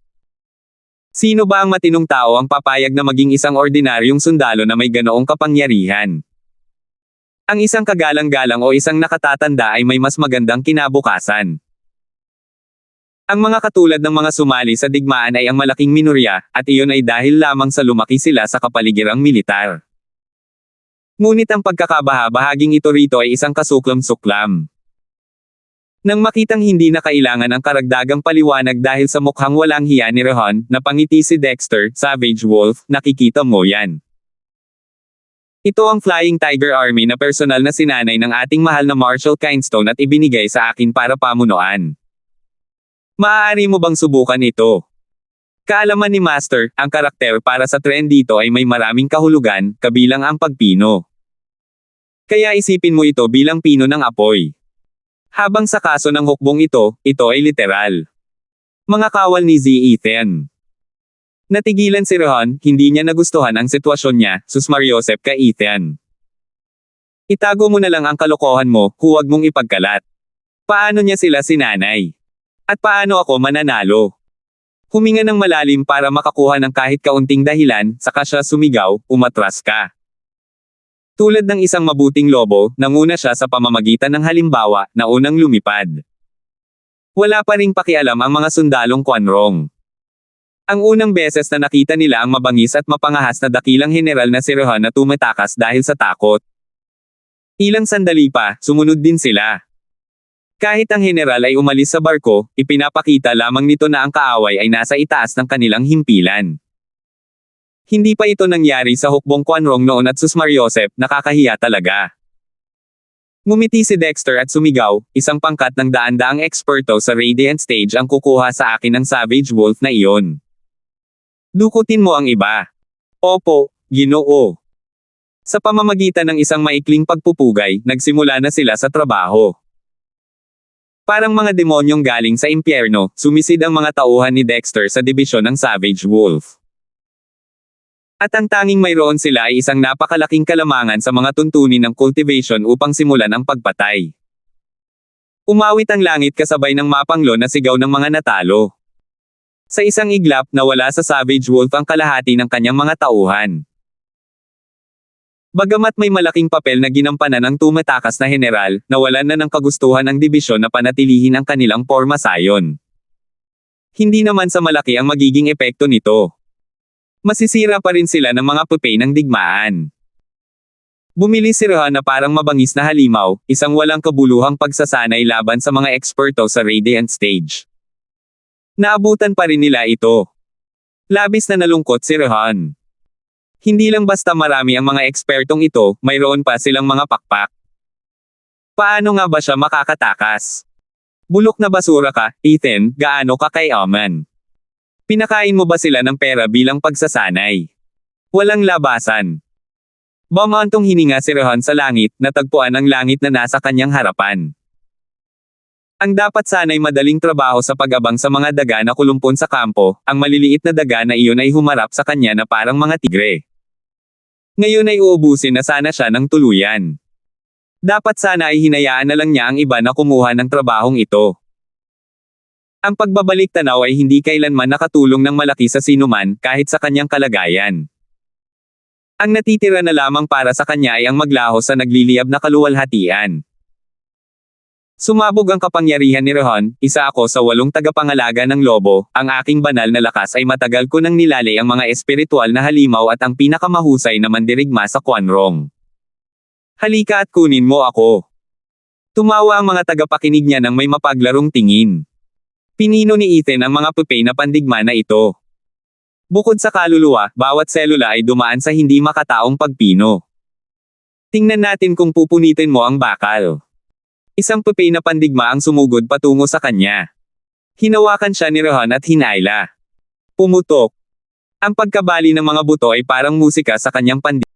Sino ba ang matinong tao ang papayag na maging isang ordinaryong sundalo na may ganoong kapangyarihan? Ang isang kagalang-galang o isang nakatatanda ay may mas magandang kinabukasan. Ang mga katulad ng mga sumali sa digmaan ay ang malaking minorya, at iyon ay dahil lamang sa lumaki sila sa kapaligirang militar. Ngunit ang pagkakabaha-bahaging ito rito ay isang kasuklam-suklam. Nang makitang hindi na kailangan ang karagdagang paliwanag dahil sa mukhang walang hiya ni Rohan, napangiti si Dexter, Savage Wolf, nakikita mo yan. Ito ang Flying Tiger Army na personal na sinanay ng ating mahal na Marshal Kinstone at ibinigay sa akin para pamunuan. Maaari mo bang subukan ito? Kaalaman ni Master, ang karakter para sa trend dito ay may maraming kahulugan, kabilang ang pagpino. Kaya isipin mo ito bilang pino ng apoy. Habang sa kaso ng hukbong ito ay literal. Mga kawal ni Z. Ethan. Natigilan si Rohan, hindi niya nagustuhan ang sitwasyon niya, susmaryosep ka Ethan. Itago mo na lang ang kalokohan mo, huwag mong ipagkalat. Paano niya sila sinanay? At paano ako mananalo? Huminga ng malalim para makakuha ng kahit kaunting dahilan, saka siya sumigaw, umatras ka. Tulad ng isang mabuting lobo, nanguna siya sa pamamagitan ng halimbawa, na unang lumipad. Wala pa ring pakialam ang mga sundalong Quanrong. Ang unang beses na nakita nila ang mabangis at mapangahas na dakilang general na si Rohan na tumatakas dahil sa takot. Ilang sandali pa, sumunod din sila. Kahit ang general ay umalis sa barko, ipinapakita lamang nito na ang kaaway ay nasa itaas ng kanilang himpilan. Hindi pa ito nangyari sa hukbong Quanrong noon at susmaryosep, nakakahiya talaga. Ngumiti si Dexter at sumigaw, isang pangkat ng daan-daang eksperto sa Radiant Stage ang kukuha sa akin ng Savage Wolf na iyon. Dukutin mo ang iba. Opo, Ginoo. Sa pamamagitan ng isang maikling pagpupugay, nagsimula na sila sa trabaho. Parang mga demonyong galing sa impyerno, sumisid ang mga tauhan ni Dexter sa dibisyon ng Savage Wolf. At ang tanging mayroon sila ay isang napakalaking kalamangan sa mga tuntunin ng cultivation upang simulan ang pagpatay. Umawit ang langit kasabay ng mapanglo na sigaw ng mga natalo. Sa isang iglap, nawala sa Savage Wolf ang kalahati ng kanyang mga tauhan. Bagamat may malaking papel na ginampanan ng tumatakas na general, nawalan na ng kagustuhan ang dibisyon na panatilihin ang kanilang porma sayon. Hindi naman sa malaki ang magiging epekto nito. Masisira pa rin sila ng mga pupay ng digmaan. Bumili si Rohan na parang mabangis na halimaw, isang walang kabuluhang pagsasanay laban sa mga eksperto sa Radiant Stage. Naabutan pa rin nila ito. Labis na nalungkot si Rohan. Hindi lang basta marami ang mga ekspertong ito, mayroon pa silang mga pakpak. Paano nga ba siya makakatakas? Bulok na basura ka, Ethan, gaano ka kayaman? Pinakain mo ba sila ng pera bilang pagsasanay? Walang labasan. Bumantong hininga si Rohan sa langit, natagpuan ang langit na nasa kanyang harapan. Ang dapat sana'y madaling trabaho sa pag-abang sa mga daga na kulumpon sa kampo, ang maliliit na daga na iyon ay humarap sa kanya na parang mga tigre. Ngayon ay uubusin na sana siya ng tuluyan. Dapat sana ay hinayaan na lang niya ang iba na kumuha ng trabahong ito. Ang pagbabalik tanaw ay hindi kailanman nakatulong ng malaki sa sinuman, kahit sa kanyang kalagayan. Ang natitira na lamang para sa kanya ay ang maglaho sa nagliliyab na kaluwalhatian. Sumabog ang kapangyarihan ni Rohan, isa ako sa 8 tagapangalaga ng lobo, ang aking banal na lakas ay matagal ko nang nilalay ang mga espiritual na halimaw at ang pinakamahusay na mandirigma sa Quanrong. Halika at kunin mo ako. Tumawa ang mga tagapakinig niya nang may mapaglarong tingin. Pinino ni Ethan ang mga pupay na pandigma na ito. Bukod sa kaluluwa, bawat selula ay dumaan sa hindi makataong pagpino. Tingnan natin kung pupunitin mo ang bakal. Isang pupay na pandigma ang sumugod patungo sa kanya. Hinawakan siya ni Rohan at hinayla. Pumutok. Ang pagkabali ng mga buto ay parang musika sa kanyang pandigma.